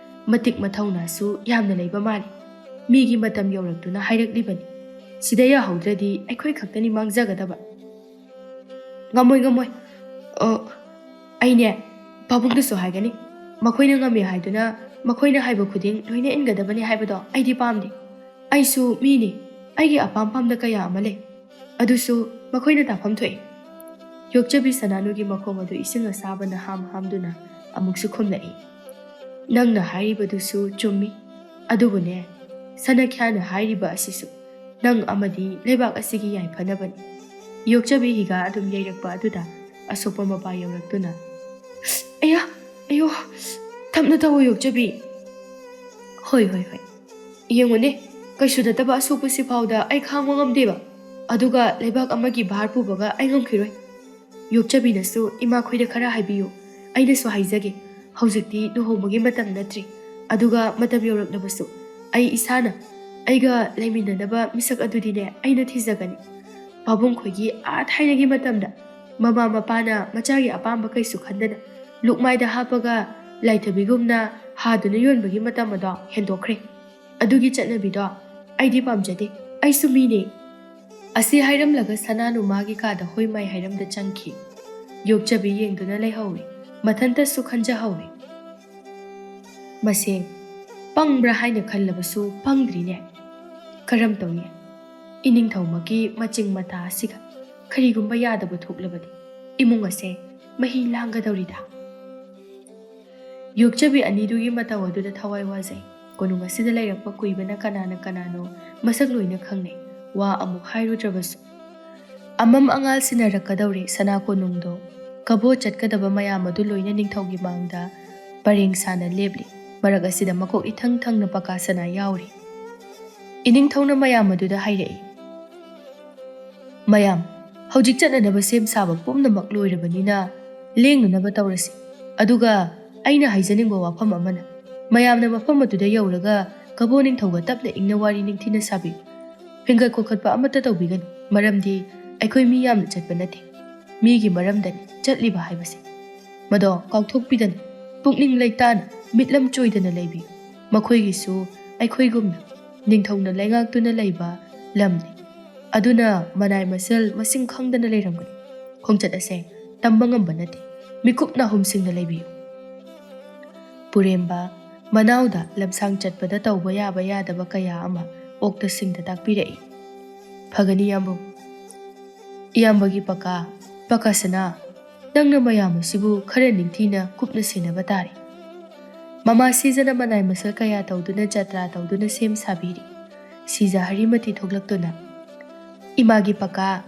ꯃꯇꯤꯛ ꯃꯊꯧꯅꯥꯁꯨ ꯌꯥꯝꯅ ꯂꯩꯕ ꯃꯥꯜꯂꯤ. ꯃꯤꯒꯤ ꯃꯇꯝ ꯌꯧꯔꯛꯇꯨꯅ ꯍꯥꯏꯔꯛꯂꯤꯕꯅꯤ. ꯁꯤꯗ ꯌꯥꯍꯧꯗ꯭ꯔꯗꯤ ꯑꯩꯈꯣꯏ ꯈꯛꯇꯅꯤ ꯃꯥꯡꯖꯒꯗꯕ. ꯉꯝꯃꯣꯏ. ꯑꯩꯅꯦ ꯄꯥꯕꯨꯡꯗꯁꯨ ꯍꯥꯏꯒꯅꯤ. ꯃꯈꯣꯏꯅ ꯉꯝꯃꯦ ꯍꯥꯏꯗꯨꯅ ꯃꯈꯣꯏꯅ ꯍꯥꯏꯕ ꯈꯨꯗꯤꯡ ꯂꯣꯏꯅ ꯏꯟꯒꯗꯕꯅꯤ ꯍꯥꯏꯕꯗꯣ ꯑꯩꯗꯤ ꯄꯥꯝꯗꯦ. ꯑꯩꯁꯨ ꯃꯤꯅꯤ. ꯑꯩꯒꯤ ꯑꯄꯥꯝ ꯄꯥꯝꯗ ꯀꯌꯥ ꯑꯃ ꯂꯩ. ꯑꯗꯨꯁꯨ ꯃꯈꯣꯏꯅ ꯇꯥꯐꯝ ꯊꯣꯛꯏ. ꯌꯣꯛꯆꯕꯤ ꯁꯅꯥꯅꯨꯒꯤ ꯃꯈꯣꯡ ꯑꯗꯨ ꯏꯁꯤꯡ ꯑꯁꯥꯕꯅ ꯍꯥꯝꯗꯨꯅ ꯑꯃꯨꯛꯁꯨ ꯈꯨꯝꯂꯛꯏ. ꯅꯪꯅ ꯍꯥꯏꯔꯤꯕꯗꯨꯁꯨ ꯆꯨꯝꯃꯤ. ꯑꯗꯨꯕꯨꯅꯦ, ꯁꯅꯥꯈ꯭ꯌꯥꯅ ꯍꯥꯏꯔꯤꯕ ꯑꯁꯤꯁꯨ ꯅꯪ ꯑꯃꯗꯤ ꯂꯩꯕꯥꯛ ꯑꯁꯤꯒꯤ ꯌꯥꯏꯐꯅꯕꯅꯤ. ꯌꯣꯛꯆꯕꯤ ꯍꯤꯒꯥ ꯑꯗꯨꯝ ꯌꯩꯔꯛꯄ ꯑꯗꯨꯗ ꯑꯁꯣꯛꯄ ꯃꯄꯥ ꯌꯧꯔꯛꯇꯨꯅ, ꯑꯌꯣ, ꯇꯞꯅ ꯇꯧꯋꯣ ꯌꯣꯛꯆꯕꯤ. ꯍꯣꯏ. ꯌꯦꯡꯉꯨꯅꯦ, ꯀꯩꯁꯨ ꯅꯠꯇꯕ ꯑꯁꯣꯛꯄꯁꯤ ꯐꯥꯎꯗ ꯑꯩ ꯈꯥꯡꯕ ꯉꯝꯗꯦꯕ. ꯑꯗꯨꯒ ꯂꯩꯕꯥꯛ ꯑꯃꯒꯤ ꯚꯥꯔ ꯄꯨꯕꯒ ꯑꯩ ꯉꯝꯈꯤꯔꯣꯏ. ꯌꯣꯛꯆꯕꯤꯅꯁꯨ ꯏꯃꯥꯈꯣꯏꯗ ꯈꯔ ꯍꯥꯏꯕꯤꯌꯨ. ꯑꯩꯅꯁꯨ ꯍꯥꯏꯖꯒꯦ. ꯍꯧꯖꯤꯛꯇꯤ ꯂꯨꯍꯣꯡꯕꯒꯤ ꯃꯇꯝ ꯅꯠꯇ꯭ꯔꯤ. ꯑꯗꯨꯒ ꯃꯇꯝ ꯌꯧꯔꯛꯂꯕꯁꯨ ꯑꯩ ꯏꯁꯥꯅ ꯑꯩꯒ ꯂꯩꯃꯤꯟꯅꯅꯕ ꯃꯤꯁꯛ ꯑꯗꯨꯗꯤꯅꯦ ꯑꯩꯅ ꯊꯤꯖꯒꯅꯤ. ꯄꯥꯕꯨꯡꯈꯣꯏꯒꯤ ꯊꯥꯏꯅꯒꯤ ꯃꯇꯝꯗ ꯃꯃꯥ ꯃꯄꯥꯅ ꯃꯆꯥꯒꯤ ꯑꯄꯥꯝꯕ ꯀꯩꯁꯨ ꯈꯟꯗꯅ ꯂꯨꯛꯃꯥꯏꯗ ꯍꯥꯞꯄꯒ ꯂꯥꯏꯊꯕꯤꯒꯨꯝꯅ ꯍꯥꯗꯨꯅ ꯌꯣꯟꯕꯒꯤ ꯃꯇꯝ ꯑꯗꯣ ꯍꯦꯟꯗꯣꯛꯈ꯭ꯔꯦ. ꯑꯗꯨꯒꯤ ꯆꯠꯅꯕꯤꯗꯣ ꯑꯩꯗꯤ ꯄꯥꯝꯖꯗꯦ. ꯑꯩꯁꯨ ꯃꯤꯅꯦ. ꯑꯁꯤ ꯍꯥꯏꯔꯝꯂꯒ ꯁꯅꯥꯅꯨ ꯃꯥꯒꯤ ꯀꯥꯗ ꯍꯣꯏ ꯃꯥꯏ ꯍꯥꯏꯔꯝꯗ ꯆꯪꯈꯤ. ꯌꯣꯛꯆꯕꯤ ꯌꯦꯡꯗꯨꯅ ꯂꯩꯍꯧꯏ. ꯃꯊꯟꯇꯁꯨ ꯈꯟꯖꯍꯧꯏ. ꯃꯁꯦ ꯄꯪꯕ꯭ꯔꯥ ꯍꯥꯏꯅ ꯈꯜꯂꯕꯁꯨ ꯄꯪꯗ꯭ꯔꯤꯅꯦ. ꯀꯔꯝ ꯇꯧꯅꯤ? ꯏꯅꯤꯡꯊꯧꯃꯛꯀꯤ ꯃꯆꯤꯡ ꯃꯇꯥ ꯑꯁꯤꯒ ꯀꯔꯤꯒꯨꯝꯕ ꯌꯥꯗꯕ ꯊꯣꯛꯂꯕꯗꯤ ꯏꯃꯨꯡ ꯑꯁꯦ ꯃꯍꯤ ꯂꯥꯡꯒꯗꯧꯔꯤꯗ. ꯌꯣꯛꯆꯕꯤ ꯑꯅꯤꯗꯨꯒꯤ ꯃꯇꯧ ꯑꯗꯨꯗ ꯊꯋꯥꯏ ꯋꯥꯖꯩ. ꯀꯣꯅꯨꯡ ꯑꯁꯤꯗ ꯂꯩꯔꯛꯄ ꯀꯨꯏꯕꯅ ꯀꯅꯥꯅꯣ ꯃꯁꯛ ꯂꯣꯏꯅ ꯈꯪꯅꯩ. ꯋꯥ ꯑꯃꯨꯛ ꯍꯥꯏꯔꯨꯗ꯭ꯔꯕꯁꯨ ꯑꯃꯝ ꯑꯉꯥꯜ ꯁꯤꯟꯅꯔꯛꯀꯗꯧꯔꯦ. ꯁꯅꯥ ꯀꯣꯅꯨꯡꯗꯣ ꯀꯕꯣ ꯆꯠꯀꯗꯕ ꯃꯌꯥꯝ ꯑꯗꯨ ꯂꯣꯏꯅ ꯅꯤꯡꯊꯧꯒꯤ ꯃꯥꯡꯗ ꯄꯔꯦꯡ ꯁꯥꯅ ꯂꯦꯞꯂꯤ. ꯃꯔꯛ ꯑꯁꯤꯗ ꯃꯀꯣꯛ ꯏꯊꯪ ꯊꯪꯅ ꯄꯀꯥ ꯁꯅꯥ ꯌꯥꯎꯔꯤ. ꯏꯅꯤꯡꯊꯧꯅ ꯃꯌꯥꯝ ꯑꯗꯨꯗ ꯍꯥꯏꯔꯛꯏ. ꯃꯌꯥꯝ, ꯍꯧꯖꯤꯛ ꯆꯠꯅꯅꯕ ꯁꯦꯝ ꯁꯥꯕ ꯄꯨꯝꯅꯃꯛ ꯂꯣꯏꯔꯕꯅꯤꯅ ꯂꯦꯡꯅꯅꯕ ꯇꯧꯔꯁꯤ. ꯑꯗꯨꯒ ꯑꯩꯅ ꯍꯥꯏꯖꯅꯤꯡꯕ ꯋꯥꯐꯝ ꯑꯃꯅ, ꯃꯌꯥꯝꯅ ꯃꯐꯝ ꯑꯗꯨꯗ ꯌꯧꯔꯒ ꯀꯕꯣ ꯅꯤꯡꯊꯧꯒ ꯇꯞꯅ ꯏꯪꯅ ꯋꯥꯔꯤ ꯅꯤꯡꯊꯤꯅ ꯁꯥꯕꯤꯌꯨ. ꯐꯤꯡꯒꯠ ꯈꯣꯠꯈꯠꯄ ꯑꯃꯠꯇ ꯇꯧꯕꯤꯒꯅꯨ. ꯃꯔꯝꯗꯤ ꯑꯩꯈꯣꯏ ꯃꯤ ꯌꯥꯝꯅ ꯆꯠꯄ ꯅꯠꯇꯦ. ꯃꯤꯒꯤ ꯃꯔꯝꯗꯅꯤ ꯆꯠꯂꯤꯕ ꯍꯥꯏꯕꯁꯦ. ꯃꯗꯣ ꯀꯥꯎꯊꯣꯛꯄꯤꯗꯅ ꯄꯨꯛꯅꯤꯡ ꯂꯩꯇꯥꯅ ꯃꯤꯠꯂꯝ ꯆꯣꯏꯗꯅ ꯂꯩꯕꯤꯌꯨ. ꯃꯈꯣꯏꯒꯤꯁꯨ ꯑꯩꯈꯣꯏꯒꯨꯝꯅ ꯅꯤꯡꯊꯧꯅ ꯂꯩꯉꯥꯛꯇꯨꯅ ꯂꯩꯕ ꯂꯝꯅꯤ. ꯑꯗꯨꯅ ꯃꯅꯥꯏ ꯃꯁꯜ ꯃꯁꯤꯡ ꯈꯪꯗꯅ ꯂꯩꯔꯝꯒꯅꯤ. ꯈꯣꯡꯆꯠ ꯑꯁꯦ ꯇꯝꯕ ꯉꯝꯕ ꯅꯠꯇꯦ. ꯃꯤꯀꯨꯞ ꯅꯥꯍꯨꯝꯁꯤꯡꯅ ꯂꯩꯕꯤꯌꯨ. ꯄꯨꯔꯦꯝꯕ ꯃꯅꯥꯎꯗ ꯂꯝꯁꯥꯡ ꯆꯠꯄꯗ ꯇꯧꯕ ꯌꯥꯕ ꯌꯥꯗꯕ ꯀꯌా ꯑꯃ ꯑꯣꯛꯇꯁꯤꯡꯗ ꯇꯥꯛꯄꯤꯔꯛꯏ. ꯐꯒꯅꯤ ꯏꯌꯥꯝꯕ. ꯏꯌꯥꯝꯕꯒꯤ ꯄꯀꯥ ꯁꯅꯥ, ꯅꯪꯅ ꯃꯌꯥꯝ ꯑꯁꯤꯕꯨ ꯈꯔ ꯅꯤꯡꯊꯤꯅ ꯀꯨꯞꯅ ꯁꯦꯟꯅꯕ ꯇꯥꯔꯦ. ꯃꯃꯥ ꯁꯤꯖꯅ ꯃꯅꯥꯏ ꯃꯁꯜ ꯀꯌꯥ ꯇꯧꯗꯨꯅ ꯖꯇ꯭ꯔꯥ ꯇꯧꯗꯨꯅ ꯁꯦꯝ ꯁꯥꯕꯤꯔꯤ. ꯁꯤꯖ ꯍꯔꯤꯃꯇꯤ ꯊꯣꯛꯂꯛꯇꯨꯅ, ꯏꯃꯥꯒꯤ ꯄꯀꯥ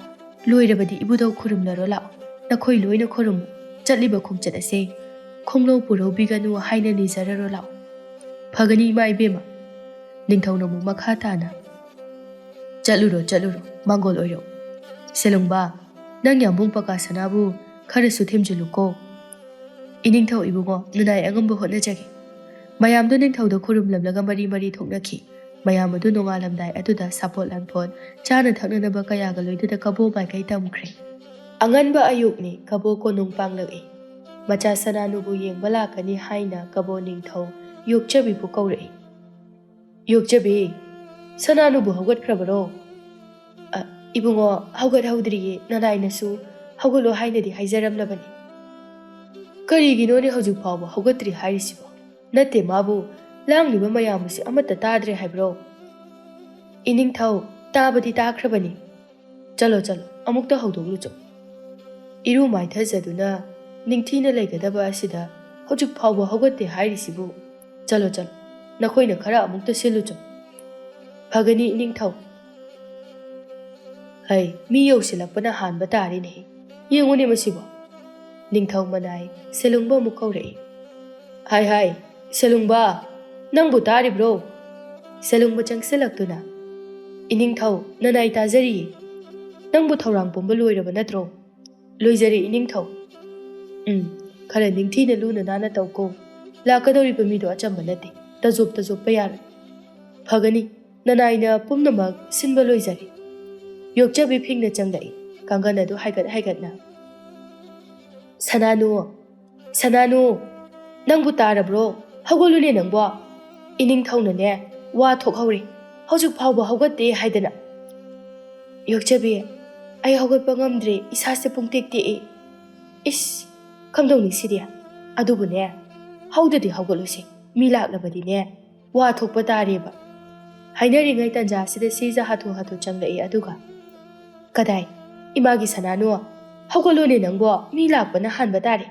ꯂꯣꯏꯔꯕꯗꯤ ꯏꯕꯨꯙꯧ ꯈꯨꯔꯨꯝꯂꯔꯣ ꯂꯥꯛꯑꯣ. ꯅꯈꯣꯏ ꯂꯣꯏꯅ ꯈꯨꯔꯨꯝꯃꯨ. ꯆꯠꯂꯤꯕ ꯈꯣꯡꯆꯠ ꯑꯁꯦ ꯈꯣꯡꯂꯧ ꯄꯨꯔꯧꯕꯤꯒꯅꯨ ꯍꯥꯏꯅ ꯅꯤꯖꯔꯔꯣ ꯂꯥꯛꯑꯣ. ꯐꯒꯅꯤ ꯏꯃꯥ ꯏꯕꯦꯝꯃ. ꯅꯤꯡꯊꯧꯅ ꯑꯃꯨꯛ ꯃꯈꯥ ꯇꯥꯅ, ꯆꯠꯂꯨꯔꯣ ꯃꯥꯡꯒꯣꯜ ꯑꯣꯏꯔꯛꯎ. ꯁꯦꯂꯨꯡꯕꯥ, ꯅꯪ ꯌꯥꯝꯕꯨꯡ ꯄꯀꯥ ꯁꯅꯥꯕꯨ ꯈꯔꯁꯨ ꯊꯦꯝꯖꯤꯜꯂꯨꯀꯣ. ꯏꯅꯤꯡꯊꯧ ꯏꯕꯨꯡꯉꯣ, ꯅꯅꯥꯏ ꯑꯉꯝꯕ ꯍꯣꯠꯅꯖꯒꯦ. ꯃꯌꯥꯝꯗꯣ ꯅꯤꯡꯊꯧꯗ ꯈꯨꯔꯨꯝꯂꯝꯂꯒ ꯃꯔꯤ ꯊꯣꯛꯅꯈꯤ. ꯃꯌꯥꯝ ꯑꯗꯨ ꯅꯣꯡꯉꯥꯜꯂꯝꯗꯥꯏ ꯑꯗꯨꯗ ꯁꯥꯄꯣꯠ ꯂꯥꯟꯄꯣꯠ ꯆꯥꯅ ꯊꯛꯅꯅꯕ ꯀꯌꯥꯒ ꯂꯣꯏꯗꯨꯅ ꯀꯕꯣ ꯃꯥꯏꯀꯩ ꯇꯝꯈ꯭ꯔꯦ. ꯑꯉꯟꯕ ꯑꯌꯨꯛꯅꯤ. ꯀꯕꯣ ꯀꯣꯅꯨꯡ ꯄꯥꯡꯂꯛꯏ. ꯃꯆꯥ ꯁꯅꯥꯅꯨꯕꯨ ꯌꯦꯡꯕ ꯂꯥꯛꯀꯅꯤ ꯍꯥꯏꯅ ꯀꯕꯣ ꯅꯤꯡꯊꯧ ꯌꯣꯛꯆꯕꯤꯕꯨ ꯀꯧꯔꯛꯏ. ꯌꯣꯛꯆꯕꯤ, ꯁꯅꯥꯅꯨꯕꯨ ꯍꯧꯒꯠꯈ꯭ꯔꯕꯔꯣ? ꯏꯕꯨꯡꯉꯣ, ꯍꯧꯒꯠꯍꯧꯗ꯭ꯔꯤꯌꯦ. ꯅꯅꯥꯏꯅꯁꯨ ꯍꯧꯒꯠꯂꯣ ꯍꯥꯏꯅꯗꯤ ꯍꯥꯏꯖꯔꯝꯂꯕꯅꯤ. ꯀꯔꯤꯒꯤꯅꯣꯅꯦ ꯍꯧꯖꯤꯛ ꯐꯥꯎꯕ ꯍꯧꯒꯠꯇ꯭ꯔꯤ ꯍꯥꯏꯔꯤꯁꯤꯕꯣ? ꯅꯠꯇꯦ, ꯃꯥꯕꯨ ꯂꯥꯡꯂꯤꯕ ꯃꯌꯥꯝ ꯑꯁꯤ ꯑꯃꯠꯇ ꯇꯥꯗ꯭ꯔꯦ ꯍꯥꯏꯕ꯭ꯔꯣ? ꯏꯅꯤꯡꯊꯧ, ꯇꯥꯕꯗꯤ ꯇꯥꯈ꯭ꯔꯕꯅꯤ. ꯆꯠꯂꯣ, ꯑꯃꯨꯛꯇ ꯍꯧꯗꯣꯛꯂꯨꯆꯣ. ꯏꯔꯨ ꯃꯥꯏꯊꯖꯗꯨꯅ ꯅꯤꯡꯊꯤꯅ ꯂꯩꯒꯗꯕ ꯑꯁꯤꯗ ꯍꯧꯖꯤꯛ ꯐꯥꯎꯕ ꯍꯧꯒꯠꯇꯦ ꯍꯥꯏꯔꯤꯁꯤꯕꯨ. ꯆꯠꯂꯣ, ꯅꯈꯣꯏꯅ ꯈꯔ ꯑꯃꯨꯛꯇ ꯁꯤꯜꯂꯨꯆꯣ. ꯐꯒꯅꯤ ꯏꯅꯤꯡꯊꯧ. ꯍꯩ, ꯃꯤ ꯌꯧꯁꯤꯜꯂꯛꯄꯅ ꯍꯥꯟꯕ ꯇꯥꯔꯦꯅꯦꯍꯦ. ꯌꯦꯡꯉꯨꯅꯦ ꯃꯁꯤꯕꯣ. ꯅꯤꯡꯊꯧ ꯃꯅꯥꯏ ꯁꯦꯂꯨꯡꯕ ꯑꯃꯨꯛ ꯀꯧꯔꯛꯏ. ꯍꯥꯏ, ꯁꯦꯂꯨꯡꯕꯥ, ꯅꯪꯕꯨ ꯇꯥꯔꯤꯕ꯭ꯔꯣ? ꯁꯦꯂꯨꯡꯕ ꯆꯪꯁꯤꯜꯂꯛꯇꯨꯅ, ꯏꯅꯤꯡꯊꯧ, ꯅꯅꯥꯏ ꯇꯥꯖꯔꯤꯌꯦ. ꯅꯪꯕꯨ ꯊꯧꯔꯥꯡ ꯄꯨꯝꯕ ꯂꯣꯏꯔꯕ ꯅꯠꯇ꯭ꯔꯣ? ꯂꯣꯏꯖꯔꯦ ꯏꯅꯤꯡꯊꯧ. ꯈꯔ ꯅꯤꯡꯊꯤꯅ ꯂꯨꯅ ꯅꯥꯟꯅ ꯇꯧꯀꯣ. ꯂꯥꯛꯀꯗꯧꯔꯤꯕ ꯃꯤꯗꯣ ꯑꯆꯝꯕ ꯅꯠꯇꯦ. ꯇꯖꯣꯞꯄ ꯌꯥꯔꯣꯏ. ꯐꯒꯅꯤ, ꯅꯅꯥꯏꯅ ꯄꯨꯝꯅꯃꯛ ꯁꯤꯟꯕ ꯂꯣꯏꯖꯔꯦ. ꯌꯣꯛꯆꯕꯤ ꯐꯤꯡꯅ ꯆꯪꯂꯛꯏ. ꯀꯥꯡꯒꯟ ꯑꯗꯨ ꯍꯥꯏꯒꯠꯅ, Sananu, Sananu, nangbu tarabro, hawgolune nangbo. Ining thaunane, wa thokhawri. Hawjuk phawba hawgatte haidana. Yokchabi, ai hawgatpa ngamdre isase pungtek te. Is, kamdongni sidia. Adubune, hawdadi hawgolusi. Mi laklabadine, wa thokpa tareba. Hainaringai tanja sida siza hatu changlai aduga. Kadai, imagi Sananu, hawgolune nangbo mi lakpana hanba tare.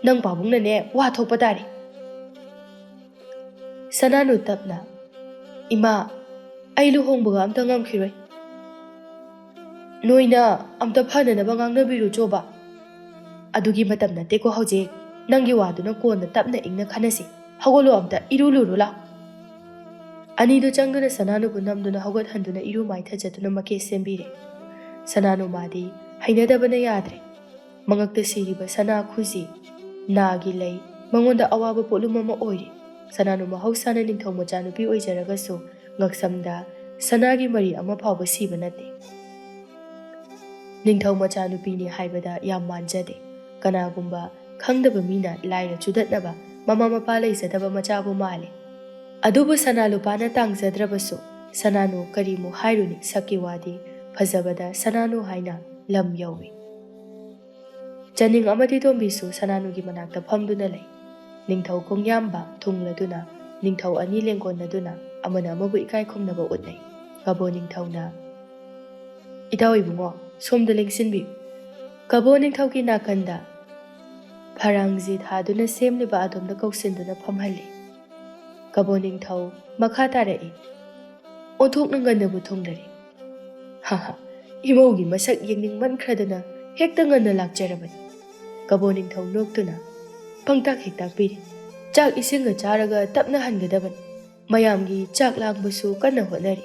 Nang pabungnane wa thokpa tare. Sananu tapna, Ima, ai luhongbaga amta ngamkhiroi. Noina amta phananaba ngangnabiru choba. Adugi matam nate ko hawje, nangi waduna kona tapna ingna khanasi. Hawgolo amta iruluru la. Anido changduna Sananu bu namduna hawgat handuna iru maitha jatuna make sembire. Sananu madi hainadabana yadre. Mangakta siriba sana khuzi, nagi lay, mangonda awaba polumama oiri. Sananu mahausana ningthau machanupi oijaragasu ngaksamda sanagi mari ama phawba siba nate. Ningthau machanupini haibada yam manjade. Kanagumba khangdaba mina laira chudatnaba mama mapa leizadaba machabu male. Adubu Sanalupana tangzadrabasu Sananu karimu hairuni sakiwadi phajabada Sananu haina lam yawi. Janing amadi tombisu Sananugi manakta phamduna lay. Ningthau kongyamba thungladuna ningthau ani lengkonnaduna amana amabu ikai khomnaba utnai. Kabo ningthauna Itaw ibungo somda lengsinbi. Kabo ningthau ki nakanda Pharangji thaduna semliba adomda kausinduna phamhalli. Kabo ningthau makha tarai. Othok nanganabu thongdari. Haha, imaugi masak yengning mankhradana hekta ngana lakjarabani. Kabo ningthau noktuna pangtak hektak piri. Chak isinga charaga tapna hangadaban. Mayamgi chak langbasu kana honari.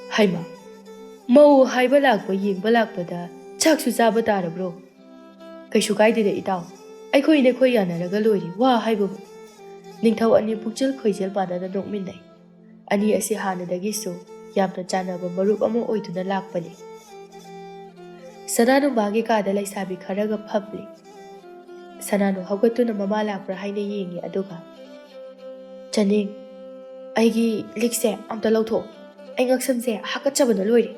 Haima, mau haiba lakba yengba lakbada chaksu chaba tarabro. Kaisu kaidida itaw. Aikoi ne khoi yanaraga loiri wa haibabu. Ningthau ani pukjal khoijal panana nokminai. Ani asi hanadagisu yamna chanaba marup ama oiduna lakpani. Sananu magi kada laisabi kharaga phabli. Sananu hawgatuna mama lakpra haina yengi aduga. Chaning, aigi likse amta lawtho. Ai ngaksamse hakachabana loiri.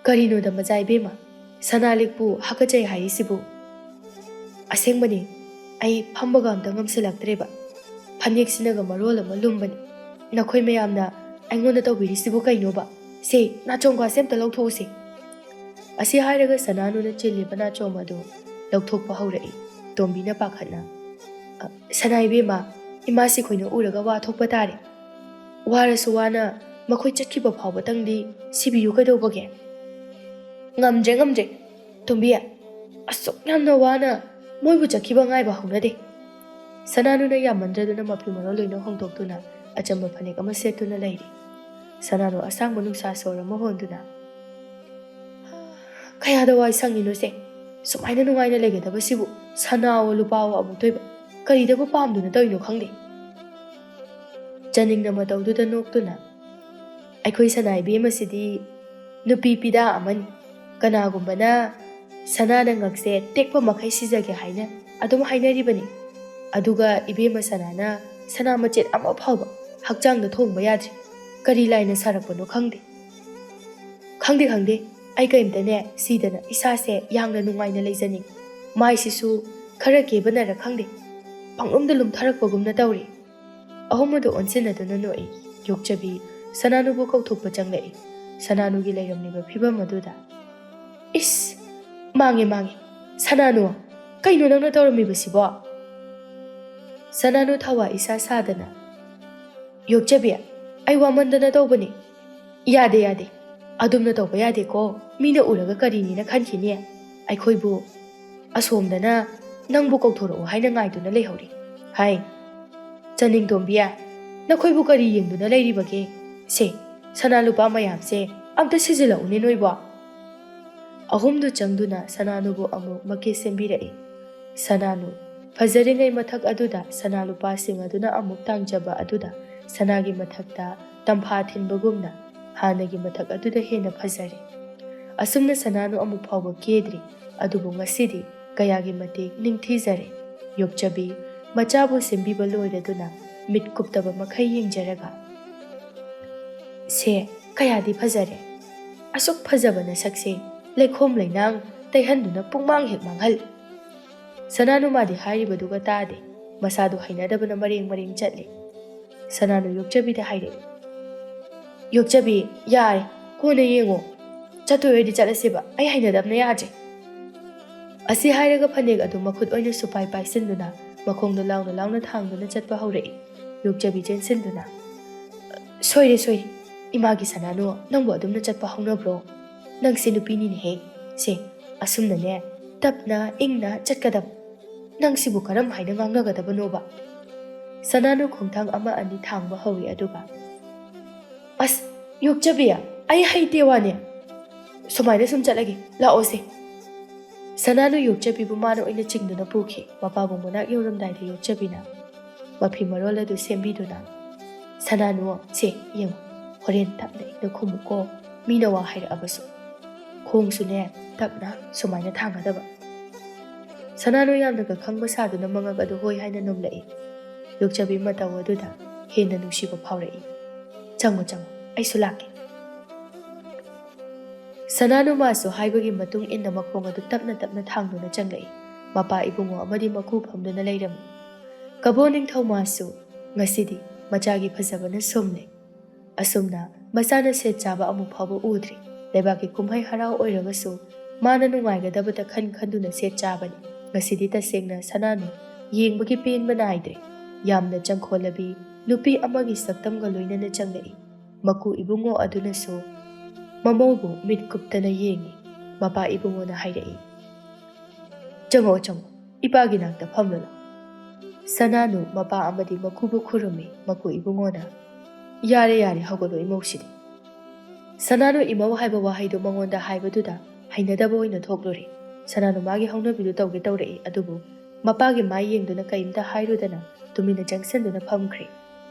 Karino da majai bema. Sanalikpu hakachai haisibu. Asengbani, ai phambaga amta ngamsilaktreba. Phanek sinaga marola malumbani. Nakhoi mayamna aingonda tawbirisibu kainoba. Se nachongwa semta lawthose. Asi hairaga Sananu na chiliba nachomadu lawthokpa haurai. Tombina pakhatna. Sanai bema, imasi khoina uraga wa thokpa tare. Warasu wana makhoi chatkiba phawba tangdi sibiyu kaidobage. Ngamje. Tombiya. Asok yamna wana moibu chakkiba ngaiba haunade. Sananu na yamandraduna mapi maro loina hongdoktuna achamba phanek ama setuna lairi. Sananu asang manungsa sora mahonduna. Kayada wai sangino se. Sumaina nungaina legedaba sibu sanawo lupawo amuk toiba. Karidaba pamduna toino khangde. Janingna matawduda noktuna. Aikhoi sanai bema sidi nupi pida amani. Kanagumbana sanana ngakse tekpa makhai sijage haina adum hainaribani. Aduga ibema sanana sana machet ama phawba hakjangda thongba yadri. Kari laina sarakpano khangde. Khangde. Ai kaimtane sidana isase yangna nungaina leijaning. Mai sisu khara kebanara khangde. Panglomda lumtharakpagumna tawri. Ahomadu onsinaduna noi yokchabi Sananubu kauthokpa changlai. Sananugi leiramniba phibam aduda. Is, mange. Sananu, kaino nangna tawramiba sibo? Sananu thawa isa sadana. Yokchabi, ai wamandana tawbani. Yade. Adumna tawba yade ko. Mina uraga karini na khankhini. Ai khoibu asomdana nangbu kauthoro haina ngaiduna leihori. Hai. Chaning tombiya. Na khoibu kari yengduna leiribage. Se, Sanalupa mayamse amta sijila une noiba. Ahumdu changduna Sananubu amu make sembirai. Sananu fajaringai mathak aduda Sanalupa singaduna amuk tangjaba aduda Sanagi mathakta tampha thinbagumna hanagi mathak aduda hena fajari. Asumna Sananu amuk phawba kedri adubu ngasidi ꯀꯌꯥꯒꯤ ꯃꯇꯤꯛ ꯅꯤꯡꯊꯤꯖꯔꯦ꯫ ꯌꯣꯛꯆꯕꯤ ꯃꯆꯥꯕꯨ ꯁꯦꯝꯕꯤꯕ ꯂꯣꯏꯔꯗꯨꯅ ꯃꯤꯠ ꯀꯨꯞꯇꯕ ꯃꯈꯩ ꯌꯦꯡꯖꯔꯒ, ꯁꯦ ꯀꯌꯥꯗꯤ ꯐꯖꯔꯦ, ꯑꯁꯨꯛ ꯐꯖꯕ ꯅꯁꯛꯁꯦ ꯂꯩꯈꯣꯝ ꯂꯩꯅꯥꯡ ꯇꯩꯍꯟꯗꯨꯅ ꯄꯨꯡꯃꯥꯡ ꯍꯦꯛ ꯃꯥꯡꯍꯜꯂꯤ꯫ ꯁꯅꯥꯅꯨꯃꯥꯗꯤ ꯍꯥꯏꯔꯤꯕꯗꯨꯒ ꯇꯥꯗꯦ, ꯃꯁꯥꯗꯨ ꯍꯩꯅꯗꯕꯅ ꯃꯔꯦꯡ ꯃꯔꯦꯡ ꯆꯠꯂꯤ꯫ ꯁꯅꯥꯅꯨ ꯌꯣꯛꯆꯕꯤꯗ ꯍꯥꯏꯔꯛꯏ, ꯌꯣꯛꯆꯕꯤ ꯌꯥꯔꯦ, ꯀꯣꯟꯅ ꯌꯦꯡꯉꯣ, ꯆꯠꯇꯣꯏꯔꯗꯤ ꯆꯠꯂꯁꯦꯕ, ꯑꯩ ꯍꯩꯅꯗꯕꯅ ꯌꯥꯗ꯭ꯔꯦ꯫ ꯑꯁꯤ ꯍꯥꯏꯔꯒ ꯐꯅꯦꯛ ꯑꯗꯨ ꯃꯈꯨꯠ ꯑꯣꯏꯅ ꯁꯨꯄꯥꯏ ꯄꯥꯏꯁꯤꯟꯗꯨꯅ ꯃꯈꯣꯡꯗ ꯂꯥꯎꯅ ꯂꯥꯎꯅ ꯊꯥꯡꯗꯨꯅ ꯆꯠꯄ ꯍꯧꯔꯛꯏ꯫ ꯌꯣꯛꯆꯕꯤ ꯆꯦꯟꯁꯤꯟꯗꯨꯅ, ꯁꯣꯏꯔꯦ ꯁꯣꯏꯔꯦ, ꯏꯃꯥꯒꯤ ꯁꯅꯥꯅꯨ, ꯅꯪꯕꯨ ꯑꯗꯨꯝꯅ ꯆꯠꯄ ꯍꯧꯅꯕ꯭ꯔꯣ? ꯅꯪꯁꯦ ꯅꯨꯄꯤꯅꯤꯅꯦꯍꯦ, ꯁꯦ ꯑꯁꯨꯝꯅꯅꯦ ꯇꯞꯅ ꯏꯪꯅ ꯆꯠꯀꯗꯕ, ꯅꯪꯁꯤꯕꯨ ꯀꯔꯝ ꯍꯥꯏꯅ ꯉꯥꯡꯅꯒꯗꯕꯅꯣꯕ? ꯁꯅꯥꯅꯨ ꯈꯣꯡꯊꯥꯡ ꯑꯃ ꯑꯅꯤ ꯊꯥꯡꯕ ꯍꯧꯏ, ꯑꯗꯨꯒ ꯑꯁ ꯌꯣꯛꯆꯕꯤ, ꯑꯩ ꯍꯩꯇꯦ ꯋꯥꯅꯦ, ꯁꯨꯃꯥꯏꯅ ꯁꯨꯝ ꯆꯠꯂꯒꯦ, ꯂꯥꯛꯑꯣꯁꯦ꯫ ꯁꯅꯥꯅꯨ ꯌꯣꯛꯆꯕꯤꯕꯨ ꯃꯥꯅ ꯑꯣꯏꯅ ꯆꯤꯡꯗꯨꯅ ꯄꯨꯈꯤ꯫ ꯃꯄꯥꯕꯨꯡ ꯃꯅꯥꯛ ꯌꯧꯔꯝꯗꯥꯏꯗ ꯌꯣꯛꯆꯕꯤꯅ ꯃꯐꯤ ꯃꯔꯣꯜ ꯑꯗꯨ ꯁꯦꯝꯕꯤꯗꯨꯅ, ꯁꯅꯥꯅꯨ, ꯁꯦ ꯌꯦꯡꯉꯨ, ꯍꯣꯔꯦꯟ ꯇꯞꯅ ꯏꯪꯅ ꯈꯨꯝꯃꯨꯀꯣ, ꯃꯤꯅ ꯋꯥ ꯍꯥꯏꯔꯛꯑꯕꯁꯨ, ꯈꯣꯡꯁꯨꯅꯦ ꯇꯞꯅ ꯁꯨꯃꯥꯏꯅ ꯊꯥꯡꯒꯗꯕ꯫ ꯁꯅꯥꯅꯨ ꯌꯥꯝꯅꯒ ꯈꯪꯕ ꯁꯥꯗꯨꯅ ꯃꯉꯛ ꯑꯗꯨ ꯍꯣꯏ ꯍꯥꯏꯅ ꯅꯣꯝꯂꯛꯏ꯫ ꯌꯣꯛꯆꯕꯤ ꯃꯇꯧ ꯑꯗꯨꯗ ꯍꯦꯟꯅ ꯅꯨꯡꯁꯤꯕ ꯐꯥꯎꯔꯛꯏ꯫ ꯆꯪꯉꯣ ꯆꯪꯉꯣ, ꯑꯩꯁꯨ ꯂꯥꯛꯀꯦ꯫ ꯁꯅꯥꯅꯨ ꯃꯥꯁꯨ ꯍꯥꯏꯕꯒꯤ ꯃꯇꯨꯡ ꯏꯟꯅ ꯃꯈꯣꯡ ꯑꯗꯨ ꯇꯞꯅ ꯇꯞꯅ ꯊꯥꯡꯗꯨꯅ ꯆꯪꯂꯛꯏ꯫ ꯃꯄꯥ ꯏꯕꯨꯡꯉꯣ ꯑꯃꯗꯤ ꯃꯀꯨ ꯐꯝꯗꯨꯅ ꯂꯩꯔꯝꯃꯤ꯫ ꯀꯕꯣ ꯅꯤꯡꯊꯧ ꯃꯥꯁꯨ ꯉꯁꯤꯗꯤ ꯃꯆꯥꯒꯤ ꯐꯖꯕꯅ ꯁꯨꯝꯂꯦ꯫ ꯑꯁꯨꯝꯅ ꯃꯆꯥꯅ ꯁꯦꯠ ꯆꯥꯕ ꯑꯃꯨꯛ ꯐꯥꯎꯕ ꯎꯗ꯭ꯔꯤ꯫ ꯂꯩꯕꯥꯛꯀꯤ ꯀꯨꯝꯍꯩ ꯍꯔꯥꯎ ꯑꯣꯏꯔꯒꯁꯨ ꯃꯥꯅ ꯅꯨꯡꯉꯥꯏꯒꯗꯕꯗ ꯈꯟ ꯈꯟꯗꯨꯅ ꯁꯦꯠ ꯆꯥꯕꯅꯤ꯫ ꯉꯁꯤꯗꯤ ꯇꯁꯦꯡꯅ ꯁꯅꯥꯅꯨ ꯌꯦꯡꯕꯒꯤ ꯄꯦꯟꯕ ꯅꯥꯏꯗ꯭ꯔꯦ꯫ ꯌꯥꯝꯅ ꯆꯪꯈꯣꯜꯂꯕꯤ ꯅꯨꯄꯤ ꯑꯃꯒꯤ ꯁꯛꯇꯝꯒ ꯂꯣꯏꯅꯅ ꯆꯪꯂꯛꯏ꯫ ꯃꯀꯨ ꯏꯕꯨꯡꯉꯣ ꯑꯗꯨꯅꯁꯨ ꯃꯃꯧꯕꯨ ꯃꯤꯠ ꯀꯨꯞꯇꯅ ꯌꯦꯡꯉꯤ꯫ ꯃꯄꯥ ꯏꯕꯨꯡꯉꯣꯅ ꯍꯥꯏꯔꯛꯏ, ꯆꯪꯉꯣ ꯆꯪꯉꯣ, ꯏꯄꯥꯒꯤ ꯅꯥꯛꯇ ꯐꯝꯂꯨ꯫ ꯁꯅꯥꯅꯨ ꯃꯄꯥ ꯑꯃꯗꯤ ꯃꯀꯨꯕꯨ ꯈꯨꯔꯨꯝꯃꯤ꯫ ꯃꯀꯨ ꯏꯕꯨꯡꯉꯣꯅ, ꯌꯥꯔꯦ ꯌꯥꯔꯦ, ꯍꯧꯒꯠꯂꯣ ꯏꯃꯧꯁꯤꯗꯤ꯫ ꯁꯅꯥꯅꯨ ꯏꯃꯧ ꯍꯥꯏꯕ ꯋꯥꯍꯩꯗꯨ ꯃꯉꯣꯟꯗ ꯍꯥꯏꯕꯗꯨꯗ ꯍꯩꯅꯗꯕ ꯑꯣꯏꯅ ꯊꯣꯛꯂꯨꯔꯦ꯫ ꯁꯅꯥꯅꯨ ꯃꯥꯒꯤ ꯍꯧꯅꯕꯤꯗꯨ ꯇꯧꯒꯦ ꯇꯧꯔꯛꯏ, ꯑꯗꯨꯕꯨ ꯃꯄꯥꯒꯤ ꯃꯥꯏ ꯌꯦꯡꯗꯨꯅ ꯀꯩꯝꯇ ꯍꯥꯏꯔꯨꯗꯅ ꯇꯨꯃꯤꯟꯅ ꯆꯪꯁꯤꯟꯗꯨꯅ ꯐꯝꯈ꯭ꯔꯦ꯫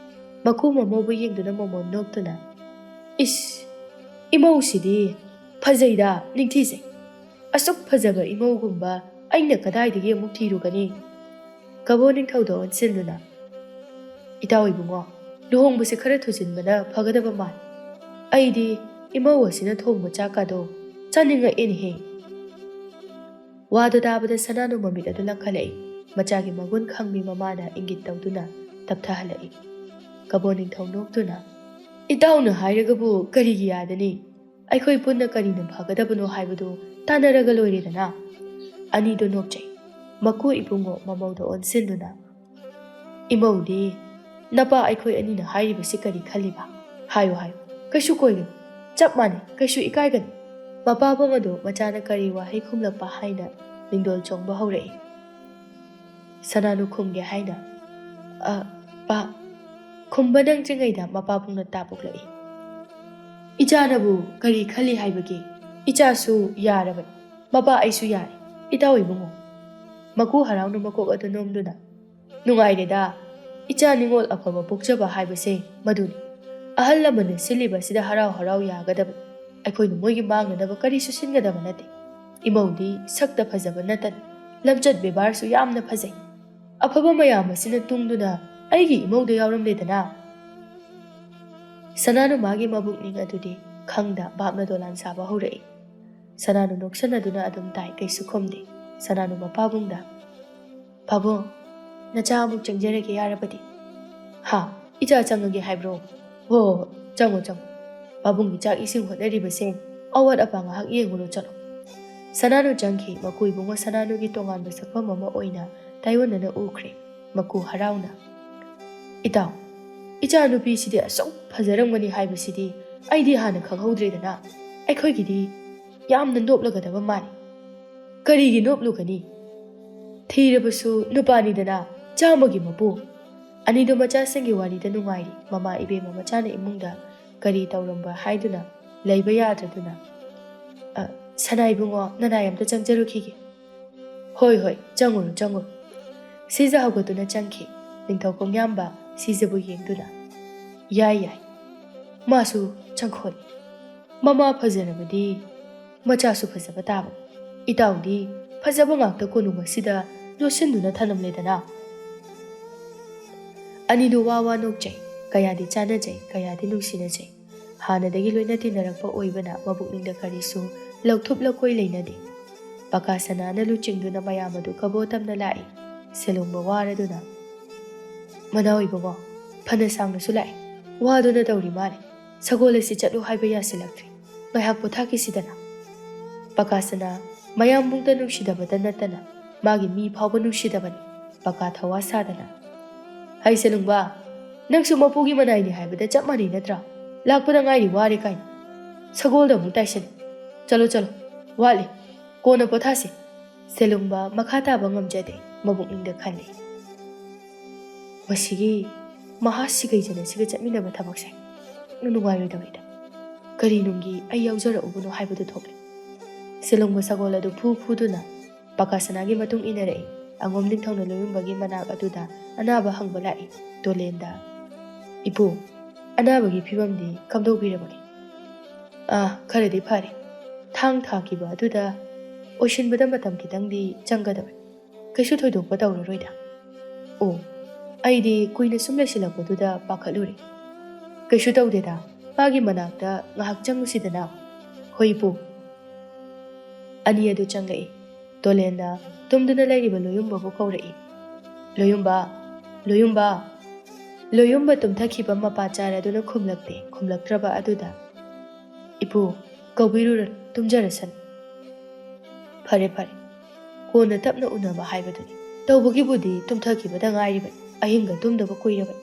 ꯃꯀꯨ ꯃꯃꯧꯕꯨ ꯌꯦꯡꯗꯨꯅ ꯃꯣꯃꯣꯟ ꯅꯣꯛꯇꯨꯅ, ꯏꯁ, ꯏꯃꯧꯁꯤꯗꯤ ꯐꯖꯩꯗ, ꯅꯤꯡꯊꯤꯖꯩ, ꯑꯁꯨꯛ ꯐꯖꯕ ꯏꯃꯧꯒꯨꯝꯕ ꯑꯩꯅ ꯀꯗꯥꯏꯗꯒꯤ ꯑꯃꯨꯛ ꯊꯤꯔꯨꯒꯅꯤ? ꯀꯕꯣ ꯅꯤꯡꯊꯧꯗ ꯑꯣꯟꯁꯤꯟꯗꯨꯅ, ꯏꯇꯥꯎ ꯏꯕꯨꯡꯉꯣ, ꯂꯨꯍꯣꯡꯕꯁꯦ ꯈꯔ ꯊꯨꯖꯤꯟꯕꯅ ꯐꯒꯗꯕ ꯃꯥꯜꯂꯤ꯫ ꯑꯩꯗꯤ ꯏꯃꯧ ꯑꯁꯤꯅ ꯊꯣꯡꯕ ꯆꯥꯛꯀꯗꯣ ꯆꯥꯅꯤꯡꯉꯛꯑꯦꯅꯦꯍꯦ꯫ ꯋꯥꯗꯨ ꯇꯥꯕꯗ ꯁꯅꯥꯅꯨ ꯃꯃꯤꯠ ꯑꯗꯨ ꯂꯪꯈꯠꯂꯛꯏ꯫ ꯃꯆꯥꯒꯤ ꯃꯒꯨꯟ ꯈꯪꯕꯤ ꯃꯃꯥꯅ ꯏꯪꯒꯤꯠ ꯇꯧꯗꯨꯅ ꯇꯞꯊꯍꯜꯂꯛꯏ꯫ ꯀꯕꯣ ꯅꯤꯡꯊꯧ ꯅꯣꯛꯇꯨꯅ, ꯏꯇꯥꯎꯅ ꯍꯥꯏꯔꯒꯕꯨ ꯀꯔꯤꯒꯤ ꯌꯥꯗꯅꯤ? ꯑꯩꯈꯣই ꯄꯨꯟꯅ ꯀꯔꯤꯅ ꯐꯒꯗꯕꯅꯣ ꯍꯥꯏꯕꯗꯨ ꯇꯥꯟꯅꯔꯒ ꯂꯣꯏꯔꯦꯗꯅ꯫ ꯑꯅꯤꯗꯨ ꯅꯣꯛꯆꯩ꯫ ꯃꯀꯨ ꯏꯕꯨꯡꯉꯣ ꯃꯃꯧꯗ ꯑꯣꯟꯁꯤꯟꯗꯨꯅ, ꯏꯃꯧꯗꯤ ꯅꯄꯥ ꯑꯩꯈꯣꯏ ꯑꯅꯤꯅ ꯍꯥꯏꯔꯤꯕꯁꯤ ꯀꯔꯤ ꯈꯜꯂꯤꯕ? ꯍꯥꯏꯌꯨ ꯍꯥꯏꯌꯨ, ꯀꯩꯁꯨ ꯀꯣꯏꯒꯅꯨ, ꯆꯞ ꯃꯥꯟꯅꯩ, ꯀꯩꯁꯨ ꯏꯀꯥꯏꯒꯅꯨ꯫ ꯃꯄꯥꯕꯨꯡ ꯑꯗꯨ ꯃꯆꯥꯅ ꯀꯔꯤ ꯋꯥꯍꯩ ꯈꯨꯝꯂꯛꯄ ꯍꯥꯏꯅ ꯃꯤꯡꯗꯣꯜ ꯆꯣꯡꯕ ꯍꯧꯔꯛꯏ꯫ ꯁꯅꯥꯅꯨ ꯈꯨꯝꯒꯦ ꯍꯥꯏꯅ, ꯄꯥ, ꯈꯨꯝꯕ ꯅꯪꯗ꯭ꯔꯤꯉꯩꯗ ꯃꯄꯥꯕꯨꯡꯅ ꯇꯥꯞꯄꯣꯛꯂꯛꯏ꯫ ꯏꯆꯥꯅꯕꯨ ꯀꯔꯤ ꯈꯜꯂꯤ ꯍꯥꯏꯕꯒꯦ? ꯏꯆꯥꯁꯨ ꯌꯥꯔꯕꯅꯤ, ꯃꯄꯥ ꯑꯩꯁꯨ ꯌꯥꯔꯦ, ꯏꯇꯥꯎ ꯏꯕꯨꯡꯉꯣ꯫ ꯃꯀꯨ ꯍꯔꯥꯎꯅ ꯃꯀꯣꯛ ꯑꯗꯨ ꯅꯣꯝꯗꯨꯅ, ꯅꯨꯡꯉꯥꯏꯔꯦꯗ, ꯏꯆꯥ ꯅꯤꯉꯣꯜ ꯑꯐꯕ ꯄꯣꯛꯆꯕ ꯍꯥꯏꯕꯁꯦ ꯃꯗꯨꯅꯤ꯫ ꯑꯍꯜ ꯂꯃꯟꯅ ꯁꯤꯜꯂꯤꯕꯁꯤꯗ ꯍꯔꯥꯎ ꯍꯔꯥꯎ ꯌꯥꯒꯗꯕꯅꯤ꯫ ꯑꯩꯈꯣꯏꯅ ꯃꯣꯏꯒꯤ ꯃꯥꯡꯅꯅꯕ ꯀꯔꯤꯁꯨ ꯁꯤꯟꯒꯗꯕ ꯅꯠꯇꯦ꯫ ꯏꯃꯧꯗꯤ ꯁꯛꯇ ꯐꯖꯕ ꯅꯠꯇꯅ ꯂꯝꯆꯠ ꯕꯦꯕꯥꯔꯁꯨ ꯌꯥꯝꯅ ꯐꯖꯩ꯫ ꯑꯐꯕ ꯃꯌꯥꯝ ꯑꯁꯤꯅ ꯇꯨꯡꯗꯨꯅ ꯑꯩꯒꯤ ꯏꯃꯧꯗ ꯌꯥꯎꯔꯝꯂꯦꯗꯅ꯫ ꯁꯅꯥꯅꯨ ꯃꯥꯒꯤ ꯃꯕꯨꯛꯅꯤꯡ ꯑꯗꯨꯗꯤ ꯈꯪꯗ ꯚꯥꯞꯅ ꯗꯣꯂꯥꯟ ꯁꯥꯕ ꯍꯧꯔꯛꯏ꯫ ꯁꯅꯥꯅꯨ ꯅꯣꯛꯁꯟꯅꯗꯨꯅ ꯑꯗꯨꯝ ꯇꯥꯏ, ꯀꯩꯁꯨ ꯈꯨꯝꯗꯦ꯫ ꯁꯅꯥꯅꯨ ꯃꯄꯥꯕꯨꯡꯗ, ꯄꯥꯕꯨꯡ, ꯅꯆꯥ ꯑꯃꯨꯛ ꯆꯪꯖꯔꯒꯦ ꯌꯥꯔꯕꯗꯤ? ꯍꯥ, ꯏꯆꯥ ꯆꯪꯉꯒꯦ ꯍꯥꯏꯕ꯭ꯔꯣ? ꯍꯣ ꯍꯣ ꯍꯣ, ꯆꯪꯉꯣ ꯆꯪꯉꯣ꯫ ꯄꯥꯕꯨꯡꯒꯤ ꯆꯥꯛ ꯏꯁꯤꯡ ꯍꯣꯠꯅꯔꯤꯕꯁꯦ ꯑꯋꯥꯠ ꯑꯄꯥ ꯉꯥꯏꯍꯥꯛ ꯌꯦꯡꯉꯨꯔꯣ, ꯆꯠꯂꯣ꯫ ꯁꯅꯥꯅꯨ ꯆꯪꯈꯤ꯫ ꯃꯀꯨ ꯏꯕꯨꯡꯉꯣ ꯁꯅꯥꯅꯨꯒꯤ ꯇꯣꯉꯥꯟꯕ ꯁꯛꯐꯝ ꯑꯃ ꯑꯣꯏꯅ ꯇꯥꯏꯑꯣꯟꯅꯅ ꯎꯈ꯭ꯔꯦ꯫ ꯃꯀꯨ ꯍꯔꯥꯎꯅ, ꯏꯇꯥꯎ, ꯏꯆꯥ ꯅꯨꯄꯤꯁꯤꯗꯤ ꯑꯁꯨꯛ ꯐꯖꯔꯝꯒꯅꯤ ꯍꯥꯏꯕꯁꯤꯗꯤ ꯑꯩꯗꯤ ꯍꯥꯟꯅ ꯈꯪꯍꯧꯗ꯭ꯔꯦꯗꯅ꯫ ꯑꯩꯈꯣꯏꯒꯤꯗꯤ ꯌꯥꯝꯅ ꯅꯣꯞꯂꯒꯗꯕ ꯃꯥꯜꯂꯤ꯫ ꯀꯔꯤꯒꯤ ꯅꯣꯞꯂꯨꯒꯅꯤ? ꯊꯤꯔꯕꯁꯨ ꯅꯨꯄꯥꯅꯤꯗꯅ, ꯆꯥꯝꯃꯒꯤ ꯃꯄꯨ꯫ ꯑꯅꯤꯗꯨ ꯃꯆꯥꯁꯤꯡꯒꯤ ꯋꯥꯔꯤꯗ ꯅꯨꯡꯉꯥꯏꯔꯤ꯫ ꯃꯃꯥ ꯏꯕꯦꯝꯃ ꯃꯆꯥꯅ ꯏꯃꯨꯡꯗ ꯀꯔꯤ ꯇꯧꯔꯝꯕ ꯍꯥꯏꯗꯨꯅ ꯂꯩꯕ ꯌꯥꯗ꯭ꯔꯗꯨꯅ, ꯁꯅꯥ ꯏꯕꯨꯡꯉꯣ, ꯅꯅꯥꯏ ꯑꯝꯇ ꯆꯪꯖꯔꯨꯈꯤꯒꯦ꯫ ꯍꯣꯏ ꯍꯣꯏ, ꯆꯪꯉꯨꯔꯣ ꯆꯪꯉꯨꯔꯣ꯫ ꯁꯤꯖ ꯍꯧꯒꯠꯇꯨꯅ ꯆꯪꯈꯤ꯫ ꯅꯤꯡꯊꯧ ꯈꯣꯡꯌꯥꯝꯕ ꯁꯤꯖꯕꯨ ꯌꯦꯡꯗꯨꯅ, ꯌꯥꯏ ꯌꯥꯏ, ꯃꯥꯁꯨ ꯆꯪꯈꯣꯜꯂꯤ꯫ ꯃꯃꯥ ꯐꯖꯔꯕꯗꯤ ꯃꯆꯥꯁꯨ ꯐꯖꯕ ꯇꯥꯕꯅꯤ꯫ ꯏꯇꯥꯎꯗꯤ ꯐꯖꯕ ꯉꯥꯛꯇ ꯀꯣꯅꯨꯡ ꯑꯁꯤꯗ ꯂꯣꯠꯁꯤꯟꯗꯨꯅ ꯊꯅꯝꯂꯦꯗꯅ꯫ ꯑꯅꯤꯗꯨ ꯋꯥ ꯋꯥ ꯅꯣꯛꯆꯩ, ꯀꯌꯥꯗꯤ ꯆꯥꯟꯅꯖꯩ, ꯀꯌꯥꯗꯤ ꯅꯨꯡꯁꯤꯅꯖꯩ꯫ ꯍꯥꯟꯅꯗꯒꯤ ꯂꯣꯏꯅ ꯇꯤꯟꯅꯔꯛꯄ ꯑꯣꯏꯕꯅ ꯃꯕꯨꯛꯅꯤꯡꯗ ꯀꯔꯤꯁꯨ ꯂꯧꯊꯨꯞ ꯂꯧꯀꯣꯏ ꯂꯩꯅꯗꯦ꯫ ꯄꯀꯥ ꯁꯅꯥꯅ ꯂꯨꯆꯤꯡꯗꯨꯅ ꯃꯌꯥꯝ ꯑꯗꯨ ꯀꯕꯣ ꯇꯝꯅ ꯂꯥꯛꯏ꯫ ꯁꯦꯂꯨꯡꯕ ꯋꯥꯔꯗꯨꯅ, ꯃꯅꯥꯎ ꯏꯕꯨꯡꯉꯣ, ꯐꯅ ꯁꯥꯡꯅꯁꯨ ꯂꯥꯛꯏ, ꯋꯥꯗꯨꯅ ꯇꯧꯔꯤ ꯃꯥꯜꯂꯦ, ꯁꯒꯣꯜ ꯑꯁꯤ ꯆꯠꯂꯨ ꯍꯥꯏꯕ ꯌꯥꯁꯤꯜꯂꯛꯇ꯭ꯔꯤ, ꯉꯥꯏꯍꯥꯛ ꯄꯣꯊꯥꯈꯤꯁꯤꯗꯅ꯫ ꯄꯀꯥ ꯁꯅꯥ ꯃꯌꯥꯝꯕꯨꯡꯇ ꯅꯨꯡꯁꯤꯗꯕꯇ ꯅꯠꯇꯅ ꯃꯥꯒꯤ ꯃꯤ ꯐꯥꯎꯕ ꯅꯨꯡꯁꯤꯗꯕꯅꯤ꯫ ꯄꯀꯥ ꯊꯋꯥ ꯁꯥꯗꯅ, ꯍꯩ ꯁꯦꯂꯨꯡꯕ, ꯅꯪꯁꯨ ꯃꯄꯨꯒꯤ ꯃꯅꯥꯏꯅꯤ ꯍꯥꯏꯕꯗ ꯆꯞ ꯃꯥꯟꯅꯩ ꯅꯠꯇ꯭ꯔꯥ? ꯂꯥꯛꯄꯗ ꯉꯥꯏꯔꯤ ꯋꯥꯔꯦ ꯀꯥꯏꯅ ꯁꯒꯣꯜꯗ ꯑꯃꯨꯛ ꯇꯥꯏꯁꯜꯂꯤ꯫ ꯆꯠꯂꯣ ꯆꯠꯂꯣ, ꯋꯥꯠꯂꯤ, ꯀꯣꯟꯅ ꯄꯣꯊꯥꯁꯤ꯫ ꯁꯦꯂꯨꯡꯕ ꯃꯈꯥ ꯇꯥꯕ ꯉꯝꯖꯗꯦ, ꯃꯕꯨꯛꯅꯤꯡꯗ ꯈꯜꯂꯤ, ꯃꯁꯤꯒꯤ ꯃꯍꯥ ꯁꯤꯒꯩꯖꯅꯁꯤꯒ ꯆꯠꯃꯤꯟꯅꯕ ꯊꯕꯛꯁꯦ ꯅꯨꯡꯉꯥꯏꯔꯣꯏꯗꯧꯔꯤꯗ꯫ ꯀꯔꯤꯅꯨꯡꯒꯤ ꯑꯩ ꯌꯥꯎꯖꯔꯛꯎꯕꯅꯣ ꯍꯥꯏꯕꯗꯨ ꯊꯣꯛꯂꯦ꯫ ꯁꯦꯂꯨꯡꯕ ꯁꯒꯣꯜ ꯑꯗꯨ ꯐꯨ ꯐꯨꯗꯨꯅ ꯄꯀꯥ ꯁꯅꯥꯒꯤ ꯃꯇꯨꯡ ꯏꯟꯅꯔꯛꯏ꯫ ꯑꯉꯣꯝ ꯅꯤꯡꯊꯧꯅ ꯂꯣꯌꯨꯝꯕꯒꯤ ꯃꯅꯥꯛ ꯑꯗꯨꯗ ꯑꯅꯥꯕ ꯍꯪꯕ ꯂꯥꯛꯏ꯫ ꯗꯣꯂꯦꯟꯗ, ꯏꯄꯨ, ꯑꯅꯥꯕꯒꯤ ꯐꯤꯕꯝꯗꯤ ꯀꯝꯗꯧꯕꯤꯔꯕꯒꯦ? ꯈꯔꯗꯤ ꯐꯔꯦ, ꯊꯥꯡ ꯊꯥꯈꯤꯕ ꯑꯗꯨꯗ ꯑꯣꯏꯁꯤꯟꯕꯗ ꯃꯇꯝ ꯈꯤꯇꯪꯗꯤ ꯆꯪꯒꯗꯕꯅꯤ, ꯀꯩꯁꯨ ꯊꯣꯏꯗꯣꯛꯄ ꯇꯧꯔꯔꯣꯏꯗ꯫ ꯑꯣ, ꯑꯩꯗꯤ ꯀꯨꯏꯅ ꯁꯨꯝ ꯂꯩꯁꯤꯜꯂꯛꯄꯗꯨꯗ ꯄꯥꯈꯠꯂꯨꯔꯦ꯫ ꯀꯩꯁꯨ ꯇꯧꯗꯦꯗ, ꯃꯥꯒꯤ ꯃꯅꯥꯛꯇ ꯉꯥꯏꯍꯥꯛ ꯆꯪꯉꯨꯁꯤꯗꯅ꯫ ꯍꯣꯏ ꯏꯄꯨ꯫ ꯑꯅꯤ ꯑꯗꯨ ꯆꯪꯂꯛꯏ꯫ ꯗꯣꯂꯦꯟꯅ ꯇꯨꯝꯗꯨꯅ ꯂꯩꯔꯤꯕ ꯂꯣꯌꯨꯝꯕꯕꯨ ꯀꯧꯔꯛꯏ꯫ ꯂꯣꯌꯨꯝꯕ, ꯂꯣꯌꯨꯝꯕ꯫ ꯂꯣꯌꯨꯝꯕ ꯇꯨꯝꯊꯈꯤꯕ ꯃꯄꯥ ꯆꯥꯔꯗꯨꯅ ꯈꯨꯝꯂꯛꯇꯦ꯫ ꯈꯨꯝꯂꯛꯇ꯭ꯔꯕ ꯑꯗꯨꯗ, ꯏꯄꯨ, ꯀꯧꯕꯤꯔꯨꯔꯅꯨ, ꯇꯨꯝꯖꯔꯁꯅꯨ꯫ ꯐꯔꯦ ꯐꯔꯦ, ꯀꯣꯟꯅ ꯇꯞꯅ ꯎꯅꯕ ꯍꯥꯏꯕꯗꯨꯅꯤ꯫ ꯇꯧꯕꯒꯤꯕꯨꯗꯤ ꯇꯨꯝꯊꯈꯤꯕꯗ ꯉꯥꯏꯔꯤꯕꯅꯤ, ꯑꯍꯤꯡꯒ ꯇꯨꯝꯗꯕ ꯀꯨꯏꯔꯕꯅꯤ,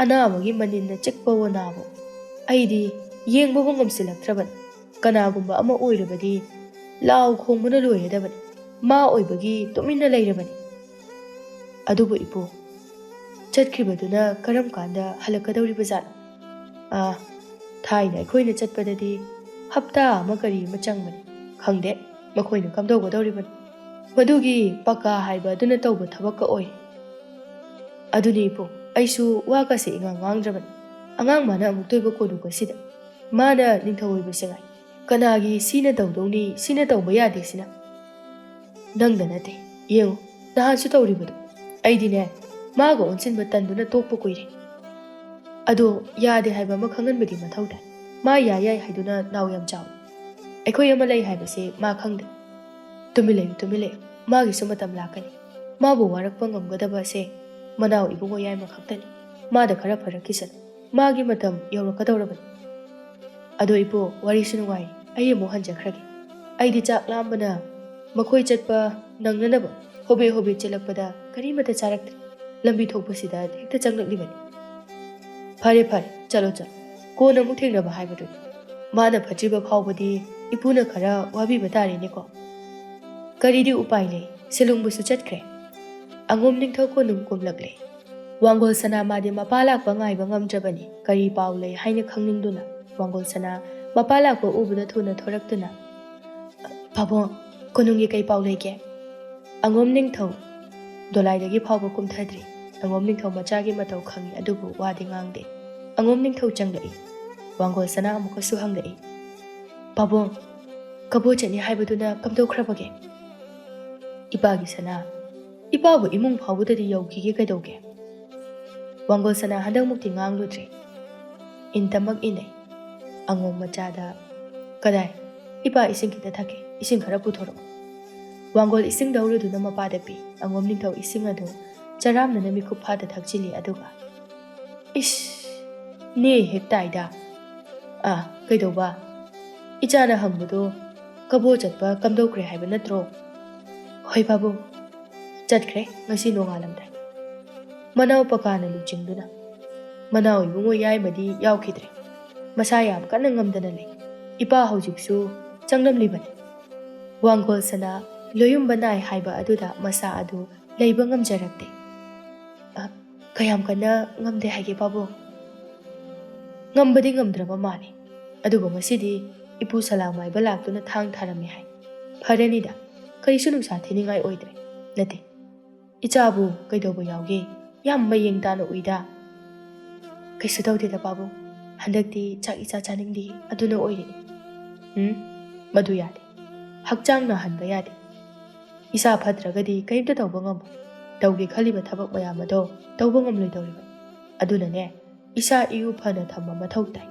ꯑꯅꯥꯕꯒꯤ ꯃꯅꯤꯟꯅ ꯆꯤꯛꯄꯋꯣ ꯅꯥꯕꯣ ꯑꯩꯗꯤ ꯌꯦꯡꯕꯕꯨ ꯉꯝꯁꯤꯜꯂꯛꯇ꯭ꯔꯕꯅꯤ꯫ ꯀꯅꯥꯒꯨꯝꯕ ꯑꯃ ꯑꯣꯏꯔꯕꯗꯤ ꯂꯥꯎ ꯈꯣꯡꯕꯅ ꯂꯣꯏꯔꯗꯕꯅꯤ, ꯃꯥ ꯑꯣꯏꯕꯒꯤ ꯇꯨꯃꯤꯟꯅ ꯂꯩꯔꯕꯅꯤ꯫ ꯑꯗꯨꯕꯨ ꯏꯄꯨ, ꯆꯠꯈ꯭ꯔꯤꯕꯗꯨꯅ ꯀꯔꯝ ꯀꯥꯟꯗ ꯍꯜꯂꯛꯀꯗꯧꯔꯤꯕꯖꯥꯠꯅꯣ? ꯊꯥꯏꯅ ꯑꯩꯈꯣꯏꯅ ꯆꯠꯄꯗꯗꯤ ꯍꯞꯇꯥ ꯑꯃ ꯀꯔꯤ ꯑꯃ ꯆꯪꯕꯅꯤ, ꯈꯪꯗꯦ ꯃꯈꯣꯏꯅ ꯀꯝꯗꯧꯒꯗꯧꯔꯤꯕꯅꯤ꯫ ꯃꯗꯨꯒꯤ ꯄꯀꯥ ꯍꯥꯏꯕ ꯑꯗꯨꯅ ꯇꯧꯕ ꯊꯕꯛꯀ ꯑꯣꯏ꯫ ꯑꯗꯨꯅꯤ ꯏꯄꯨ, ꯑꯩꯁꯨ ꯋꯥꯒꯁꯦ ꯏꯉꯥꯡ ꯉꯥꯡꯗ꯭ꯔꯕꯅꯤ꯫ ꯑꯉꯥꯡ ꯃꯥꯅ ꯑꯃꯨꯛ ꯇꯣꯏꯕ ꯀꯣꯅꯨꯡ ꯑꯁꯤꯗ ꯃꯥꯅ ꯅꯤꯡꯊꯧ ꯑꯣꯏꯕꯁꯦ ꯉꯥꯏ, ꯀꯅꯥꯒꯤ ꯁꯤꯅ ꯇꯧꯗꯧꯅꯤ, ꯁꯤꯅ ꯇꯧꯕ ꯌꯥꯗꯦ ꯁꯤꯅ? ꯅꯪꯗ ꯅꯠꯇꯦ, ꯌꯦꯡꯉꯨ, ꯅꯍꯥꯟꯁꯨ ꯇꯧꯔꯤꯕꯗꯣ꯫ ꯑꯩꯗꯤꯅꯦ, ꯃꯥꯒ ꯑꯣꯟꯁꯤꯟꯕ ꯇꯟꯗꯨꯅ ꯇꯣꯛꯄ ꯀꯨꯏꯔꯦ꯫ ꯑꯗꯣ ꯌꯥꯗꯦ ꯍꯥꯏꯕ ꯑꯃ ꯈꯪꯍꯟꯕꯗꯤ ꯃꯊꯧ ꯇꯥꯏ꯫ ꯃꯥ ꯌꯥꯏ ꯌꯥꯏ ꯍꯥꯏꯗꯨꯅ ꯅꯥꯎ ꯌꯥꯝ ꯆꯥꯎꯏ꯫ ꯑꯩꯈꯣꯏ ꯑꯃ ꯂꯩ ꯍꯥꯏꯕꯁꯦ ꯃꯥ ꯈꯪꯗꯦ꯫ ꯇꯨꯃꯤꯟ ꯂꯩꯌꯨ, ꯇꯨꯃꯤꯟ ꯂꯩꯌꯨ, ꯃꯥꯒꯤꯁꯨ ꯃꯇꯝ ꯂꯥꯛꯀꯅꯤ꯫ ꯃꯥꯕꯨ ꯋꯥꯔꯛꯄ ꯉꯝꯒꯗꯕ ꯑꯁꯦ ꯃꯅꯥꯎ ꯏꯕꯨꯡꯉꯣ ꯌꯥꯏꯃ ꯈꯛꯇꯅꯤ꯫ ꯃꯥꯗ ꯈꯔ ꯐꯔꯛꯈꯤꯁꯅꯨ, ꯃꯥꯒꯤ ꯃꯇꯝ ꯌꯧꯔꯛꯀꯗꯧꯔꯕꯅꯤ꯫ ꯑꯗꯣ ꯏꯄꯨ, ꯋꯥꯔꯤꯁꯨ ꯅꯨꯡꯉꯥꯏꯔꯤ, ꯑꯩ ꯑꯃꯨꯛ ꯍꯟꯖꯈ꯭ꯔꯒꯦ꯫ ꯑꯩꯗꯤ ꯆꯥꯛ ꯂꯥꯝꯕꯅ ꯃꯈꯣꯏ ꯆꯠꯄ ꯅꯪꯅꯅꯕ ꯍꯣꯕꯦ ꯍꯣꯕꯦ ꯆꯦꯜꯂꯛꯄꯗ ꯀꯔꯤꯃꯇ ꯆꯥꯔꯛꯇ꯭ꯔꯤ, ꯂꯝꯕꯤ ꯊꯣꯛꯄꯁꯤꯗ ꯍꯦꯛꯇ ꯆꯪꯂꯛꯂꯤꯕꯅꯤ꯫ ꯐꯔꯦ ꯐꯔꯦ, ꯆꯠꯂꯣ ꯆꯠꯂꯣ, ꯀꯣꯟꯅ ꯑꯃꯨꯛ ꯊꯦꯡꯅꯕ ꯍꯥꯏꯕꯗꯨꯅꯤ꯫ ꯃꯥꯅ ꯐꯠꯇ꯭ꯔꯤꯕ ꯐꯥꯎꯕꯗꯤ ꯏꯄꯨꯅ ꯈꯔ ꯋꯥꯕꯤꯕ ꯇꯥꯔꯦꯅꯦꯀꯣ꯫ ꯀꯔꯤꯗꯤ ꯎꯄꯥꯏ ꯂꯩ, ꯁꯦꯂꯨꯡꯕꯨꯁꯨ ꯆꯠꯈ꯭ꯔꯦ꯫ ꯑꯉꯣꯝ ꯅꯤꯡꯊꯧ ꯀꯣꯅꯨꯡ ꯀꯨꯝꯂꯛꯂꯦ꯫ ꯋꯥꯡꯒꯣꯜ ꯁꯅꯥ ꯃꯥꯗꯤ ꯃꯄꯥ ꯂꯥꯛꯄ ꯉꯥꯏꯕ ꯉꯝꯗ꯭ꯔꯕꯅꯤ, ꯀꯔꯤ ꯄꯥꯎ ꯂꯩ ꯍꯥꯏꯅ ꯈꯪꯅꯤꯡꯗꯨꯅ꯫ ꯋꯥꯡꯒꯣꯜ ꯁꯅꯥ ꯃꯄꯥ ꯂꯥꯛꯄ ꯎꯕꯗ ꯊꯨꯅ ꯊꯣꯔꯛꯇꯨꯅ, ꯄꯥꯕꯨꯡ, ꯀꯣꯅꯨꯡꯒꯤ ꯀꯩ ꯄꯥꯎ ꯂꯩꯒꯦ? ꯑꯉꯣꯝ ꯅꯤꯡꯊꯧ ꯗꯣꯂꯥꯏꯗꯒꯤ ꯐꯥꯎꯕ ꯀꯨꯝꯊꯗ꯭ꯔꯤ꯫ ꯑꯉꯣꯝ ꯅꯤꯡꯊꯧ ꯃꯆꯥꯒꯤ ꯃꯇꯧ ꯈꯪꯏ, ꯑꯗꯨꯕꯨ ꯋꯥꯗꯤ ꯉꯥꯡꯗꯦ꯫ ꯑꯉꯣꯝ ꯅꯤꯡꯊꯧ ꯆꯪꯂꯛꯏ꯫ ꯋꯥꯡꯒꯣꯜ ꯁꯅꯥ ꯑꯃꯨꯛꯀꯁꯨ ꯍꯪꯂꯛꯏ, ꯄꯥꯕꯨꯡ, ꯀꯕꯣ ꯆꯠꯅꯤ ꯍꯥꯏꯕꯗꯨꯅ ꯀꯝꯗꯧꯈ꯭ꯔꯕꯒꯦ? ꯏꯄꯥꯒꯤ ꯁꯅꯥ, ꯏꯄꯥꯕꯨ ꯏꯃꯨꯡ ꯐꯥꯎꯕꯗꯗꯤ ꯌꯧꯈꯤꯒꯦ ꯀꯩꯗꯧꯒꯦ? ꯋꯥꯡꯒꯣꯜ ꯁꯅꯥ ꯍꯟꯗꯛꯃꯨꯛꯇꯤ ꯉꯥꯡꯂꯨꯗ꯭ꯔꯦ, ꯏꯟꯇꯃꯛ ꯏꯟꯅꯩ꯫ ꯑꯉꯣꯝ ꯃꯆꯥꯗ, ꯀꯗꯥꯏ, ꯏꯄꯥ ꯏꯁꯤꯡ ꯈꯤꯇ ꯊꯛꯀꯦ, ꯏꯁꯤꯡ ꯈꯔ ꯄꯨꯊꯣꯔꯛꯎ꯫ ꯋꯥꯡꯒꯣꯜ ꯏꯁꯤꯡ ꯂꯧꯔꯨꯗꯨꯅ ꯃꯄꯥꯗ ꯄꯤ꯫ ꯑꯉꯣꯝ ꯅꯤꯡꯊꯧ ꯏꯁꯤꯡ ꯑꯗꯨ ꯆꯔꯥꯝꯅꯅ ꯃꯤꯀꯨꯞ ꯐꯥꯗ ꯊꯛꯆꯤꯜꯂꯤ, ꯑꯗꯨꯒ, ꯏꯁ, ꯅꯦ ꯍꯦꯛ ꯇꯥꯏꯗ꯫ ꯀꯩꯗꯧꯕ? ꯏꯆꯥꯅ ꯍꯪꯕꯗꯣ ꯀꯕꯣ ꯆꯠꯄ ꯀꯝꯗꯧꯈ꯭ꯔꯦ ꯍꯥꯏꯕ ꯅꯠꯇ꯭ꯔꯣ? ꯍꯣꯏ ꯄꯥꯕꯨꯡ, ꯆꯠꯈ꯭ꯔꯦ ꯉꯁꯤ ꯅꯣꯡꯉꯥꯜꯂꯝꯗꯥꯏ, ꯃꯅꯥꯎ ꯄꯀꯥꯅ ꯂꯨꯆꯤꯡꯗꯨꯅ꯫ ꯃꯅꯥꯎ ꯏꯕꯨꯡꯉꯣ ꯌꯥꯏꯃꯗꯤ ꯌꯥꯎꯈꯤꯗ꯭ꯔꯦ, ꯃꯁꯥ ꯌꯥꯝ ꯀꯟꯅ ꯉꯝꯗꯅ ꯂꯩ꯫ ꯏꯄꯥ ꯍꯧꯖꯤꯛꯁꯨ ꯆꯪꯂꯝꯂꯤꯕꯅꯤ꯫ ꯋꯥꯡꯒꯣꯜ ꯁꯅꯥ ꯂꯣꯌꯨꯝꯕ ꯅꯥꯏ ꯍꯥꯏꯕ ꯑꯗꯨꯗ ꯃꯁꯥ ꯑꯗꯨ ꯂꯩꯕ ꯉꯝꯖꯔꯛꯇꯦ꯫ ꯀꯌꯥꯝ ꯀꯟꯅ ꯉꯝꯗꯦ ꯍꯥꯏꯒꯦ ꯄꯥꯕꯨꯡ? ꯉꯝꯕꯗꯤ ꯉꯝꯗ꯭ꯔꯕ ꯃꯥꯜꯂꯤ, ꯑꯗꯨꯕꯨ ꯉꯁꯤꯗꯤ ꯏꯄꯨ ꯁꯂꯥꯡ ꯃꯥꯏꯕ ꯂꯥꯛꯇꯨꯅ ꯊꯥꯡ ꯊꯥꯔꯝꯃꯤ ꯍꯥꯏ꯫ ꯐꯔꯅꯤꯗ, ꯀꯔꯤꯁꯨ ꯅꯨꯡꯁꯥ ꯊꯤꯅꯤꯡꯉꯥꯏ ꯑꯣꯏꯗ꯭ꯔꯦ꯫ ꯅꯠꯇꯦ, ꯏꯆꯥꯕꯨ ꯀꯩꯗꯧꯕ ꯌꯥꯎꯒꯦ? ꯌꯥꯝ ꯃꯌꯦꯡ ꯇꯥꯅ ꯎꯏꯗ꯫ ꯀꯩꯁꯨ ꯇꯧꯗꯦꯗ ꯄꯥꯕꯨꯡ, ꯍꯟꯗꯛꯇꯤ ꯆꯥꯛ ꯏꯆꯥ ꯆꯥꯅꯤꯡꯗꯦ, ꯑꯗꯨꯅ ꯑꯣꯏꯔꯤꯅꯤ꯫ ꯃꯗꯨ ꯌꯥꯗꯦ, ꯍꯛꯆꯥꯡ ꯅꯥꯍꯟꯕ ꯌꯥꯗꯦ꯫ ꯏꯁꯥ ꯐꯠꯇ꯭ꯔꯒꯗꯤ ꯀꯔꯤꯝꯇ ꯇꯧꯕ ꯉꯝꯃꯣꯏ, ꯇꯧꯒꯦ ꯈꯜꯂꯤꯕ ꯊꯕꯛ ꯃꯌꯥꯝ ꯑꯗꯣ ꯇꯧꯕ ꯉꯝꯂꯣꯏꯗꯧꯔꯤꯕꯅꯤ꯫ ꯑꯗꯨꯅꯅꯦ ꯏꯁꯥ ꯏꯎ ꯐꯅ ꯊꯝꯕ ꯃꯊꯧ ꯇꯥꯏ꯫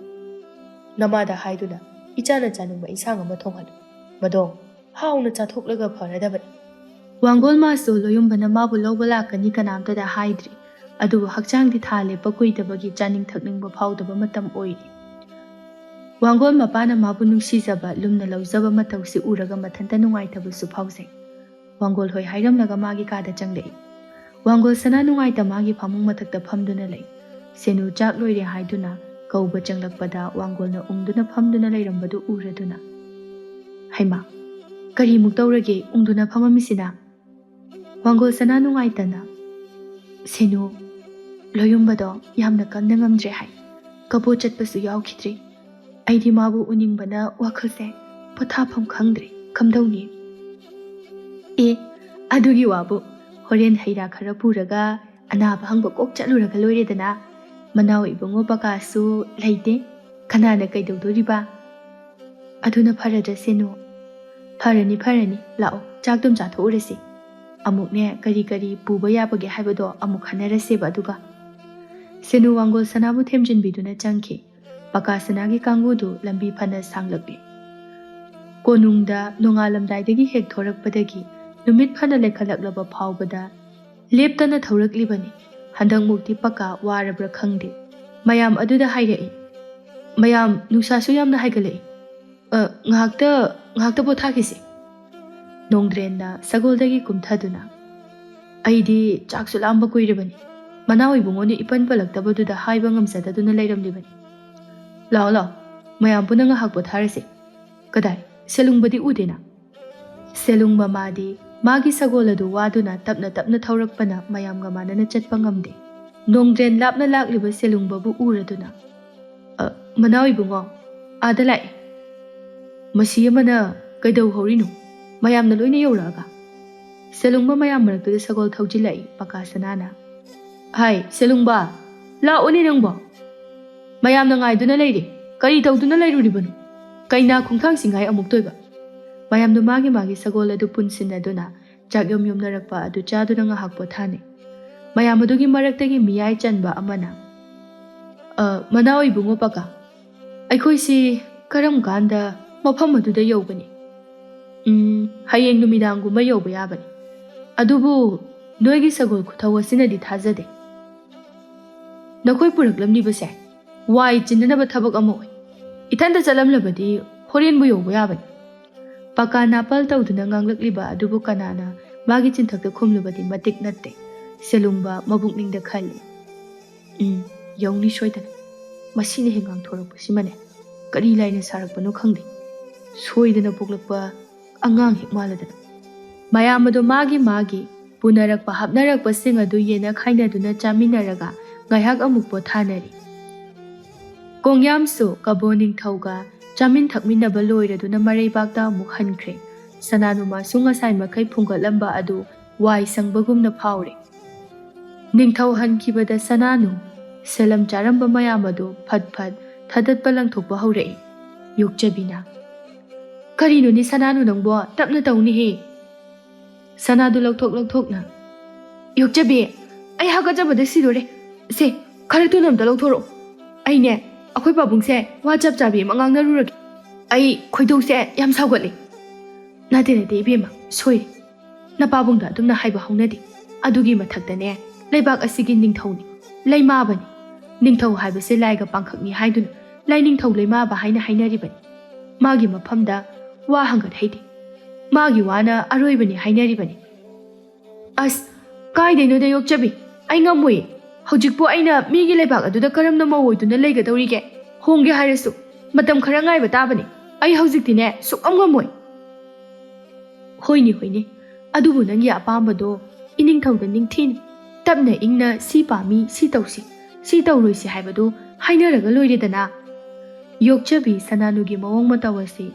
ꯅꯃꯥꯗ ꯍꯥꯏꯗꯨꯅ ꯏꯆꯥꯅ ꯆꯥꯅꯤꯡꯕ ꯏꯟꯁꯥꯡ ꯑꯃ ꯊꯣꯡꯍꯜꯂꯨ, ꯃꯗꯣ ꯍꯥꯎꯅ ꯆꯥꯊꯣꯛꯂꯒ ꯐꯔꯗꯕꯅꯤ꯫ ꯋꯥꯡꯒꯣꯜ ꯃꯥꯁꯨ ꯂꯣꯌꯨꯝꯕꯅ ꯃꯥꯕꯨ ꯂꯧꯕ ꯂꯥꯛꯀꯅꯤ ꯀꯅꯥꯝꯇꯗ ꯍꯥꯏꯗ꯭ꯔꯤ, ꯑꯗꯨꯕꯨ ꯍꯛꯆꯥꯡꯗꯤ ꯊꯥ ꯂꯦꯞꯄ ꯀꯨꯏꯗꯕꯒꯤ ꯆꯥꯅꯤꯡ ꯊꯛꯅꯤꯡꯕ ꯐꯥꯎꯗꯕ ꯃꯇꯝ ꯑꯣꯏꯔꯤ꯫ ꯋꯥꯡꯒꯣꯜ ꯃꯄꯥꯅ ꯃꯥꯕꯨ ꯅꯨꯡꯁꯤꯖꯕ ꯂꯨꯝꯅ ꯂꯧꯖꯕ ꯃꯇꯧꯁꯤ ꯎꯔꯒ ꯃꯊꯟꯇ ꯅꯨꯡꯉꯥꯏꯇꯕꯁꯨ ꯐꯥꯎꯖꯩ꯫ ꯋꯥꯡꯒꯣꯜ ꯍꯣꯏ ꯍꯥꯏꯔꯝꯂꯒ ꯃꯥꯒꯤ ꯀꯥꯗ ꯆꯪꯂꯛꯏ꯫ ꯋꯥꯡꯒꯣꯜ ꯁꯅꯥ ꯅꯨꯡꯉꯥꯏꯇ ꯃꯥꯒꯤ ꯐꯃꯨꯡ ꯃꯊꯛꯇ ꯐꯝꯗꯨꯅ ꯂꯩ꯫ ꯁꯦꯅꯨ ꯆꯥꯛ ꯂꯣꯏꯔꯦ ꯍꯥꯏꯗꯨꯅ ꯀꯧꯕ ꯆꯪꯂꯛꯄꯗ ꯋꯥꯡꯒꯣꯜꯅ ꯎꯪꯗꯨꯅ ꯐꯝꯗꯨꯅ ꯂꯩꯔꯝꯕꯗꯨ ꯎꯔꯗꯨꯅ, ꯍꯩꯃꯥ, ꯀꯔꯤꯃꯨꯛ ꯇꯧꯔꯒꯦ ꯎꯪꯗꯨꯅ ꯐꯝꯃꯝꯃꯤꯁꯤꯅ? ꯋꯥꯡꯒꯣꯜ ꯁꯅꯥ ꯅꯨꯡꯉꯥꯏꯇꯅ, ꯁꯦꯅꯨ, ꯂꯣꯌꯨꯝꯕꯗꯣ ꯌꯥꯝꯅ ꯀꯟꯅ ꯉꯝꯗ꯭ꯔꯦ ꯍꯥꯏ, ꯀꯕꯣꯠ ꯆꯠꯄꯁꯨ ꯌꯥꯎꯈꯤꯗ꯭ꯔꯤ꯫ ꯑꯩꯗꯤ ꯃꯥꯕꯨ ꯎꯅꯤꯡꯕꯅ ꯋꯥꯈꯜꯁꯦ ꯄꯣꯊꯥꯐꯝ ꯈꯪꯗ꯭ꯔꯦ, ꯀꯝꯗꯧꯅꯤ? ꯑꯦ, ꯑꯗꯨꯒꯤ ꯋꯥꯕꯨ ꯍꯣꯔꯦꯟ ꯍꯩꯔꯥ ꯈꯔ ꯄꯨꯔꯒ ꯑꯅꯥꯕ ꯍꯪꯕ ꯀꯣꯛ ꯆꯠꯂꯨꯔꯒ ꯂꯣꯏꯔꯦꯗꯅ꯫ ꯃꯅꯥꯎ ꯏꯕꯨꯡꯉꯣ ꯄꯀꯥꯁꯨ ꯂꯩꯇꯦ, ꯀꯅꯥꯅ ꯀꯩꯗꯧꯗꯣꯔꯤꯕ? ꯑꯗꯨꯅ ꯐꯔꯗ꯭ꯔ ꯁꯦꯅꯨ? ꯐꯔꯅꯤ ꯐꯔꯅꯤ, ꯂꯥꯛꯑꯣ ꯆꯥꯛꯇꯨꯝ ꯆꯥꯊꯣꯛꯎꯔꯁꯤ꯫ ꯑꯃꯨꯛꯅꯦ ꯀꯔꯤ ꯀꯔꯤ ꯄꯨꯕ ꯌꯥꯕꯒꯦ ꯍꯥꯏꯕꯗꯣ ꯑꯃꯨꯛ ꯈꯟꯅꯔꯁꯦꯕ ꯑꯗꯨꯒ꯫ ꯁꯦꯅꯨ ꯋꯥꯡꯒꯣꯜ ꯁꯅꯥꯕꯨ ꯊꯦꯝꯖꯤꯟꯕꯤꯗꯨꯅ ꯆꯪꯈꯤ꯫ ꯄꯀꯥ ꯁꯅꯥꯒꯤ ꯀꯥꯡꯕꯨꯗꯨ ꯂꯝꯕꯤ ꯐꯅ ꯁꯥꯡꯂꯛꯂꯤ꯫ ꯀꯣꯅꯨꯡꯗ ꯅꯣꯡꯉꯥꯜꯂꯝꯗꯥꯏꯗꯒꯤ ꯍꯦꯛ ꯊꯣꯔꯛꯄꯗꯒꯤ ꯅꯨꯃꯤꯠ ꯐꯅ ꯂꯩꯈꯠꯂꯛꯂꯕ ꯐꯥꯎꯕꯗ ꯂꯦꯞꯇꯅ ꯊꯧꯔꯛꯂꯤꯕꯅꯤ꯫ ꯍꯟꯗꯛꯃꯨꯛꯇꯤ ꯄꯀꯥ ꯋꯥꯔꯕ꯭ꯔꯥ ꯈꯪꯗꯦ, ꯃꯌꯥꯝ ꯑꯗꯨꯗ ꯍꯥꯏꯔꯛꯏ꯫ ꯃꯌꯥꯝ ꯅꯨꯡꯁꯥꯁꯨ ꯌꯥꯝꯅ ꯍꯥꯏꯒꯠꯂꯛꯏ, ꯉꯥꯏꯍꯥꯛꯇ ꯄꯣꯊꯥꯈꯤꯁꯤ꯫ ꯅꯣꯡꯗ꯭ꯔꯦꯟꯅ ꯁꯒꯣꯜꯗꯒꯤ ꯀꯨꯝꯊꯗꯨꯅ, ꯑꯩꯗꯤ ꯆꯥꯛꯁꯨ ꯂꯥꯝꯕ ꯀꯨꯏꯔꯕꯅꯤ, ꯃꯅꯥꯎ ꯏꯕꯨꯡꯉꯣꯅ ꯏꯄꯟ ꯄꯜꯂꯛꯇꯕꯗꯨꯗ ꯍꯥꯏꯕ ꯉꯝꯖꯗꯗꯨꯅ ꯂꯩꯔꯝꯂꯤꯕꯅꯤ꯫ ꯂꯥꯛꯑꯣ ꯂꯥꯛꯑꯣ, ꯃꯌꯥꯝ ꯄꯨꯟꯅ ꯉꯥꯏꯍꯥꯛ ꯄꯣꯊꯥꯔꯁꯤ꯫ ꯀꯗꯥꯏ, ꯁꯦꯂꯨꯡꯕꯗꯤ ꯎꯗꯦꯅ? ꯁꯦꯂꯨꯡ ꯃꯃꯥꯗꯤ ꯃꯥꯒꯤ ꯁꯒꯣꯜ ꯑꯗꯨ ꯋꯥꯗꯨꯅ ꯇꯞꯅ ꯇꯞꯅ ꯊꯧꯔꯛꯄꯅ ꯃꯌꯥꯝꯒ ꯃꯥꯟꯅꯅ ꯆꯠꯄ ꯉꯝꯗꯦ꯫ ꯅꯣꯡꯗ꯭ꯔꯦꯟ ꯂꯥꯞꯅ ꯂꯥꯛꯂꯤꯕ ꯁꯦꯂꯨꯡꯕꯕꯨ ꯎꯔꯗꯨꯅ, ꯃꯅꯥꯎ ꯏꯕꯨꯡꯉꯣ, ꯑꯥꯗ ꯂꯥꯛꯑꯦ꯫ ꯃꯁꯤ ꯑꯃꯅ ꯀꯩꯗꯧꯍꯧꯔꯤꯅꯣ? ꯃꯌꯥꯝꯅ ꯂꯣꯏꯅ ꯌꯧꯔꯛꯑꯒ? ꯁꯦꯂꯨꯡꯕ ꯃꯌꯥꯝ ꯃꯔꯛꯇꯨꯗ ꯁꯒꯣꯜ ꯊꯧꯖꯤꯜꯂꯛꯏ ꯄꯀꯥ ꯁꯅꯥꯅ꯫ ꯍꯥꯏ ꯁꯦꯂꯨꯡꯕ, ꯂꯥꯛꯑꯣꯅꯦ ꯅꯪꯕꯣ, ꯃꯌꯥꯝꯅ ꯉꯥꯏꯗꯨꯅ ꯂꯩꯔꯦ, ꯀꯔꯤ ꯇꯧꯗꯨꯅ ꯂꯩꯔꯨꯔꯤꯕꯅꯣ? ꯀꯩꯅꯥ ꯈꯣꯡꯊꯥꯡꯁꯤꯡꯉꯥꯏ ꯑꯃꯨꯛ ꯇꯣꯏꯕ? ꯃꯌꯥꯝꯗꯨ ꯃꯥꯒꯤ ꯃꯥꯒꯤ ꯁꯒꯣꯜ ꯑꯗꯨ ꯄꯨꯟꯁꯤꯟꯅꯗꯨꯅ ꯆꯥꯛ ꯌꯣꯝꯅꯔꯛꯄ ꯑꯗꯨ ꯆꯥꯗꯨꯅ ꯉꯥꯏꯍꯥꯛ ꯄꯣꯊꯥꯅꯩ꯫ ꯃꯌꯥꯝ ꯑꯗꯨꯒꯤ ꯃꯔꯛꯇꯒꯤ ꯃꯤꯌꯥꯏ ꯆꯟꯕ ꯑꯃꯅ, ꯃꯅꯥꯎ ꯏꯕꯨꯡꯉꯣ ꯄꯀꯥ, ꯑꯩꯈꯣꯏꯁꯤ ꯀꯔꯝ ꯀꯥꯟꯗ ꯃꯐꯝ ꯑꯗꯨꯗ ꯌꯧꯒꯅꯤ? ꯍꯌꯦꯡ ꯅꯨꯃꯤꯗꯥꯡꯒꯨꯝꯕ ꯌꯧꯕ ꯌꯥꯕꯅꯤ, ꯑꯗꯨꯕꯨ ꯅꯣꯏꯒꯤ ꯁꯒꯣꯜ ꯈꯨꯊꯧ ꯑꯁꯤꯅꯗꯤ ꯊꯥꯖꯗꯦ꯫ ꯅꯈꯣꯏ ꯄꯨꯔꯛꯂꯝꯂꯤꯕꯁꯦ ꯋꯥꯏ ꯆꯤꯟꯅꯅꯕ ꯊꯕꯛ ꯑꯃ ꯑꯣꯏ, ꯏꯊꯟꯇ ꯆꯠꯂꯝꯂꯕꯗꯤ ꯍꯣꯔꯦꯟꯕꯨ ꯌꯧꯕ ꯌꯥꯕꯅꯤ꯫ ꯄꯀꯥ ꯅꯥꯄꯜ ꯇꯧꯗꯨꯅ ꯉꯥꯡꯂꯛꯂꯤꯕ ꯑꯗꯨꯕꯨ ꯀꯅꯥꯅ ꯃꯥꯒꯤ ꯆꯤꯟꯊꯛꯇ ꯈꯨꯝꯂꯨꯕꯗꯤ ꯃꯇꯤꯛ ꯅꯠꯇꯦ꯫ ꯁꯦꯂꯨꯡꯕ ꯃꯕꯨꯛꯅꯤꯡꯗ ꯈꯜꯂꯤ, ꯌꯧꯅꯤ ꯁꯣꯏꯗꯅ, ꯃꯁꯤꯅ ꯍꯦꯛ ꯉꯥꯡꯊꯣꯔꯛꯄꯁꯤꯃꯅꯦ ꯀꯔꯤ ꯂꯥꯏꯅ ꯁꯥꯔꯛꯄꯅꯣ ꯈꯪꯗꯦ, ꯁꯣꯏꯗꯅ ꯄꯣꯛꯂꯛꯄ ꯑꯉꯥꯡ ꯍꯦꯛ ꯃꯥꯜꯂꯗꯅ꯫ ꯃꯌꯥꯝ ꯑꯗꯨ ꯃꯥꯒꯤ ꯃꯥꯒꯤ ꯄꯨꯅꯔꯛꯄ ꯍꯥꯞꯅꯔꯛꯄꯁꯤꯡ ꯑꯗꯨ ꯌꯦꯟꯅ ꯈꯥꯏꯅꯗꯨꯅ ꯆꯥꯃꯤꯟꯅꯔꯒ ꯉꯥꯏꯍꯥꯛ ꯑꯃꯨꯛ ꯄꯣꯊꯥꯅꯔꯤ꯫ ꯀꯣꯡꯌꯥꯝꯁꯨ ꯀꯕꯣ ꯅꯤꯡꯊꯧꯒ ꯆꯥꯃꯤꯟ ꯊꯛꯃꯤꯟꯅꯕ ꯂꯣꯏꯔꯗꯨꯅ ꯃꯔꯩꯕꯥꯛꯇ ꯑꯃꯨꯛ ꯍꯟꯈ꯭ꯔꯦ꯫ ꯁꯅꯥꯅꯨꯃꯥꯁꯨ ꯉꯁꯥꯏ ꯃꯈꯩ ꯐꯨꯡꯒꯠꯂꯝꯕ ꯑꯗꯨ ꯋꯥꯏ ꯁꯪꯕꯒꯨꯝꯅ ꯐꯥꯎꯔꯦ꯫ ꯅꯤꯡꯊꯧ ꯍꯟꯈꯤꯕꯗ ꯁꯅꯥꯅꯨ ꯁꯦꯂꯝ ꯆꯥꯔꯝꯕ ꯃꯌꯥꯝ ꯑꯗꯨ ꯐꯠ ꯐꯠ ꯊꯗꯠꯄ ꯂꯪꯊꯣꯛꯄ ꯍꯧꯔꯛꯏ꯫ ꯌꯣꯛꯆꯕꯤꯅ, ꯀꯔꯤꯅꯣꯅꯦ ꯁꯅꯥꯅꯨ ꯅꯪꯕꯣ, ꯇꯞꯅ ꯇꯧꯅꯤꯍꯦ꯫ ꯁꯅꯥꯗꯨ ꯂꯧꯊꯣꯛꯅ, ꯌꯣꯛꯆꯕꯤ, ꯑꯩ ꯍꯥꯀꯠꯆꯕꯗ ꯁꯤꯗꯣꯔꯦ, ꯁꯦ ꯈꯔ ꯊꯨꯅ ꯑꯝꯇ ꯂꯧꯊꯣꯔꯛꯑꯣ, ꯑꯩꯅꯦ ꯑꯩꯈꯣꯏ ꯄꯥꯕꯨꯡꯁꯦ ꯋꯥ ꯆꯞ ꯆꯥꯕꯤ ꯑꯃ ꯉꯥꯡꯅꯔꯨꯔꯒꯦ, ꯑꯩ ꯈꯣꯏꯗꯧꯁꯦ ꯌꯥꯝ ꯁꯥꯎꯒꯠꯂꯦ꯫ ꯅꯠꯇꯦ ꯏꯕꯦꯝꯃ, ꯁꯣꯏꯔꯦ, ꯅꯄꯥꯕꯨꯡꯗ ꯑꯗꯨꯝꯅ ꯍꯥꯏꯕ ꯍꯧꯅꯗꯦ, ꯑꯗꯨꯒꯤ ꯃꯊꯛꯇꯅꯦ ꯂꯩꯕꯥꯛ ꯑꯁꯤꯒꯤ ꯅꯤꯡꯊꯧꯅꯤ, ꯂꯩꯃꯥꯕꯅꯤ, ꯅꯤꯡꯊꯧ ꯍꯥꯏꯕꯁꯦ ꯂꯥꯏꯒ ꯄꯥꯡꯈꯛꯅꯤ ꯍꯥꯏꯗꯨꯅ ꯂꯥꯏꯅꯤꯡꯊꯧ ꯂꯩꯃꯥꯕ ꯍꯥꯏꯅ ꯍꯥꯏꯅꯔꯤꯕꯅꯤ꯫ ꯃꯥꯒꯤ ꯃꯐꯝꯗ ꯋꯥ ꯍꯪꯒꯠ ꯍꯩꯗꯦ, ꯃꯥꯒꯤ ꯋꯥꯅ ꯑꯔꯣꯏꯕꯅꯤ ꯍꯥꯏꯅꯔꯤꯕꯅꯤ꯫ ꯑꯁ ꯀꯥꯏꯗꯩꯅꯣꯗ ꯌꯣꯛꯆꯕꯤ, ꯑꯩ ꯉꯝꯃꯣꯏꯌꯦ, ꯍꯧꯖꯤꯛꯄꯨ ꯑꯩꯅ ꯃꯤꯒꯤ ꯂꯩꯕꯥꯛ ꯑꯗꯨꯗ ꯀꯔꯝꯅ ꯃꯧ ꯑꯣꯏꯗꯨꯅ ꯂꯩꯒꯗꯧꯔꯤꯒꯦ? ꯍꯣꯡꯒꯦ ꯍꯥꯏꯔꯁꯨ ꯃꯇꯝ ꯈꯔ ꯉꯥꯏꯕ ꯇꯥꯕꯅꯤ, ꯑꯩ ꯍꯧꯖꯤꯛꯇꯤꯅꯦ ꯁꯨꯛꯉꯝ ꯉꯝꯃꯣꯏ꯫ ꯍꯣꯏꯅꯦ, ꯑꯗꯨꯕꯨ ꯅꯪꯒꯤ ꯑꯄꯥꯝꯕꯗꯣ ꯏꯅꯤꯡꯊꯧꯗ ꯅꯤꯡꯊꯤꯅꯤ, ꯇꯞꯅ ꯏꯪꯅ ꯁꯤ ꯄꯥꯝꯃꯤ, ꯁꯤ ꯇꯧꯁꯤ, ꯁꯤ ꯇꯧꯔꯣꯏꯁꯤ ꯍꯥꯏꯕꯗꯨ ꯍꯥꯏꯅꯔꯒ ꯂꯣꯏꯔꯦꯗꯅ꯫ ꯌꯣꯛꯆꯕꯤ ꯁꯅꯥꯅꯨꯒꯤ ꯃꯑꯣꯡ ꯃꯇꯧ ꯑꯁꯤ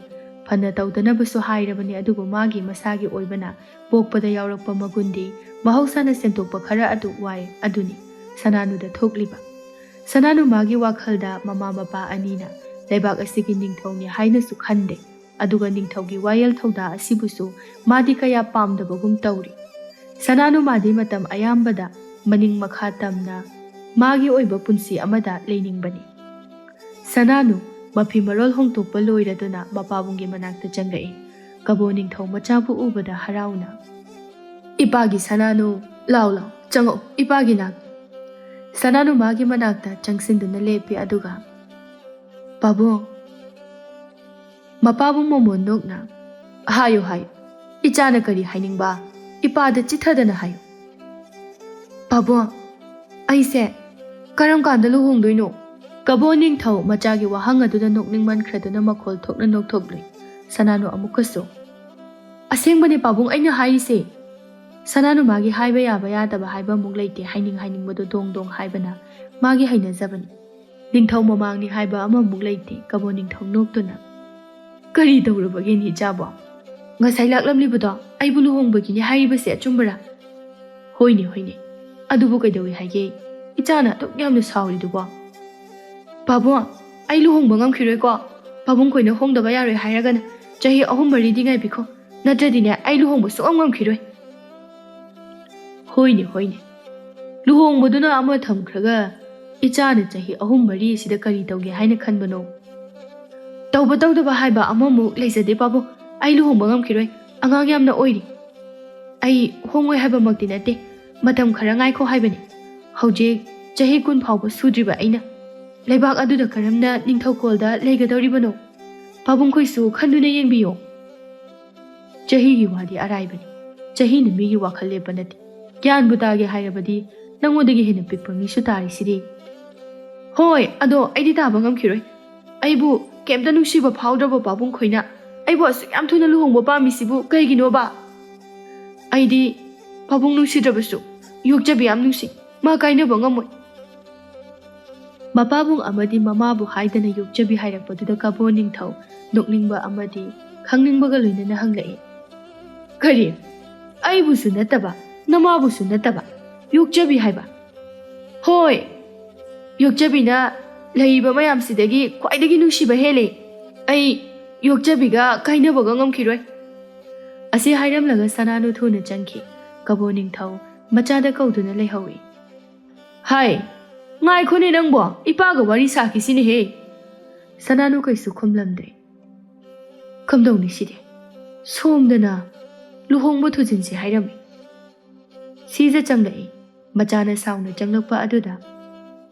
ꯐꯅ ꯇꯧꯗꯅꯕꯁꯨ ꯍꯥꯏꯔꯕꯅꯤ, ꯑꯗꯨꯕꯨ ꯃꯥꯒꯤ ꯃꯁꯥꯒꯤ ꯑꯣꯏꯕꯅ ꯄꯣꯛꯄꯗ ꯌꯥꯎꯔꯛꯄ ꯃꯒꯨꯟꯗꯤ ꯃꯍꯧꯁꯥꯅ ꯁꯦꯝꯗꯣꯛꯄ ꯈꯔ ꯑꯗꯨ ꯋꯥꯏ, ꯑꯗꯨꯅꯤ ꯁꯅꯥꯅꯨꯗ ꯊꯣꯛꯂꯤꯕ꯫ ꯁꯅꯥꯅꯨ ꯃꯥꯒꯤ ꯋꯥꯈꯜꯗ ꯃꯃꯥ ꯃꯄꯥ ꯑꯅꯤꯅ ꯂꯩꯕꯥꯛ ꯑꯁꯤꯒꯤ ꯅꯤꯡꯊꯧꯅꯤ ꯍꯥꯏꯅꯁꯨ ꯈꯟꯗꯦ, ꯑꯗꯨꯒ ꯅꯤꯡꯊꯧꯒꯤ ꯋꯥꯌꯦꯜ ꯊꯧꯗꯥ ꯑꯁꯤꯕꯨꯁꯨ ꯃꯥꯗꯤ ꯀꯌꯥ ꯄꯥꯝꯗꯕꯒꯨꯝ ꯇꯧꯔꯤ꯫ ꯁꯅꯥꯅꯨꯃꯥꯗꯤ ꯃꯇꯝ ꯑꯌꯥꯝꯕꯗ ꯃꯅꯤꯡ ꯃꯈꯥ ꯇꯝꯅ ꯃꯥꯒꯤ ꯑꯣꯏꯕ ꯄꯨꯟꯁꯤ ꯑꯃꯗ ꯂꯩꯅꯤꯡꯕꯅꯤ꯫ ꯁꯅꯥꯅꯨ ꯃꯐꯤ ꯃꯔꯣꯜ ꯍꯣꯡꯗꯣꯛꯄ ꯂꯣꯏꯔꯗꯨꯅ ꯃꯄꯥꯕꯨꯡꯒꯤ ꯃꯅꯥꯛꯇ ꯆꯪꯂꯛꯏ꯫ ꯀꯕꯣ ꯅꯤꯡꯊꯧ ꯃꯆꯥꯕꯨ ꯎꯕꯗ ꯍꯔꯥꯎꯅ "ꯏꯄꯥꯒꯤ ꯁꯅꯥꯅꯨ, ꯂꯥꯎ ꯂꯥꯎ ꯆꯪꯉꯛꯎ ꯏꯄꯥꯒꯤ ꯅꯥꯛꯇ." ꯁꯅꯥꯅꯨ ꯃꯥꯒꯤ ꯃꯅꯥꯛꯇ ꯆꯪꯁꯤꯟꯗꯨꯅ ꯂꯦꯞꯄꯤ ꯑꯗꯨꯒ "ꯄꯥꯕꯨꯡ." ꯃꯄꯥꯕꯨꯡ ꯃꯃꯣꯟ ꯅꯣꯛꯅ "ꯍꯥꯏꯌꯨ ꯍꯥꯏꯌꯨ, ꯏꯆꯥꯅ ꯀꯔꯤ ꯍꯥꯏꯅꯤꯡꯕ ꯏꯄꯥꯗ ꯆꯤꯊꯗꯅ ꯍꯥꯏꯌꯨ." "ꯄꯥꯕꯨꯡ, ꯑꯩꯁꯦ ꯀꯔꯝ ꯀꯥꯟꯗ ꯂꯨꯍꯣꯡꯗꯣꯏꯅꯣ?" ꯀꯕꯣ ꯅꯤꯡꯊꯧ ꯃꯆꯥꯒꯤ ꯋꯥꯍꯪ ꯑꯗꯨꯗ ꯅꯣꯛꯅꯤꯡꯃꯟꯈ꯭ꯔꯗꯨꯅ ꯃꯈꯣꯜ ꯊꯣꯛꯅ ꯅꯣꯛꯊꯣꯛꯂꯨꯏ꯫ ꯁꯅꯥꯅꯨ ꯑꯃꯨꯛꯀꯁꯨ "ꯑꯁꯦꯡꯕꯅꯦ ꯄꯥꯕꯨꯡ ꯑꯩꯅ ꯍꯥꯏꯔꯤꯁꯦ." ꯁꯅꯥꯅꯨ ꯃꯥꯒꯤ ꯍꯥꯏꯕ ꯌꯥꯕ ꯌꯥꯗꯕ ꯍꯥꯏꯕ ꯑꯃꯨꯛ ꯂꯩꯇꯦ, ꯍꯥꯏꯅꯤꯡꯕꯗꯣ ꯗꯣꯡ ꯗꯣꯡ ꯍꯥꯏꯕꯅ ꯃꯥꯒꯤ ꯍꯩꯅꯖꯕꯅꯤ꯫ ꯅꯤꯡꯊꯧ ꯃꯃꯥꯡꯅꯤ ꯍꯥꯏꯕ ꯑꯃꯃꯨꯛ ꯂꯩꯇꯦ꯫ ꯀꯕꯣ ꯅꯤꯡꯊꯧ ꯅꯣꯛꯇꯨꯅ "ꯀꯔꯤ ꯇꯧꯔꯕꯒꯦꯅꯤ ꯏꯆꯥꯕꯣ? ꯉꯁꯥꯏ ꯂꯥꯛꯂꯝꯂꯤꯕꯗꯣ ꯑꯩꯕꯨ ꯂꯨꯍꯣꯡꯕꯒꯤꯅꯤ ꯍꯥꯏꯔꯤꯕꯁꯦ ꯑꯆꯨꯝꯕꯔꯥ?" "ꯍꯣꯏꯅꯦ ꯍꯣꯏꯅꯦ, ꯑꯗꯨꯕꯨ ꯀꯩꯗꯧꯏ ꯍꯥꯏꯒꯦ? ꯏꯆꯥꯅ ꯑꯗꯨꯛ ꯌꯥꯝꯅ ꯁꯥꯎꯔꯤꯗꯨꯕꯣ?" "ꯄꯥꯕꯨꯡ, ꯑꯩ ꯂꯨꯍꯣꯡꯕ ꯉꯝꯈꯤꯔꯣꯏꯀꯣ꯫ ꯄꯥꯕꯨꯡ ꯈꯣꯏꯅ ꯍꯣꯡꯗꯕ ꯌꯥꯔꯣꯏ ꯍꯥꯏꯔꯒꯅ ꯆꯍꯤ 3-4ꯗꯤ ꯉꯥꯏꯕꯤꯈꯣ, ꯅꯠꯇ꯭ꯔꯗꯤꯅꯦ ꯑꯩ ꯂꯨꯍꯣꯡꯕ ꯁꯨꯡꯉꯝ ꯉꯝꯈꯤꯔꯣꯏ." "ꯍꯣꯏꯅꯦ ꯍꯣꯏꯅꯦ, ꯂꯨꯍꯣꯡꯕꯗꯨꯅ ꯑꯃ ꯊꯝꯈ꯭ꯔꯒ ꯏꯆꯥꯅ ꯆꯍꯤ 3-4 ꯑꯁꯤꯗ ꯀꯔꯤ ꯇꯧꯒꯦ ꯍꯥꯏꯅ ꯈꯟꯕꯅꯣ? ꯇꯧꯕ ꯇꯧꯗꯕ ꯍꯥꯏꯕ ꯑꯃꯃꯨꯛ ꯂꯩꯖꯗꯦ ꯄꯥꯕꯨꯡ, ꯑꯩ ꯂꯨꯍꯣꯡꯕ ꯉꯝꯈꯤꯔꯣꯏ, ꯑꯉꯥꯡ ꯌꯥꯝꯅ ꯑꯣꯏꯔꯤ꯫ ꯑꯩ ꯍꯣꯡꯉꯣꯏ ꯍꯥꯏꯕꯃꯛꯇꯤ ꯅꯠꯇꯦ, ꯃꯇꯝ ꯈꯔ ꯉꯥꯏꯈꯣ 하이ꯕꯅꯤ꯫ ꯍꯧꯖꯤꯛ ꯆꯍꯤ 10 ꯐꯥꯎꯕ ꯁꯨꯗ꯭ꯔꯤꯕ ꯑꯩꯅ ꯂꯩꯕꯥꯛ ꯑꯗꯨꯗ ꯀꯔꯝꯅ ꯅꯤꯡꯊꯧꯀꯣꯜꯗ ꯂꯩꯒꯗꯧꯔꯤꯕꯅꯣ? ꯄꯥꯕꯨꯡꯈꯣꯏꯁꯨ ꯈꯟꯗꯨꯅ ꯌꯦꯡꯕꯤꯌꯣ." "ꯆꯍꯤꯒꯤ ꯋꯥꯗꯤ ꯑꯔꯥꯏꯕꯅꯤ, ꯆꯍꯤꯅ ꯃꯤꯒꯤ ꯋꯥꯈꯜ ꯂꯦꯞꯄ ꯅꯠꯇꯦ꯫ ꯒ꯭ꯌꯥꯟꯕꯨ ꯇꯥꯒꯦ ꯍꯥꯏꯔꯕꯗꯤ ꯅꯪꯉꯣꯟꯗꯒꯤ ꯍꯦꯟꯅ ꯄꯤꯛꯄ ꯃꯤꯁꯨ ꯇꯥꯔꯤꯁꯤꯗꯤ." "ꯍꯣꯏ, ꯑꯗꯣ ꯑꯩꯗꯤ ꯇꯥꯕ ꯉꯝꯈꯤꯔꯣꯏ꯫ ꯑꯩꯕꯨ ꯀꯩꯝꯇ ꯅꯨꯡꯁꯤꯕ ꯐꯥꯎꯗ꯭ꯔꯕ ꯄꯥꯕꯨꯡ ꯈꯣꯏꯅ ꯑꯩꯕꯨ ꯑꯁꯨꯛ ꯌꯥꯝ ꯊꯨꯅ ꯂꯨꯍꯣꯡꯕ ꯄꯥꯝꯃꯤꯁꯤꯕꯨ ꯀꯩꯒꯤꯅꯣꯕ? ꯑꯩꯗꯤ ꯄꯥꯕꯨꯡ ꯅꯨꯡꯁꯤꯗ꯭ꯔꯕꯁꯨ ꯌꯣꯛꯆꯕꯤ ꯌꯥꯝ ꯅꯨꯡꯁꯤ, ꯃꯥ ꯀꯥꯏꯅꯕ ꯉꯝꯃꯣꯏ." ꯃꯄꯥꯕꯨꯡ ꯑꯃꯗꯤ ꯃꯃꯥꯕꯨ ꯍꯥꯏꯗꯅ ꯌꯣꯛꯆꯕꯤ ꯍꯥꯏꯔꯛꯄꯗꯨꯗ ꯀꯕꯣ ꯅꯤꯡꯊꯧ ꯅꯣꯛꯅꯤꯡꯕ ꯑꯃꯗꯤ ꯈꯪꯅꯤꯡꯕꯒ ꯂꯣꯏꯅꯅ ꯍꯪꯂꯛꯏ꯫ "ꯀꯔꯤ? ꯑꯩꯕꯨꯁꯨ ꯅꯠꯇꯕ, ꯅꯃꯥꯕꯨꯁꯨ ꯅꯠꯇꯕ, ꯌꯣꯛꯆꯕꯤ ꯍꯥꯏꯕ?" "ꯍꯣꯏ, ꯌꯣꯛꯆꯕꯤꯅ ꯂꯩꯔꯤꯕ ꯃꯌꯥꯝꯁꯤꯗꯒꯤ ꯈ꯭ꯋꯥꯏꯗꯒꯤ ꯅꯨꯡꯁꯤꯕ ꯍꯦꯜꯂꯤ꯫ ꯑꯩ ꯌꯣꯛꯆꯕꯤꯒ ꯀꯥꯏꯅꯕꯒ ꯉꯝꯈꯤꯔꯣꯏ." ꯑꯁꯤ ꯍꯥꯏꯔꯝꯂꯒ ꯁꯅꯥꯅꯨ ꯊꯨꯅ ꯆꯪꯈꯤ꯫ ꯀꯕꯣ ꯅꯤꯡꯊꯧ ꯃꯆꯥꯗ ꯀꯧꯗꯨꯅ ꯂꯩꯍꯧꯏ꯫ "ꯍꯥꯏ, ꯉꯥꯏꯈꯣꯅꯦ ꯅꯪꯕꯣ, ꯏꯄꯥꯒ ꯋꯥꯔꯤ ꯁꯥꯈꯤꯁꯤꯅꯦꯍꯦ." ꯁꯅꯥꯅꯨ ꯀꯩꯁꯨ ꯈꯨꯝꯂꯝꯗ꯭ꯔꯦ꯫ "ꯀꯝꯗꯧꯅꯤ ꯁꯤꯗꯤ? ꯁꯣꯝꯗꯅ ꯂꯨꯍꯣꯡꯕ ꯊꯨꯖꯤꯟꯁꯤ ꯍꯥꯏꯔꯝꯃꯤ." ꯁꯤꯖ ꯆꯪꯂꯛꯏ꯫ ꯃꯆꯥꯅ ꯁꯥꯎꯅ ꯆꯪꯂꯛꯄ ꯑꯗꯨꯗ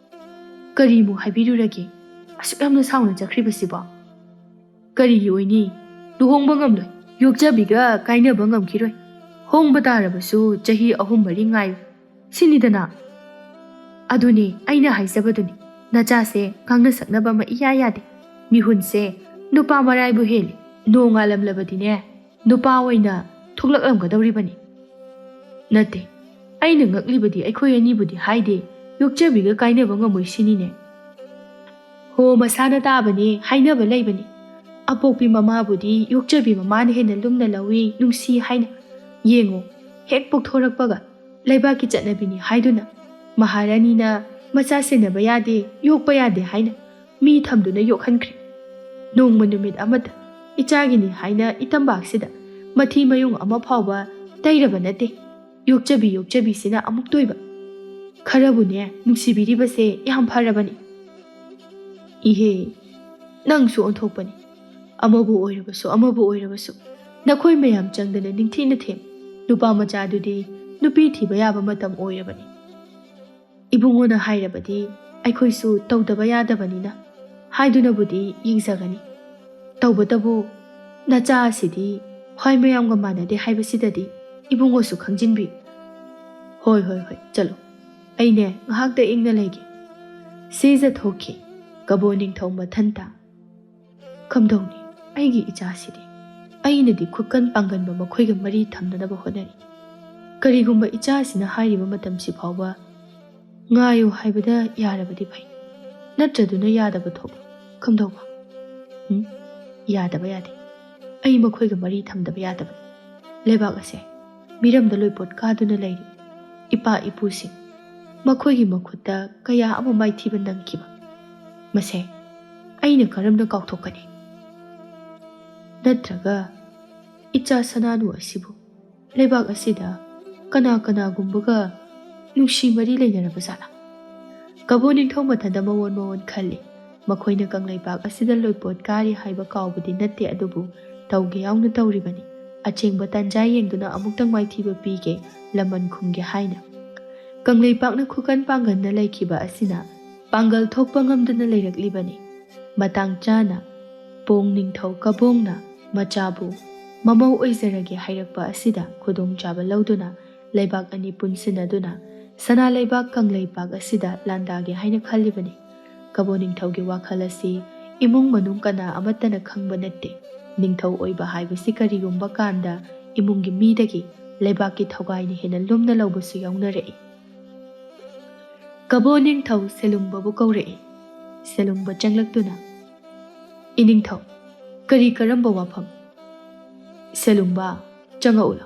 "ꯀꯔꯤꯃꯨꯛ ꯍꯥꯏꯕꯤꯔꯨꯔꯒꯦ ꯑꯁꯨꯛ ꯌꯥꯝꯅ ꯁꯥꯎꯅ ꯆꯠꯈ꯭ꯔꯤꯕꯁꯤꯕꯣ?" "ꯀꯔꯤꯒꯤ ꯑꯣꯏꯅꯤ? ꯂꯨꯍꯣꯡꯕ ꯉꯝꯂꯣꯏ, ꯌꯣꯛꯆꯕꯤꯒ ꯀꯥꯏꯅꯕ ꯉꯝꯈꯤꯔꯣꯏ꯫ ꯍꯣꯡꯕ ꯇꯥꯔꯕꯁꯨ ꯆꯍꯤ 3-4 ꯉꯥꯏꯌꯨ ꯁꯤꯅꯤꯗꯅ." "ꯑꯗꯨꯅꯦ ꯑꯩꯅ ꯍꯥꯏꯖꯕꯗꯨꯅꯤ, ꯅꯆꯥꯁꯦ ꯉꯥꯡꯅ ꯁꯛꯅꯕ ꯑꯃ ꯏꯌꯥ ꯌꯥꯗꯦ꯫ ꯃꯤꯍꯨꯟꯁꯦ ꯅꯨꯄꯥ ꯃꯔꯥꯏꯕꯨ ꯍꯦꯜꯂꯤ꯫ ꯅꯣꯡꯉꯥꯜꯂꯝꯂꯕꯗꯤꯅꯦ ꯅꯨꯄꯥ ꯑꯣꯏꯅ ꯊꯣꯛꯂꯛꯂꯝꯒꯗꯧꯔꯤꯕꯅꯤ." "ꯅꯠꯇꯦ, ꯑꯩꯅ ꯉꯛꯂꯤꯕꯗꯤ ꯑꯩꯈꯣꯏ ꯑꯅꯤꯕꯨꯗꯤ ꯍꯥꯏꯗꯦ, ꯌꯣꯛꯆꯕꯤꯒ ꯀꯥꯏꯅꯕ ꯉꯝꯃꯣꯏ ꯁꯤꯅꯤꯅꯦ." "ꯍꯣ, ꯃꯁꯥꯅ ꯇꯥꯕꯅꯤ, ꯍꯥꯏꯅꯕ ꯂꯩꯕꯅꯤ꯫ ꯑꯄꯣꯛꯄꯤ ꯃꯃꯥꯕꯨꯗꯤ ꯌꯣꯛꯆꯕꯤ ꯃꯃꯥꯅ ꯍꯦꯟꯅ ꯂꯨꯝꯅ ꯂꯧꯏ, ꯅꯨꯡꯁꯤ ꯍꯥꯏꯅ꯫ ꯌꯦꯡꯉꯨ, ꯍꯦꯛ ꯄꯣꯛꯊꯣꯔꯛꯄꯒ ꯂꯩꯕꯥꯛꯀꯤ ꯆꯠꯅꯕꯤꯅꯤ ꯍꯥꯏꯗꯨꯅ ꯃꯍꯥꯔꯥꯅꯤꯅ ꯃꯆꯥ ꯁꯦꯟꯅꯕ ꯌꯥꯗꯦ, ꯌꯣꯛꯄ ꯌꯥꯗꯦ ꯍꯥꯏꯅ ꯃꯤ ꯊꯝꯗꯨꯅ ꯌꯣꯛꯍꯟꯈ꯭ꯔꯦ꯫ ꯅꯣꯡꯃ ꯅꯨꯃꯤꯠ ꯑꯃꯗ ꯏꯆꯥꯒꯤꯅꯤ ꯍꯥꯏꯅ ꯏꯇꯝꯕꯥꯛꯁꯤꯗ ꯃꯊꯤ ꯃꯌꯨꯡ ꯑꯃ ꯐꯥꯎꯕ ꯇꯩꯔꯕ ꯅꯠꯇꯦ꯫ ꯌꯣꯛꯆꯕꯤꯁꯤꯅ ꯑꯃꯨꯛ ꯇꯣꯏꯕ꯫ ꯈꯔꯕꯨꯅꯦ ꯅꯨꯡꯁꯤꯕꯤꯔꯤꯕꯁꯦ ꯌꯥꯝ ꯐꯔꯕꯅꯤ." "ꯏꯍꯦ, ꯅꯪꯁꯨ ꯑꯣꯟꯊꯣꯛꯄꯅꯤ꯫ ꯑꯃꯕꯨ ꯑꯣꯏꯔꯕꯁꯨ ꯑꯃꯕꯨ ꯑꯣꯏꯔꯕꯁꯨ ꯅꯈꯣꯏ ꯃꯌꯥꯝ ꯆꯪꯗꯅ ꯅꯤꯡꯊꯤꯅ ꯊꯦꯝ꯫ ꯅꯨꯄꯥ ꯃꯆꯥꯗꯨꯗꯤ ꯅꯨꯄꯤ ꯊꯤꯕ ꯌꯥꯕ ꯃꯇꯝ ꯑꯣꯏꯔꯕꯅꯤ꯫ ꯏꯕꯨꯡꯉꯣꯅ ꯍꯥꯏꯔꯕꯗꯤ ꯑꯩꯈꯣꯏꯁꯨ ꯇꯧꯗꯕ ꯌꯥꯗꯕꯅꯤꯅ ꯍꯥꯏꯗꯨꯅꯕꯨꯗꯤ ꯌꯦꯡꯖꯒꯅꯤ꯫ ꯇꯧꯕꯇꯕꯨ ꯅꯆꯥ ꯑꯁꯤꯗꯤ ꯈ꯭ꯋꯥꯏ ꯃꯌꯥꯝꯒ ꯃꯥꯟꯅꯗꯦ ꯍꯥꯏꯕꯁꯤꯗꯗꯤ ꯏꯕꯨꯡꯉꯣꯁꯨ ꯈꯪꯖꯤꯟꯕꯤꯌꯨ." "ꯍꯣꯏ ꯍꯣꯏ ꯍꯣꯏ, ꯆꯠꯂꯣ, ꯑꯩꯅꯦ ꯉꯥꯏꯍꯥꯛꯇ ꯏꯪꯅ ꯂꯩꯒꯦ." ꯁꯤꯖ ꯊꯣꯛꯈꯤ꯫ ꯀꯕꯣ ꯅꯤꯡꯊꯧ ꯃꯊꯟꯇ "ꯀꯝꯗꯧꯅꯤ ꯑꯩꯒꯤ ꯏꯆꯥꯁꯤꯗꯤ? ꯑꯩꯅꯗꯤ ꯈꯨꯀꯟ ꯄꯥꯡꯒꯟꯕ ꯃꯈꯣꯏꯒ ꯃꯔꯤ ꯊꯝꯅꯅꯕ ꯍꯣꯠꯅꯔꯤ꯫ ꯀꯔꯤꯒꯨꯝꯕ ꯏꯆꯥꯁꯤꯅ ꯍꯥꯏꯔꯤꯕ ꯃꯇꯝꯁꯤ ꯐꯥꯎꯕ ꯉꯥꯏꯌꯨ ꯍꯥꯏꯕꯗ ꯌꯥꯔꯕꯗꯤ ꯐꯩ, ꯅꯠꯇ꯭ꯔꯗꯨꯅ ꯌꯥꯗꯕ ꯊꯣꯛꯂꯣ ꯀꯝꯗꯧꯕ? ꯌꯥꯗꯕ ꯌꯥꯗꯦ, ꯑꯩ ꯃꯈꯣꯏꯒ ꯃꯔꯤ ꯊꯝꯗꯕ ꯌꯥꯗꯕꯅꯤ꯫ ꯂꯩꯕꯥꯛ ꯑꯁꯦ ꯃꯤꯔꯝꯗ ꯂꯣꯏꯄꯣꯠ ꯀꯥꯗꯨꯅ ꯂꯩꯔꯤ ꯏꯄꯥ ꯏꯄꯨꯁꯤꯡ, ꯃꯈꯣꯏꯒꯤ ꯃꯈꯨꯠꯇ ꯀꯌꯥ ꯑꯃ ꯃꯥꯏꯊꯤꯕ ꯅꯪꯈꯤꯕ, ꯃꯁꯦ ꯑꯩꯅ ꯀꯔꯝꯅ ꯀꯥꯎꯊꯣꯛꯀꯅꯤ?" ꯅꯠꯇ꯭ꯔꯒ ꯏꯆꯥ ꯁꯅꯥꯅꯨ ꯑꯁꯤꯕꯨ ꯂꯩꯕꯥꯛ ꯑꯁꯤꯗ ꯀꯅꯥ ꯀꯅꯥꯒꯨꯝꯕꯒ ꯅꯨꯡꯁꯤ ꯃꯔꯤ ꯂꯩꯅꯔꯕ ꯖꯥꯠꯂꯥ? ꯀꯕꯣ ꯅꯤꯡꯊꯧ ꯃꯊꯟꯇ ꯃꯑꯣꯟ ꯈꯜꯂꯤ꯫ ꯃꯈꯣꯏꯅ ꯀꯪꯂꯩꯄꯥꯛ ꯑꯁꯤꯗ ꯂꯣꯏꯄꯣꯠ ꯀꯥꯔꯤ ꯍꯥꯏꯕ ꯀꯥꯎꯕꯗꯤ ꯅꯠꯇꯦ, ꯑꯗꯨꯕꯨ ꯇꯧꯒꯦ ꯌꯥꯎꯅ ꯇꯧꯔꯤꯕꯅꯤ꯫ ꯑꯆꯦꯡꯕ ꯇꯥꯟꯖꯥ ꯌꯦꯡꯗꯨꯅ ꯑꯃꯨꯛꯇꯪ ꯃꯥꯏꯊꯤꯕ ꯄꯤꯒꯦ, ꯂꯃꯟ ꯈꯨꯝꯒꯦ ꯍꯥꯏꯅ ꯀꯪꯂꯩꯄꯥꯛꯅ ꯈꯨꯀꯟ ꯄꯥꯡꯒꯟꯅ ꯂꯩꯈꯤꯕ ꯑꯁꯤꯅ ꯄꯥꯡꯒꯜ ꯊꯣꯛꯄ ꯉꯝꯗꯨꯅ ꯂꯩꯔꯛꯂꯤꯕꯅꯤ꯫ ꯃꯇꯥꯡ ꯆꯥꯅ ꯄꯣꯡ ꯅꯤꯡꯊꯧ ꯀꯕꯣꯡꯅ ꯃꯆꯥꯕꯨ ꯃꯃꯧ ꯑꯣꯏꯖꯔꯒꯦ ꯍꯥꯏꯔꯛꯄ ꯑꯁꯤꯗ ꯈꯨꯗꯣꯡꯆꯥꯕ ꯂꯧꯗꯨꯅ ꯂꯩꯕꯥꯛ ꯑꯅꯤ ꯄꯨꯟꯁꯤꯟꯅꯗꯨꯅ ꯁꯅꯥ ꯂꯩꯕꯥꯛ ꯀꯪꯂꯩꯄꯥꯛ ꯑꯁꯤꯗ ꯂꯥꯟꯗꯥꯒꯦ ꯍꯥꯏꯅ ꯈꯜꯂꯤꯕꯅꯤ꯫ ꯀꯕꯣ ꯅꯤꯡꯊꯧꯒꯤ ꯋꯥꯈꯜ ꯑꯁꯤ ꯏꯃꯨꯡ ꯃꯅꯨꯡ ꯀꯅꯥ ꯑꯃꯠꯇꯅ ꯈꯪꯕ ꯅꯠꯇꯦ꯫ ꯅꯤꯡꯊꯧ ꯑꯣꯏꯕ ꯍꯥꯏꯕꯁꯤ ꯀꯔꯤꯒꯨꯝꯕ ꯀꯥꯟꯗ ꯏꯃꯨꯡꯒꯤ ꯃꯤꯗꯒꯤ ꯂꯩꯕꯥꯛꯀꯤ ꯊꯧꯒꯥꯏꯅ ꯍꯦꯟꯅ ꯂꯨꯝꯅ ꯂꯧꯕꯁꯨ ꯌꯥꯎꯅꯔꯛꯏ꯫ ꯀꯕꯣ ꯅꯤꯡꯊꯧ ꯁꯦꯂꯨꯡꯕꯕꯨ ꯀꯧꯔꯛꯏ꯫ ꯁꯦꯂꯨꯡꯕ ꯆꯪꯂꯛꯇꯨꯅ, "ꯏꯅꯤꯡꯊꯧ, ꯀꯔꯤ ꯀꯔꯝꯕ ꯋꯥꯐꯝ?" "ꯁꯦꯂꯨꯡꯕ, ꯆꯪꯉꯛꯎ,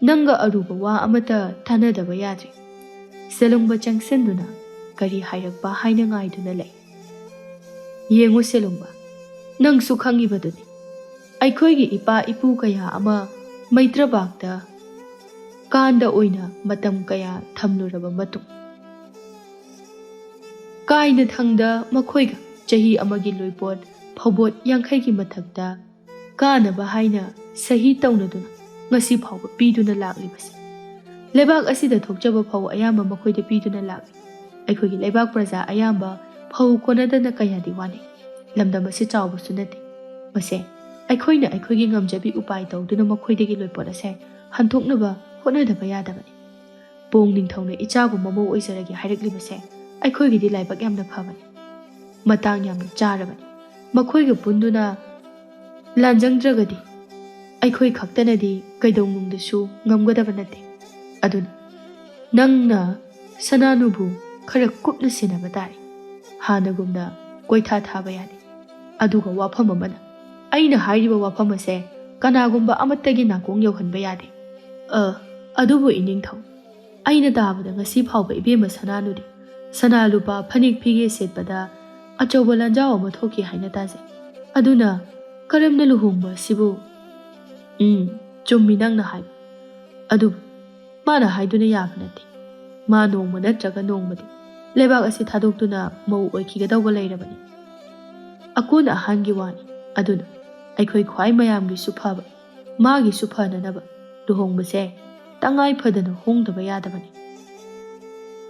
ꯅꯪꯒ ꯑꯔꯨꯕ ꯋꯥ ꯑꯃꯠꯇ ꯇꯥꯟꯅꯗꯕ ꯌꯥꯗ꯭ꯔꯤ." ꯁꯦꯂꯨꯡꯕ ꯆꯪꯁꯤꯟꯗꯨꯅ ꯀꯔꯤ ꯍꯥꯏꯔꯛꯄ ꯍꯥꯏꯅ ꯉꯥꯏꯗꯨꯅ ꯂꯩ꯫ "ꯌꯦꯡꯉꯨ ꯁꯦꯂꯨꯡꯕ, ꯅꯪꯁꯨ ꯈꯪꯉꯤꯕꯗꯨꯅꯤ, ꯑꯩꯈꯣꯏꯒꯤ ꯏꯄꯥ ꯏꯄꯨ ꯀꯌꯥ ꯑꯃ ꯃꯩꯇ꯭ꯔꯕꯥꯛꯇ ꯀꯥꯟꯗ ꯑꯣꯏꯅ ꯃꯇꯝ ꯀꯌꯥ ꯊꯝꯂꯨꯔꯕ ꯃꯇꯨꯡ ꯀꯥꯏꯅꯊꯪꯗ ꯃꯈꯣꯏꯒ ꯆꯍꯤ ꯑꯃꯒꯤ ꯂꯣꯏꯄꯣꯠ ꯐꯧꯕꯣꯠ 50ꯒꯤ ꯃꯊꯛꯇ ꯀꯥꯅꯕ ꯍꯥꯏꯅ ꯁꯍꯤ ꯇꯧꯅꯗꯨꯅ ꯉꯁꯤ ꯐꯥꯎꯕ ꯄꯤꯗꯨꯅ ꯂꯥꯛꯂꯤꯕꯁꯦ꯫ ꯂꯩꯕꯥꯛ ꯑꯁꯤꯗ ꯊꯣꯛꯆꯕ ꯐꯧ ꯑꯌꯥꯝꯕ ꯃꯈꯣꯏꯗ ꯄꯤꯗꯨꯅ ꯂꯥꯛꯂꯤ꯫ ꯑꯩꯈꯣꯏꯒꯤ ꯂꯩꯕꯥꯛ ꯄ꯭ꯔꯖꯥ ꯑꯌꯥꯝꯕ ꯐꯧ ꯀꯣꯟꯅꯗꯅ ꯀꯌꯥꯗꯤ ꯋꯥꯅꯩ꯫ ꯂꯝꯗꯝ ꯑꯁꯤ ꯆꯥꯎꯕꯁꯨ ꯅꯠꯇꯦ꯫ ꯃꯁꯦ ꯑꯩꯈꯣꯏꯅ ꯑꯩꯈꯣꯏꯒꯤ ꯉꯝꯖꯕꯤ ꯎꯄꯥꯏ ꯇꯧꯗꯨꯅ ꯃꯈꯣꯏꯗꯒꯤ ꯂꯣꯏꯄꯣꯠ ꯑꯁꯦ ꯍꯟꯗꯣꯛꯅꯕ ꯍꯣꯠꯅꯗꯕ ꯌꯥꯗꯕꯅꯤ꯫ ꯄꯣꯡ ꯅꯤꯡꯊꯧꯅ ꯏꯆꯥꯕꯨ ꯃꯃꯧ ꯑꯣꯏꯖꯔꯒꯦ ꯍꯥꯏꯔꯛꯂꯤꯕꯁꯦ ꯑꯩꯈꯣꯏꯒꯤꯗꯤ ꯂꯥꯏꯕꯛ ꯌꯥꯝꯅ ꯐꯕꯅꯤ, ꯃꯇꯥꯡ ꯌꯥꯝꯅ ꯆꯥꯔꯕꯅꯤ꯫ ꯃꯈꯣꯏꯒ ꯄꯨꯟꯗꯨꯅ ꯂꯥꯟꯖꯪꯗ꯭ꯔꯒꯗꯤ ꯑꯩꯈꯣꯏ ꯈꯛꯇꯅꯗꯤ ꯀꯩꯗꯧꯅꯨꯡꯗꯁꯨ ꯉꯝꯒꯗꯕ ꯅꯠꯇꯦ꯫ ꯑꯗꯨꯅ ꯅꯪꯅ ꯁꯅꯥꯅꯨꯕꯨ ꯈꯔ ꯀꯨꯞꯅ ꯁꯦꯟꯅꯕ ꯇꯥꯔꯦ꯫ ꯍꯥꯟꯅꯒꯨꯝꯅ ꯀꯣꯏꯊꯥ ꯊꯥꯕ ꯌꯥꯗꯦ꯫ ꯑꯗꯨꯒ ꯋꯥꯐꯝ ꯑꯃꯅ, ꯑꯩꯅ ꯍꯥꯏꯔꯤꯕ ꯋꯥꯐꯝ ꯑꯁꯦ ꯀꯅꯥꯒꯨꯝꯕ ꯑꯃꯠꯇꯒꯤ ꯅꯥꯀꯣꯡ ꯌꯧꯍꯟꯕ ꯌꯥꯗꯦ꯫ ꯑꯗꯨꯕꯨ ꯏꯅꯤꯡꯊꯧ, ꯑꯩꯅ ꯇꯥꯕꯗ ꯉꯁꯤ ꯐꯥꯎꯕ ꯏꯕꯦꯝꯃ ꯁꯅꯥꯅꯨꯗꯤ ꯁꯅꯥ ꯂꯨꯄꯥ ꯐꯅꯦꯛ ꯐꯤꯒꯦ ꯁꯦꯠꯄꯗ ꯑꯆꯧꯕ ꯂꯥꯟꯖꯥꯎ ꯑꯃ ꯊꯣꯛꯈꯤ ꯍꯥꯏꯅ ꯇꯥꯖꯩ꯫ ꯑꯗꯨꯅ ꯀꯔꯝꯅ ꯂꯨꯍꯣꯡꯕ ꯑꯁꯤꯕꯨ? ꯆꯨꯝꯃꯤ ꯅꯪꯅ ꯍꯥꯏꯕ, ꯑꯗꯨꯕꯨ ꯃꯥꯅ ꯍꯥꯏꯗꯨꯅ ꯌꯥꯕ ꯅꯠꯇꯦ꯫ ꯃꯥ ꯅꯣꯡꯃ ꯅꯠꯇ꯭ꯔꯒ ꯅꯣꯡꯃꯗꯤ ꯂꯩꯕꯥꯛ ꯑꯁꯤ ꯊꯥꯗꯣꯛꯇꯨꯅ ꯃꯧ ꯑꯣꯏꯈꯤꯒꯗꯧꯕ ꯂꯩꯔꯕꯅꯤ꯫ ꯑꯀꯣꯟ ꯑꯍꯥꯟꯒꯤ ꯋꯥꯅꯤ꯫ ꯑꯗꯨꯅ ꯑꯩꯈꯣꯏ ꯈ꯭ꯋꯥꯏ ꯃꯌꯥꯝꯒꯤꯁꯨ ꯐꯕ, ꯃꯥꯒꯤꯁꯨ ꯐꯅꯅꯕ ꯂꯨꯍꯣꯡꯕꯁꯦ ꯇꯉꯥꯏ ꯐꯗꯅ ꯍꯣꯡꯗꯕ ꯌꯥꯗꯕꯅꯤ꯫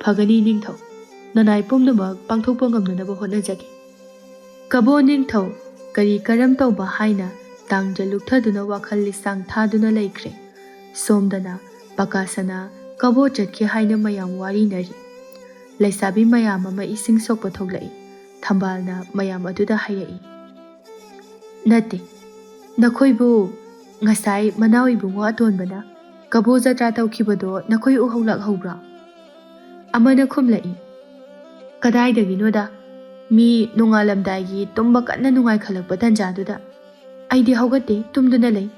ꯐꯒꯅꯤ ꯅꯤꯡꯊꯧ, ꯅꯅꯥꯏ ꯄꯨꯝꯅꯃꯛ ꯄꯥꯡꯊꯣꯛꯄ ꯉꯝꯅꯅꯕ ꯍꯣꯠꯅꯖꯒꯦ꯫ ꯀꯕꯣ ꯅꯤꯡꯊꯧ ꯀꯔꯤ ꯀꯔꯝ ꯇꯧꯕ ꯍꯥꯏꯅ ꯇꯥꯡꯖ ꯂꯨꯛꯊꯗꯨꯅ ꯋꯥꯈꯜ ꯂꯤꯁꯥꯡ ꯊꯥꯗꯨꯅ ꯂꯩꯈ꯭ꯔꯦ꯫ ꯁꯣꯝꯗꯅ ꯄꯀꯥꯁꯅꯥ ꯀꯕꯣ ꯆꯠꯈꯤ ꯍꯥꯏꯅ ꯃꯌꯥꯝ ꯋꯥꯔꯤꯅꯔꯤ꯫ ꯂꯩꯁꯥꯕꯤ ꯃꯌꯥꯝ ꯑꯃ ꯏꯁꯤꯡ ꯁꯣꯛꯄ ꯊꯣꯛꯂꯛꯏ꯫ ꯊꯝꯕꯥꯜꯅ ꯃꯌꯥꯝ ꯑꯗꯨꯗ ꯍꯥꯏꯔꯛꯏ, "ꯅꯠꯇꯦ, ꯅꯈꯣꯏꯕꯨ ꯉꯁꯥꯏ ꯃꯅꯥꯎ ꯏꯕꯨꯡꯉꯣ ꯑꯇꯣꯟꯕꯅ ꯀꯕꯣ ꯖꯇ꯭ꯔꯥ ꯇꯧꯈꯤꯕꯗꯣ ꯅꯈꯣꯏ ꯎꯍꯧꯂꯛꯍꯧꯕ꯭ꯔꯣ?" ꯑꯃꯅ ꯈꯨꯝꯂꯛꯏ, "ꯀꯗꯥꯏꯗꯒꯤꯅꯣꯗ, ꯃꯤ ꯅꯣꯡꯉꯥꯜꯂꯝꯗꯥꯏꯒꯤ ꯇꯨꯝꯕ ꯀꯟꯅ ꯅꯨꯡꯉꯥꯏꯈꯠꯂꯛꯄ ꯇꯥꯟꯖꯥꯗꯨꯗ ꯑꯩꯗꯤ ꯍꯧꯒꯠꯇꯦ, ꯇꯨꯝꯗꯨꯅ ꯂꯩ."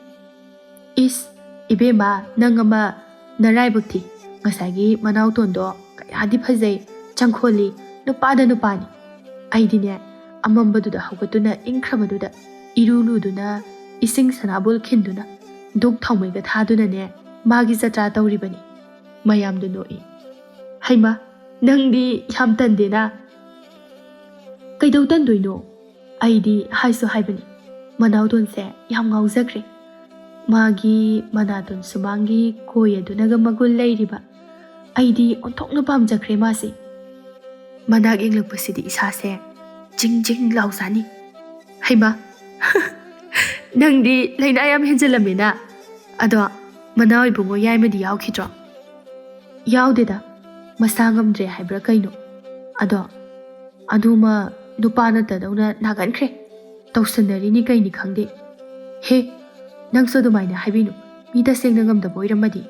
"ꯏꯁ ꯏꯕꯦꯝꯃ, ꯅꯪ ꯑꯃ ꯅꯔꯥꯏꯕꯛ ꯊꯤ꯫ ꯉꯁꯥꯏꯒꯤ ꯃꯅꯥꯎꯇꯣꯟꯗꯣ ꯀꯌꯥꯗꯤ ꯐꯖꯩ, ꯆꯪꯈꯣꯜꯂꯤ, ꯅꯨꯄꯥꯗ ꯅꯨꯄꯥꯅꯤ꯫ ꯑꯩꯗꯤꯅꯦ ꯑꯃꯝꯕꯗꯨꯗ ꯍꯧꯒꯠꯇꯨꯅ ꯏꯪꯈ꯭ꯔꯕꯗꯨꯗ ꯏꯔꯨ ꯂꯨꯗꯨꯅ ꯏꯁꯤꯡ ꯁꯅꯥꯕꯨꯜ ꯈꯤꯟꯗꯨꯅ ꯙꯨꯛ ꯊꯥꯎꯃꯩꯒ ꯊꯥꯗꯨꯅꯅꯦ ꯃꯥꯒꯤ ꯖꯇ꯭ꯔꯥ ꯇꯧꯔꯤꯕꯅꯤ." ꯃꯌꯥꯝꯗꯨ ꯅꯣꯛꯏ꯫ "ꯍꯩꯃꯥ, ꯅꯪꯗꯤ ꯌꯥꯝ ꯇꯟꯗꯦꯅ." "ꯀꯩꯗꯧ ꯇꯟꯗꯣꯏꯅꯣ? ꯑꯩꯗꯤ ꯍꯥꯏꯁꯨ ꯍꯥꯏꯕꯅꯤ, ꯃꯅꯥꯎꯇꯣꯟꯁꯦ ꯌꯥꯝ ꯉꯥꯎꯖꯈ꯭ꯔꯦ꯫ ꯃꯥꯒꯤ ꯃꯅꯥꯇꯣꯟ ꯁꯨꯃꯥꯡꯒꯤ ꯀꯣꯏ ꯑꯗꯨꯅꯒ ꯃꯒꯨꯟ ꯂꯩꯔꯤꯕ, ꯑꯩꯗꯤ ꯑꯣꯟꯊꯣꯛꯅ ꯄꯥꯝꯖꯈ꯭ꯔꯦ ꯃꯥꯁꯦ꯫ ꯃꯅꯥꯛ ꯌꯦꯡꯂꯛꯄꯁꯤꯗꯤ ꯏꯁꯥꯁꯦ ꯖꯤꯡ ꯖꯤꯡ ꯂꯥꯎꯖꯥꯅꯤ." "ꯍꯩꯃꯥ, ꯅꯪꯗꯤ ꯂꯩꯅꯥ ꯌꯥꯝ ꯍꯦꯟꯖꯜꯂꯝꯃꯦꯅ꯫ ꯑꯗꯣ ꯃꯅꯥꯎ ꯏꯕꯨꯡꯉꯣ ꯌꯥꯏꯃꯗꯤ ꯌꯥꯎꯈꯤꯗ꯭ꯔꯣ?" "ꯌꯥꯎꯗꯦꯗ, ꯃꯁꯥ ꯉꯝꯗ꯭ꯔꯦ ꯍꯥꯏꯕ꯭ꯔꯥ ꯀꯩꯅꯣ? ꯑꯗꯣ ꯑꯗꯨꯃ ꯅꯨꯄꯥ ꯅꯠꯇꯗꯧꯅ ꯅꯥꯒꯟꯈ꯭ꯔꯦ, ꯇꯧꯁꯟꯅꯔꯤꯅꯤ ꯀꯩꯅꯤ ꯈꯪꯗꯦ." "ꯍꯦ, ꯅꯪꯁꯨ ꯑꯗꯨꯃꯥꯏꯅ ꯍꯥꯏꯕꯤꯅꯨ, ꯃꯤ ꯇꯁꯦꯡꯅ ꯉꯝꯗꯕ ꯑꯣꯏꯔꯝꯃꯗꯤ."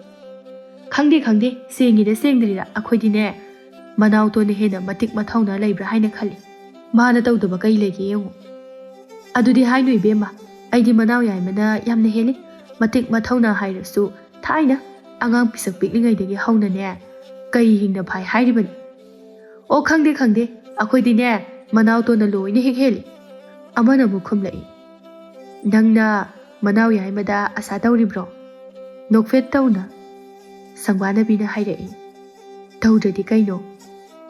"ꯈꯪꯗꯦ ꯈꯪꯗꯦ, ꯁꯦꯡꯉꯤꯔ ꯁꯦꯡꯗ꯭ꯔꯤꯔꯥ, ꯑꯩꯈꯣꯏꯗꯤꯅꯦ ꯃꯅꯥꯎꯇꯣꯟꯅ ꯍꯦꯟꯅ ꯃꯇꯤꯛ ꯃꯊꯧꯅꯥ ꯂꯩꯕ꯭ꯔꯥ ꯍꯥꯏꯅ ꯈꯜꯂꯤ꯫ ꯃꯥꯅ ꯇꯧꯗꯕ ꯀꯩ ꯂꯩꯒꯦ ꯌꯦꯡꯉꯨ." "ꯑꯗꯨꯗꯤ ꯍꯥꯏꯅꯨ ꯏꯕꯦꯝꯃ, ꯑꯩꯗꯤ ꯃꯅꯥꯎ ꯌꯥꯏꯃꯅ ꯌꯥꯝꯅ ꯍꯦꯜꯂꯤ꯫ ꯃꯇꯤꯛ ꯃꯊꯧꯅꯥ ꯍꯥꯏꯔꯁꯨ ꯊꯥꯏꯅ ꯑꯉꯥꯡ ꯄꯤꯁꯛ ꯄꯤꯛꯂꯤꯉꯩꯗꯒꯤ ꯍꯧꯅꯅꯦ ꯀꯩ ꯍꯤꯡꯅ ꯐꯥꯏ ꯍꯥꯏꯔꯤꯕꯅꯤ." "ꯑꯣ ꯈꯪꯗꯦ ꯈꯪꯗꯦ, ꯑꯩꯈꯣꯏꯗꯤꯅꯦ ꯃꯅꯥꯎꯇꯣꯟꯅ ꯂꯣꯏꯅ ꯍꯦꯛ ꯍꯦꯜꯂꯤ." ꯑꯃꯅ ꯑꯃꯨꯛ ꯈꯨꯝꯂꯛꯏ, "ꯅꯪꯅ ꯃꯅꯥꯎ ꯌꯥꯏꯃꯗ ꯑꯁꯥ ꯇꯧꯔꯤꯕ꯭ꯔꯣ? ꯅꯣꯛꯐꯦꯠ ꯇꯧꯅ ꯁꯪꯕꯥꯅꯕꯤꯅ ꯍꯥꯏꯔꯛꯏ꯫ ꯇꯧꯗ꯭ꯔꯗꯤ ꯀꯩꯅꯣ?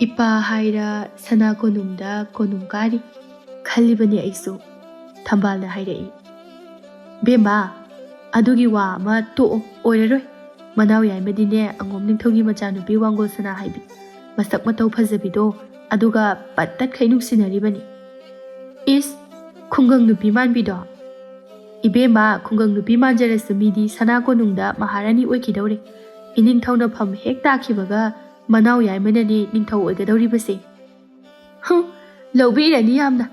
ꯏꯄꯥ ꯍꯥꯏꯔ ꯁꯅꯥ ꯀꯣꯅꯨꯡꯗ ꯀꯣꯅꯨꯡ ꯀꯥꯔꯤ ꯈꯜꯂꯤꯕꯅꯤ ꯑꯩꯁꯨ, ꯊꯝꯕꯥꯜꯅ ꯍꯥꯏꯔꯛꯏ꯫ ꯕꯦꯝꯃ, ꯑꯗꯨꯒꯤ ꯋꯥ ꯑꯃ ꯇꯣꯛꯑꯣ, ꯑꯣꯏꯔꯔꯣꯏ꯫ ꯃꯅꯥꯎ ꯌꯥꯏꯃꯗꯤꯅꯦ ꯑꯉꯣꯝ ꯅꯤꯡꯊꯧꯒꯤ ꯃꯆꯥꯅꯨꯄꯤ ꯋꯥꯡꯒꯣꯜ ꯁꯅꯥ ꯍꯥꯏꯕꯤ, ꯃꯁꯛ ꯃꯇꯧ ꯐꯖꯕꯤꯗꯣ, ꯑꯗꯨꯒ ꯄꯠꯇꯠꯈꯩ ꯅꯨꯡꯁꯤꯅꯔꯤꯕꯅꯤ꯫ ꯏꯁ, ꯈꯨꯡꯒꯪ ꯅꯨꯄꯤ ꯃꯥꯟꯕꯤꯗꯣ? ꯏꯕꯦꯝꯃ, ꯈꯨꯡꯒꯪ ꯅꯨꯄꯤ ꯃꯥꯟꯖꯔꯁꯨ ꯃꯤꯗꯤ ꯁꯅꯥ ꯀꯣꯅꯨꯡꯗ ꯃꯍꯥꯔꯥꯅꯤ ꯑꯣꯏꯈꯤꯗꯧꯔꯦ꯫ ꯏꯅꯤꯡꯊꯧꯅ ꯐꯝ ꯍꯦꯛ ꯇꯥꯈꯤꯕꯒ ꯃꯅꯥꯎ ꯌꯥꯏꯃꯅꯅꯦ ꯅꯤꯡꯊꯧ ꯑꯣꯏꯒꯗꯧꯔꯤꯕꯁꯦ꯫ ꯂꯧꯕꯤꯔꯅꯤ ꯌꯥꯝꯅ꯫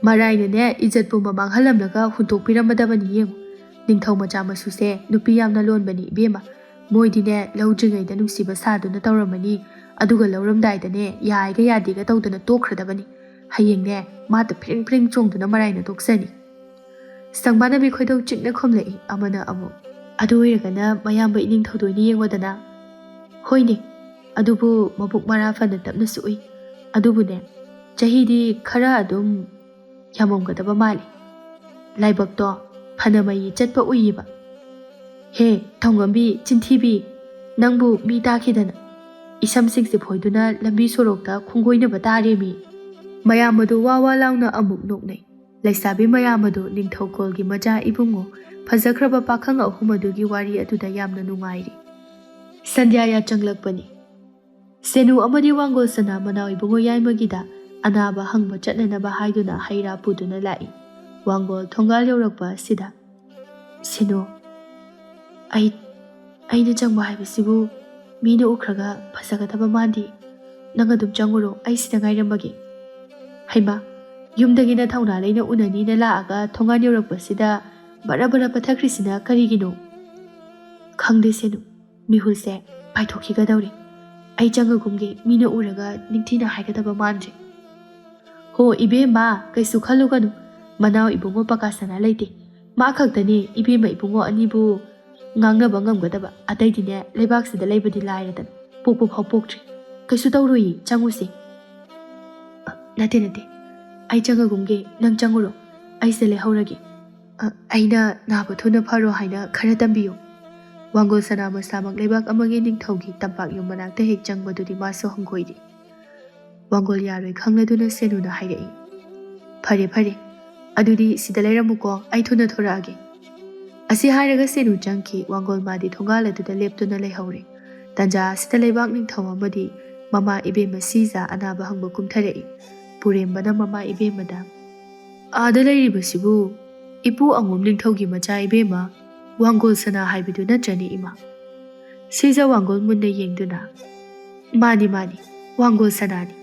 ꯃꯔꯥꯏꯅꯅꯦ ꯏꯖꯠꯄꯨ ꯃꯃꯥꯡꯍꯜꯂꯝꯂꯒ ꯍꯨꯟꯇꯣꯛꯄꯤꯔꯝꯃꯗꯕꯅꯤ ꯌꯦꯡꯉꯨ꯫ ꯅꯤꯡꯊꯧ ꯃꯆꯥ ꯃꯁꯨꯁꯦ ꯅꯨꯄꯤ ꯌꯥꯝꯅ ꯂꯣꯟꯕꯅꯤ ꯏꯕꯦꯝꯃ꯫ ꯃꯣꯏꯗꯤꯅꯦ ꯂꯧꯗ꯭ꯔꯤꯉꯩꯗ ꯅꯨꯡꯁꯤꯕ ꯁꯥꯗꯨꯅ ꯇꯧꯔꯝꯃꯅꯤ, ꯑꯗꯨꯒ ꯂꯧꯔꯝꯗꯥꯏꯗꯅꯦ ꯌꯥꯏꯒ ꯌꯥꯗꯦꯒ ꯇꯧꯗꯅ ꯇꯣꯛꯈ꯭ꯔꯗꯕꯅꯤ꯫ ꯍꯌꯦꯡꯅꯦ ꯃꯥꯇ ꯐꯤꯔꯤꯡ ꯐꯤꯔꯤꯡ ꯆꯣꯡꯗꯨꯅ ꯃꯔꯥꯏꯅ ꯇꯣꯛꯆꯅꯤ꯫ ꯁꯪꯕꯥꯅꯕꯤ ꯈꯣꯏꯗꯧ ꯆꯤꯛꯅ ꯈꯨꯝꯂꯛꯏ ꯑꯃꯅ ꯑꯃꯨꯛ꯫ ꯑꯗꯨ ꯑꯣꯏꯔꯒꯅ ꯃꯌꯥꯝꯕ ꯏꯅꯤꯡꯊꯧꯗ ꯑꯣꯏꯅ ꯌꯦꯡꯉꯣꯗꯅ꯫ ꯍꯣꯏꯅꯦ, ꯑꯗꯨꯕꯨ ꯃꯕꯨꯛ ꯃꯔꯥ ꯐꯅ ꯇꯞꯅꯁꯨ ꯎꯏ꯫ ꯑꯗꯨꯕꯨꯅꯦ ꯆꯍꯤꯗꯤ ꯈꯔ ꯑꯗꯨꯝ ꯌꯥꯝꯃꯝꯒꯗꯕ ꯃꯥꯜꯂꯤ꯫ ꯂꯥꯏꯕꯛꯇꯣ ꯐꯅ ꯃꯩ ꯆꯠꯄ ꯎꯏꯌꯦꯕ꯫ ꯍꯦ ꯊꯧꯉꯝꯕꯤ, ꯆꯤꯟꯊꯤꯕꯤ, ꯅꯪꯕꯨ ꯃꯤ ꯇꯥꯈꯤꯗꯅ ꯏꯁꯝꯁꯤꯡꯁꯦ ꯐꯣꯏꯗꯨꯅ ꯂꯝꯕꯤ ꯁꯣꯔꯣꯛꯇ ꯈꯣꯡꯒꯣꯏꯅꯕ ꯇꯥꯔꯦꯃꯤ꯫ ꯃꯌꯥꯝ ꯑꯗꯨ ꯋꯥ ꯋꯥ ꯂꯥꯎꯅ ꯑꯃꯨꯛ ꯅꯣꯛꯅꯩ꯫ ꯂꯩꯁꯥꯕꯤ ꯃꯌꯥꯝ ꯑꯗꯨ ꯅꯤꯡꯊꯧꯀꯣꯜꯒꯤ ꯃꯆꯥ ꯏꯕꯨꯡꯉꯣ ꯐꯖꯈ꯭ꯔꯕ ꯄꯥꯈꯪ ꯑꯍꯨꯝ ꯑꯗꯨꯒꯤ ꯋꯥꯔꯤ ꯑꯗꯨꯗ ꯌꯥꯝꯅ ꯅꯨꯡꯉꯥꯏꯔꯤ꯫ ꯁꯟꯙ꯭ꯌꯥ ꯌꯥꯆꯪꯂꯛꯄꯅꯤ꯫ ꯁꯦꯅꯨ ꯑꯃꯗꯤ ꯋꯥꯡꯒꯣꯜ ꯁꯅꯥ ꯃꯅꯥꯎ ꯏꯕꯨꯡꯉꯣ ꯌꯥꯏꯃꯒꯤꯗ ꯑꯅꯥꯕ ꯍꯪꯕ ꯆꯠꯅꯅꯕ ꯍꯥꯏꯗꯨꯅ ꯍꯩ ꯔꯥ ꯄꯨꯗꯨꯅ ꯂꯥꯛꯏ꯫ ꯋꯥꯡꯒꯣꯜ ꯊꯣꯡꯒꯥꯜ ꯌꯧꯔꯛꯄ ꯑꯁꯤꯗ, ꯁꯦꯅꯨ, ꯑꯩꯅ ꯆꯪꯕ ꯍꯥꯏꯕꯁꯤꯕꯨ ꯃꯤꯅ ꯎꯈ꯭ꯔꯒ ꯐꯖꯒꯗꯕ ꯃꯥꯟꯗꯤ, ꯅꯪ ꯑꯗꯨꯝ ꯆꯪꯉꯨꯔꯣ, ꯑꯩ ꯁꯤꯗ ꯉꯥꯏꯔꯝꯃꯒꯦ꯫ ꯍꯩꯃꯥ, ꯌꯨꯝꯗꯒꯤꯅ ꯊꯧꯅꯥ ꯂꯩꯅ ꯎꯅꯅꯤꯅ ꯂꯥꯛꯑꯒ ꯊꯣꯡꯒꯥꯟ ꯌꯧꯔꯛꯄꯁꯤꯗ ꯕꯔ ꯕꯔ ꯄꯠꯊꯈ꯭ꯔꯤꯁꯤꯅ ꯀꯔꯤꯒꯤꯅꯣ? ꯈꯪꯗꯦ ꯁꯦꯅꯨ, ꯃꯤꯍꯨꯜꯁꯦ ꯄꯥꯏꯊꯣꯛꯈꯤꯒꯗꯧꯔꯦ꯫ ꯑꯩ ꯆꯪꯉꯒꯨꯝꯒꯦ, ꯃꯤꯅ ꯎꯔꯒ ꯅꯤꯡꯊꯤꯅ ꯍꯥꯏꯒꯗꯕ ꯃꯥꯟꯗ꯭ꯔꯦ꯫ ꯍꯣ ꯏꯕꯦꯝꯃ, ꯀꯩꯁꯨ ꯈꯜꯂꯨꯒꯅꯨ, ꯃꯅꯥꯎ ꯏꯕꯨꯡꯉꯣ ꯄꯀꯥ ꯁꯅꯥ ꯂꯩꯇꯦ꯫ ꯃꯥ ꯈꯛꯇꯅꯤ ꯏꯕꯦꯝꯃ ꯏꯕꯨꯡꯉꯣ ꯑꯅꯤꯕꯨ ꯉꯥꯡꯅꯕ ꯉꯝꯒꯗꯕ, ꯑꯇꯩꯗꯤꯅꯦ ꯂꯩꯕꯥꯛꯁꯤꯗ ꯂꯩꯕꯗꯤ ꯂꯥꯏꯔꯗꯅ ꯄꯣꯛꯄ ꯐꯥꯎ ꯄꯣꯛꯇ꯭ꯔꯤ꯫ ꯀꯩꯁꯨ ꯇꯧꯔꯣꯏꯌꯦ, ꯆꯪꯉꯨꯁꯤ꯫ ꯅꯠꯇꯦ, ꯑꯩ ꯆꯪꯉꯒꯨꯝꯒꯦ, ꯅꯪ ꯆꯪꯉꯨꯔꯣ, ꯑꯩꯁꯦ ꯂꯩꯍꯧꯔꯒꯦ꯫ ꯑꯩꯅ ꯅꯥꯕ ꯊꯨꯅ ꯐꯔꯣ ꯍꯥꯏꯅ ꯈꯔ ꯇꯝꯕꯤꯌꯨ꯫ ꯋꯥꯡꯒꯣꯜ ꯁꯅꯥ ꯃꯁꯥꯃꯛ ꯂꯩꯕꯥꯛ ꯑꯃꯒꯤ ꯅꯤꯡꯊꯧꯒꯤ ꯇꯝꯄꯥꯛ ꯌꯨꯝ ꯃꯅꯥꯛꯇ ꯍꯦꯛ ꯆꯪꯕꯗꯨꯗꯤ ꯃꯥꯁꯨ ꯍꯪꯒꯣꯏꯔꯤ꯫ ꯋꯥꯡꯒꯣꯜ ꯌꯥꯔꯣꯏ ꯈꯪꯂꯗꯨꯅ ꯁꯦꯅꯨꯅ ꯍꯥꯏꯔꯛꯏ꯫ ꯐꯔꯦ, ꯑꯗꯨꯗꯤ ꯁꯤꯗ ꯂꯩꯔꯝꯃꯨꯀꯣ, ꯑꯩ ꯊꯨꯅ ꯊꯣꯔꯛꯑꯒꯦ꯫ ꯑꯁꯤ ꯍꯥꯏꯔꯒ ꯁꯦꯅꯨ ꯆꯪꯈꯤ꯫ ꯋꯥꯡꯒꯣꯜ ꯃꯥꯗꯤ ꯊꯣꯡꯒꯥꯜ ꯑꯗꯨꯗ ꯂꯦꯞꯇꯨꯅ ꯂꯩꯍꯧꯔꯦ꯫ ꯇꯟꯖꯥ ꯑꯁꯤꯗ ꯂꯩꯕꯥꯛ ꯅꯤꯡꯊꯧ ꯑꯃꯗꯤ ꯃꯃꯥ ꯏꯕꯦꯝꯃ ꯁꯤꯖꯥ ꯑꯅꯥꯕ ꯍꯪꯕ ꯀꯨꯝꯊꯔꯛꯏ꯫ ꯄꯨꯔꯦꯝꯕꯅ ꯃꯃꯥ ꯏꯕꯦꯝꯃꯗ, ꯑꯥꯗ ꯂꯩꯔꯤꯕꯁꯤꯕꯨ ꯏꯄꯨ ꯑꯉꯣꯝ ꯅꯤꯡꯊꯧꯒꯤ ꯃꯆꯥ ꯏꯕꯦꯝꯃ ꯋꯥꯡꯒꯣꯜ ꯁꯅꯥ ꯍꯥꯏꯕꯗꯨ ꯅꯠꯇ꯭ꯔꯅꯤ ꯏꯃꯥ? ꯁꯤꯖꯥ ꯋꯥꯡꯒꯣꯜ ꯃꯨꯟꯅ ꯌꯦꯡꯗꯨꯅ, ꯃꯥꯅꯤ, ꯋꯥꯡꯒꯣꯜ ꯁꯅꯥꯅꯤ꯫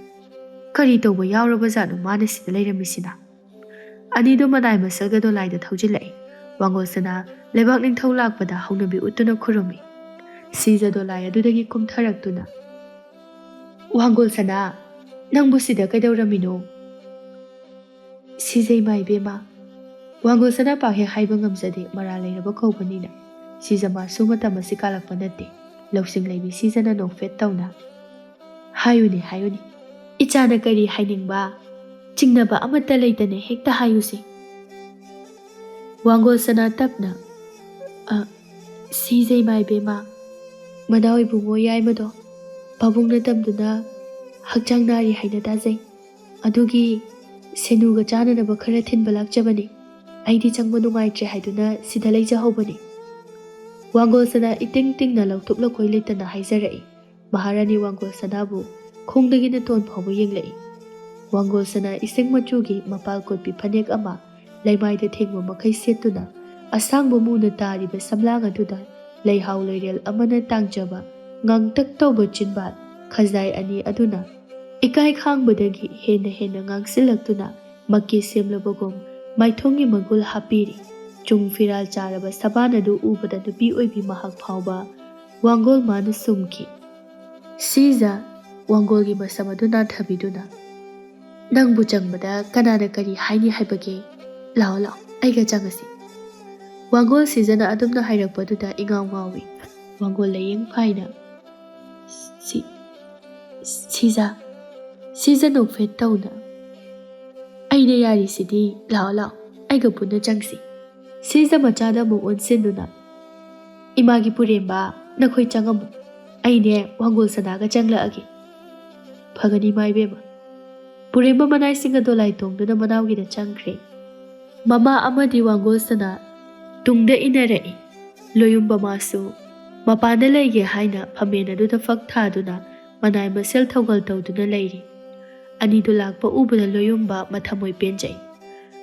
ꯀꯔꯤ ꯇꯧꯕ ꯌꯥꯎꯔꯕꯖꯥꯠꯅꯣ ꯃꯥꯅ ꯁꯤꯗ ꯂꯩꯔꯝꯃꯤꯁꯤꯅ? ꯑꯅꯤꯗꯨ ꯃꯅꯥꯏ ꯃꯁꯜꯒ ꯗꯣꯂꯥꯏꯗ ꯊꯧꯖꯤꯜꯂꯛꯏ꯫ ꯋꯥꯡꯒꯣꯜ ꯁꯅꯥ ꯂꯩꯕꯥꯛ ꯅꯤꯡꯊꯧ ꯂꯥꯛꯄꯗ ꯍꯧꯅꯕꯤ ꯎꯠꯇꯨꯅ ꯈꯨꯔꯨꯝꯃꯤ꯫ ꯁꯤꯖꯥ ꯗꯣꯂꯥꯏ ꯑꯗꯨꯗꯒꯤ ꯀꯨꯝꯊꯔꯛꯇꯨꯅ, ꯋꯥꯡꯒꯣꯜ ꯁꯅꯥ, ꯅꯪꯕꯨ ꯁꯤꯗ ꯀꯩꯗꯧꯔꯝꯃꯤꯅꯣ? ꯁꯤꯖꯥ ꯏꯃꯥ ꯏꯕꯦꯝꯃ, ꯋꯥꯡꯒꯣꯜ ꯁꯅꯥ ꯄꯥꯛ ꯍꯦꯛ ꯍꯥꯏꯕ ꯉꯝꯖꯗꯦ, ꯃꯔꯥ ꯂꯩꯔꯕ ꯀꯧꯕꯅꯤꯅ꯫ ꯁꯤꯖꯥ ꯃꯥꯁꯨ ꯃꯇꯝ ꯑꯁꯤ ꯀꯥꯜꯂꯛꯄ ꯅꯠꯇꯦ꯫ ꯂꯧꯁꯤꯡ ꯂꯩꯕꯤ ꯁꯤꯖꯥꯅ ꯅꯣꯛꯐꯦꯠ ꯇꯧꯅ, ꯍꯥꯏꯌꯨꯅꯦ, ꯏꯆꯥꯅ ꯀꯔꯤ ꯍꯥꯏꯅꯤꯡꯕ, ꯆꯤꯡꯅꯕ ꯑꯃꯠꯇ ꯂꯩꯇꯅ ꯍꯦꯛꯇ ꯍꯥꯏꯌꯨꯁꯦ꯫ ꯋꯥꯡꯒꯣꯜ ꯁꯅꯥ ꯇꯞꯅ, ꯁꯤꯖꯥ ꯏꯃꯥ ꯏꯕꯦꯝꯃ, ꯃꯅꯥꯎ ꯏꯕꯨꯡꯉꯣ ꯌꯥꯏꯃꯗꯣ ꯄꯥꯕꯨꯡꯅ ꯇꯝꯗꯨꯅ ꯍꯛꯆꯥꯡ ꯅꯥꯔꯤ ꯍꯥꯏꯅ ꯇꯥꯖꯩ꯫ ꯑꯗꯨꯒꯤ ꯁꯦꯅꯨꯒ ꯆꯥꯅꯅꯕ ꯈꯔ ꯊꯤꯟꯕ ꯂꯥꯛꯆꯕꯅꯤ꯫ ꯑꯩꯗꯤ ꯆꯪꯕ ꯅꯨꯡꯉꯥꯏꯇ꯭ꯔꯦ ꯍꯥꯏꯗꯨꯅ ꯁꯤꯗ ꯂꯩꯖꯍꯧꯕꯅꯤ꯫ ꯋꯥꯡꯒꯣꯜ ꯁꯅꯥ ꯏꯇꯤꯡ ꯇꯤꯡꯅ ꯂꯧꯊꯣꯛ ꯂꯧꯈꯣꯏ ꯂꯩꯇꯅ ꯍꯥꯏꯖꯔꯛꯏ꯫ ꯃꯍꯥꯔꯥꯅꯤ ꯋꯥꯡꯒꯣꯜ ꯁꯅꯥꯕꯨ ꯈꯣꯡꯗꯒꯤꯅ ꯇꯣꯟ ꯐꯥꯎꯕ ꯌꯦꯡꯂꯛꯏ꯫ ꯋꯥꯡꯒꯣꯜ ꯁꯅꯥ ꯏꯁꯤꯡ ꯃꯆꯨꯒꯤ ꯃꯄꯥꯜ ꯀꯣꯠꯄꯤ ꯐꯅꯦꯛ ꯑꯃ ꯂꯩꯃꯥꯏꯗ ꯊꯦꯡꯕ ꯃꯈꯩ ꯁꯦꯠꯇꯨꯅ ꯑꯁꯥꯡꯕ ꯃꯨꯅ ꯇꯥꯔꯤꯕ ꯁꯝꯂꯥꯡ ꯑꯗꯨꯗ ꯂꯩꯍꯥꯎ ꯂꯩꯔꯦꯜ ꯑꯃꯅ ꯇꯥꯡꯖꯕ ꯉꯥꯡꯇꯛ ꯇꯧꯕ ꯆꯤꯟꯕꯥꯜ ꯈꯖꯥꯏ ꯑꯅꯤ ꯑꯗꯨꯅ ꯏꯀꯥꯏ ꯈꯥꯡꯕꯗꯒꯤ ꯍꯦꯟꯅ ꯉꯥꯡꯁꯤꯜꯂꯛꯇꯨꯅ ꯃꯛꯀꯤ ꯁꯦꯝꯂꯕꯒꯨꯝ ꯃꯥꯏꯊꯣꯡꯒꯤ ꯃꯒꯨꯜ ꯍꯥꯞꯄꯤꯔꯤ꯫ ꯆꯨꯡ ꯐꯤꯔꯥꯜ ꯆꯥꯔꯕ ꯁꯕꯥꯟ ꯑꯗꯨ ꯎꯕꯗ ꯅꯨꯄꯤ ꯑꯣꯏꯕꯤ ꯃꯍꯥꯛ ꯐꯥꯎꯕ ꯋꯥꯡꯒꯣꯜ ꯃꯥꯅ ꯁꯨꯝꯈꯤ꯫ ꯁꯤꯖꯥ ꯋꯥꯡꯒꯣꯜꯒꯤ ꯃꯁꯝ ꯑꯗꯨ ꯅꯥꯟꯊꯕꯤꯗꯨꯅ, ꯅꯪꯕꯨ ꯆꯪꯕꯗ ꯀꯅꯥꯅ ꯀꯔꯤ ꯍꯥꯏꯅꯤ ꯍꯥꯏꯕꯒꯦ? ꯂꯥꯛꯑꯣ, ꯑꯩꯒ ꯆꯪꯉꯁꯤ꯫ ꯋꯥꯡꯒꯣꯜ ꯁꯤꯖꯥꯅ ꯑꯗꯨꯝꯅ ꯍꯥꯏꯔꯛꯄꯗꯨꯗ ꯏꯉꯥꯎ ꯉꯥꯎꯏ꯫ ꯋꯥꯡꯒꯣꯜ ꯂꯥꯏꯌꯦꯡ ꯐꯥꯏꯅ, ꯁꯤꯖꯥ ꯅꯣꯛꯐꯦꯠ ꯇꯧꯅ, ꯑꯩꯅ ꯌꯥꯔꯤꯁꯤꯗꯤ, ꯂꯥꯛꯑꯣ, ꯑꯩꯒ ꯄꯨꯟꯅ ꯆꯪꯁꯤ꯫ ꯁꯤꯖ ꯃꯆꯥꯗ ꯑꯃꯨꯛ ꯑꯣꯟꯁꯤꯟꯗꯨꯅ ꯏꯃꯥꯒꯤ ꯄꯨꯔꯦꯝꯕ ꯅꯈꯣꯏ ꯆꯪꯉꯝꯃꯨ ꯑꯩꯅꯦ ꯋꯥꯡꯒꯣꯜ ꯁꯅꯥꯒ ꯆꯪꯂꯛꯑꯒꯦ ꯐꯒꯅꯤ ꯏꯃꯥ ꯏꯕꯦꯝꯃ ꯄꯨꯔꯦꯝꯕ ꯃꯅꯥꯏꯁꯤꯡ ꯑꯗꯣ ꯂꯥꯏꯇꯣꯡꯗꯨꯅ ꯃꯅꯥꯎꯒꯤꯗ ꯆꯪꯈ꯭ꯔꯦ ꯃꯃꯥ ꯑꯃꯗꯤ ꯋꯥꯡꯒꯣꯜ ꯁꯅꯥ ꯇꯨꯡꯗ ꯏꯟꯅꯔꯛꯏ ꯂꯣꯌꯨꯝꯕ ꯃꯥꯁꯨ ꯃꯄꯥꯟꯗ ꯂꯩꯒꯦ ꯍꯥꯏꯅ ꯐꯝꯃꯦꯟ ꯑꯗꯨꯗ ꯐꯛ ꯊꯥꯗꯨꯅ ꯃꯅꯥꯏ ꯃꯁꯦꯜ ꯊꯧꯒꯜ ꯇꯧꯗꯨꯅ ꯂꯩꯔꯤ ꯑꯅꯤꯗꯨ ꯂꯥꯛꯄ ꯎꯕꯗ ꯂꯣꯌꯨꯝꯕ ꯃꯊꯃꯣꯏ ꯄꯦꯟꯖꯩ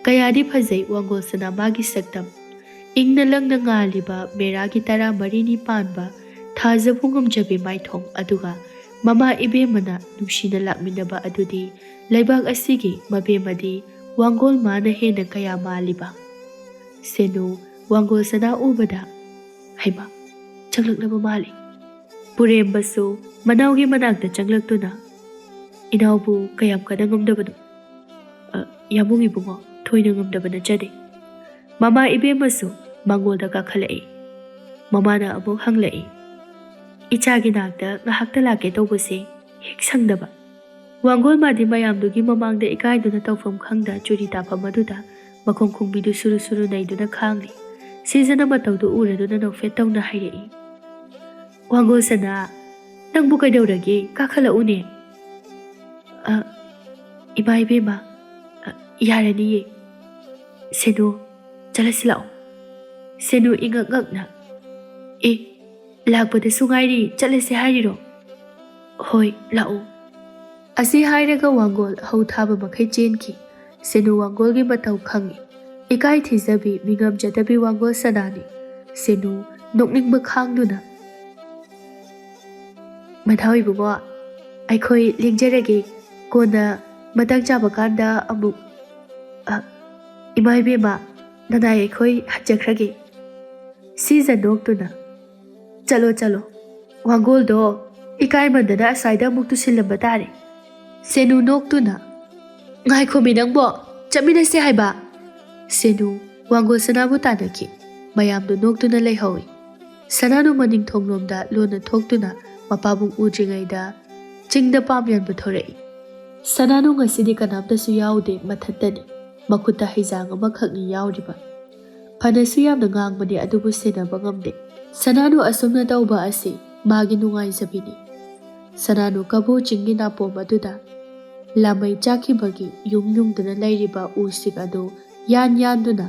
ꯀꯌꯥꯗꯤ ꯐꯖꯩ ꯋꯥꯡꯒꯣꯜ ꯁꯅꯥ ꯃꯥꯒꯤ ꯁꯛꯇꯝ ꯏꯪꯅ ꯂꯪꯅ ꯉꯥꯜꯂꯤꯕ ꯃꯦꯔꯥꯒꯤ 14ꯅꯤ ꯄꯥꯟꯕ ꯊꯥꯖꯕꯨ ꯉꯝꯖꯕꯤ ꯃꯥꯏꯊꯣꯡ ꯑꯗꯨꯒ ꯃꯃꯥ ꯏꯕꯦꯝꯃꯅ ꯅꯨꯡꯁꯤꯅ ꯂꯥꯛꯃꯤꯟꯅꯕ ꯑꯗꯨꯗꯤ ꯂꯩꯕꯥꯛ ꯑꯁꯤꯒꯤ ꯃꯕꯦꯝꯃꯗꯤ ꯋꯥꯡꯒꯣꯜ ꯃꯥꯅ ꯍꯦꯟꯅ ꯀꯌꯥ ꯃꯥꯜꯂꯤꯕ ꯁꯦꯅꯨ ꯋꯥꯡꯒꯣꯜ ꯁꯅꯥ ꯎꯕꯗ ꯍꯩꯃꯥ ꯆꯪꯂꯛꯂꯕ ꯃꯥꯜꯂꯤ ꯄꯨꯔꯦꯝꯕꯁꯨ ꯃꯅꯥꯎꯒꯤ ꯃꯅꯥꯛꯇ ꯆꯪꯂꯛꯇꯨꯅ ꯏꯅꯥꯎꯕꯨ ꯀꯌꯥꯝ ꯀꯟꯅ ꯉꯝꯗꯕꯅꯣ ꯌꯥꯝꯕꯨꯡ ꯏꯕꯨꯡꯉꯣ ꯊꯣꯏꯅ ꯉꯝꯗꯕ ꯅꯠꯆꯗꯦ ꯃꯃꯥ ꯏꯕꯦꯝꯃꯁꯨ ꯃꯥꯡꯒꯣꯜꯗ ꯀꯥꯈꯠꯂꯛꯏ ꯃꯃꯥꯅ ꯑꯃꯨꯛ ꯍꯪꯂꯛꯏ ꯏꯆꯥꯒꯤ ꯅꯥꯛꯇ ꯉꯥꯏꯍꯥꯛꯇ ꯂꯥꯛꯀꯦ ꯇꯧꯕꯁꯦ ꯍꯦꯛ ꯁꯪꯗꯕ ꯋꯥꯡꯒꯣꯜ ꯃꯥꯗꯤ ꯃꯌꯥꯝꯗꯨꯒꯤ ꯃꯃꯥꯡꯗ ꯏꯀꯥꯏꯗꯨꯅ ꯇꯧꯐꯝ ꯈꯪꯗ ꯆꯨꯔꯤ ꯇꯥꯐꯝ ꯑꯗꯨꯗ ꯃꯈꯣꯡ ꯈꯨꯡꯕꯤꯗꯨ ꯁꯨꯔꯨ ꯁꯨꯔꯨ ꯅꯩꯗꯨꯅ ꯈꯥꯡꯂꯤ ꯁꯤꯖꯅ ꯃꯇꯧꯗꯨ ꯎꯔꯗꯨꯅ ꯅꯣꯛꯐꯦꯠ ꯇꯧꯅ ꯍꯥꯏꯔꯛꯏ ꯋꯥꯡꯒꯣꯜ ꯁꯅꯥ ꯅꯪꯕꯨ ꯀꯩꯗꯧꯔꯒꯦ ꯀꯥꯈꯠꯂꯛꯎꯅꯦ ꯏꯃꯥ ꯏꯕꯦꯝꯃ ꯌꯥꯔꯅꯤꯌꯦ ꯁꯦꯅꯨ ꯆꯠꯂꯁꯤ ꯂꯥꯛꯑꯣ ꯁꯦꯅꯨ ꯏꯉꯛ ꯉꯛꯅ ꯂꯥꯛꯄꯗꯁꯨ ꯉꯥꯏꯔꯤ ꯆꯠꯂꯁꯤ ꯍꯥꯏꯔꯤꯔꯣ ꯍꯣꯏ ꯂꯥꯛꯑꯣ ꯑꯁꯤ ꯍꯥꯏꯔꯒ ꯋꯥꯡꯒꯣꯜ ꯍꯧ ꯊꯥꯕ ꯃꯈꯩ ꯆꯦꯟꯈꯤ ꯁꯦꯅꯨ ꯋꯥꯡꯒꯣꯜꯒꯤ ꯃꯇꯧ ꯈꯪꯉꯤ ꯏꯀꯥꯏ ꯊꯤꯖꯕꯤ ꯃꯤꯉꯝꯖꯗꯕꯤ ꯋꯥꯡꯒꯣꯜ ꯁꯅꯥꯅꯤ ꯁꯦꯅꯨ ꯅꯣꯛꯅꯤꯡꯕ ꯈꯥꯡꯗꯨꯅ ꯃꯊꯥꯎ ꯏꯕꯨꯡꯉꯣ ꯑꯩꯈꯣꯏ ꯂꯦꯡꯖꯔꯒꯦ ꯀꯣꯟꯅ ꯃꯇꯥꯡ ꯆꯥꯕ ꯀꯥꯟꯗ ꯑꯃꯨꯛ ꯏꯃꯥ ꯏꯕꯦꯝꯃ ꯅꯅꯥꯏ ꯑꯩꯈꯣꯏ ꯍꯟꯖꯈ꯭ꯔꯒꯦ ꯁꯤꯖ ꯅꯣꯛꯇꯨꯅ ꯆꯠꯂꯣ ꯆꯠꯂꯣ ꯋꯥꯡꯒꯣꯜꯗꯣ ꯏꯀꯥꯏꯃꯟꯗꯅ ꯑꯁ꯭ꯋꯥꯏꯗ ꯑꯃꯨꯛ ꯇꯨꯁꯤꯜꯂꯝꯕ ꯇꯥꯔꯦ ꯁꯦꯅꯨ ꯅꯣꯛꯇꯨꯅ ꯉꯥꯏꯈꯣꯃꯤ ꯅꯪꯕꯣ ꯆꯠꯃꯤꯟꯅꯁꯤ ꯍꯥꯏꯕ ꯁꯦꯅꯨ ꯋꯥꯡꯒꯣꯜ ꯁꯅꯥꯕꯨ ꯇꯥꯟꯅꯈꯤ ꯃꯌꯥꯝꯗꯨ ꯅꯣꯛꯇꯨꯅ ꯂꯩꯍꯧꯏ ꯁꯅꯥꯅꯨ ꯃꯅꯤꯡꯊꯣꯡꯂꯣꯝꯗ ꯂꯣꯟꯅ ꯊꯣꯛꯇꯨꯅ ꯃꯄꯥꯕꯨꯡ ꯎꯗ꯭ꯔꯤꯉꯩꯗ ꯆꯤꯡꯗ ꯄꯥꯝꯌꯥꯟ ꯄꯨꯊꯣꯔꯛꯏ ꯁꯅꯥꯅꯨ ꯉꯁꯤꯗꯤ ꯀꯅꯥꯝꯇꯁꯨ ꯌꯥꯎꯗꯦ ꯃꯊꯟꯇꯅꯤ ꯃꯈꯨꯠꯇ ꯍꯩꯖꯥꯡ ꯑꯃꯈꯛꯅꯤ ꯌꯥꯎꯔꯤꯕ ꯐꯅꯁꯨ ꯌꯥꯝꯅ ꯉꯥꯡꯕꯅꯤ ꯑꯗꯨꯕꯨ ꯁꯦꯟꯅꯕ ꯉꯝꯗꯦ ꯁꯅꯥꯅꯨ ꯑꯁꯨꯝꯅ ꯇꯧꯕ ꯑꯁꯤ ꯃꯥꯒꯤ ꯅꯨꯡꯉꯥꯏꯖꯕꯤꯅꯤ ꯁꯅꯥꯅꯨ ꯀꯕꯣ ꯆꯤꯡꯒꯤ ꯅꯥꯄꯣꯝ ꯑꯗꯨꯗ ꯂꯥꯃꯩ ꯆꯥꯛꯈꯤꯕꯒꯤ ꯌꯨꯡꯗꯨꯅ ꯂꯩꯔꯤꯕ ꯎꯁꯤꯡ ꯑꯗꯨ ꯌꯥꯟꯗꯨꯅ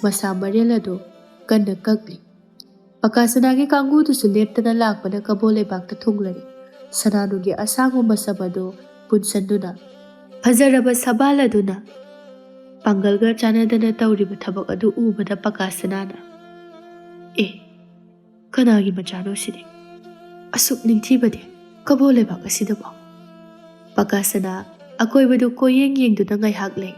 ꯃꯁꯥ ꯃꯔꯦꯜ ꯑꯗꯨ ꯀꯟꯅ ꯀꯛꯂꯤ ꯄꯀꯥ ꯁꯅꯥꯒꯤ ꯀꯥꯡꯕꯨꯗꯨꯁꯨ ꯂꯦꯞꯇꯅ ꯂꯥꯛꯄꯅ ꯀꯕꯣ ꯂꯩꯕꯥꯛꯇ ꯊꯨꯡꯂꯔꯤ ꯁꯅꯥꯅꯨꯒꯤ ꯑꯁꯥꯡꯕ ꯃꯁꯝ ꯑꯗꯨ ꯄꯨꯟꯁꯟꯗꯨꯅ ꯐꯖꯔꯕ ꯁꯕꯥꯜ ꯑꯗꯨꯅ ꯄꯥꯡꯒꯜꯒ ꯆꯥꯟꯅꯗꯅ ꯇꯧꯔꯤꯕ ꯊꯕꯛ ꯑꯗꯨ ꯎꯕꯗ ꯄꯀꯥ ꯁꯅꯥꯅ ꯀꯅꯥꯒꯤ ꯃꯆꯥꯅꯣ ꯁꯤꯗꯤ ꯑꯁꯨꯛ ꯅꯤꯡꯊꯤꯕꯗꯤ ꯀꯕꯣ ꯂꯩꯕꯥꯛ ꯑꯁꯤꯗꯕꯣ ꯄꯀꯥ ꯁꯅꯥ ꯑꯀꯣꯏꯕꯗꯨ ꯀꯣꯏꯌꯦꯡ ꯌꯦꯡꯗꯨꯅ ꯉꯥꯏꯍꯥꯛ ꯂꯩ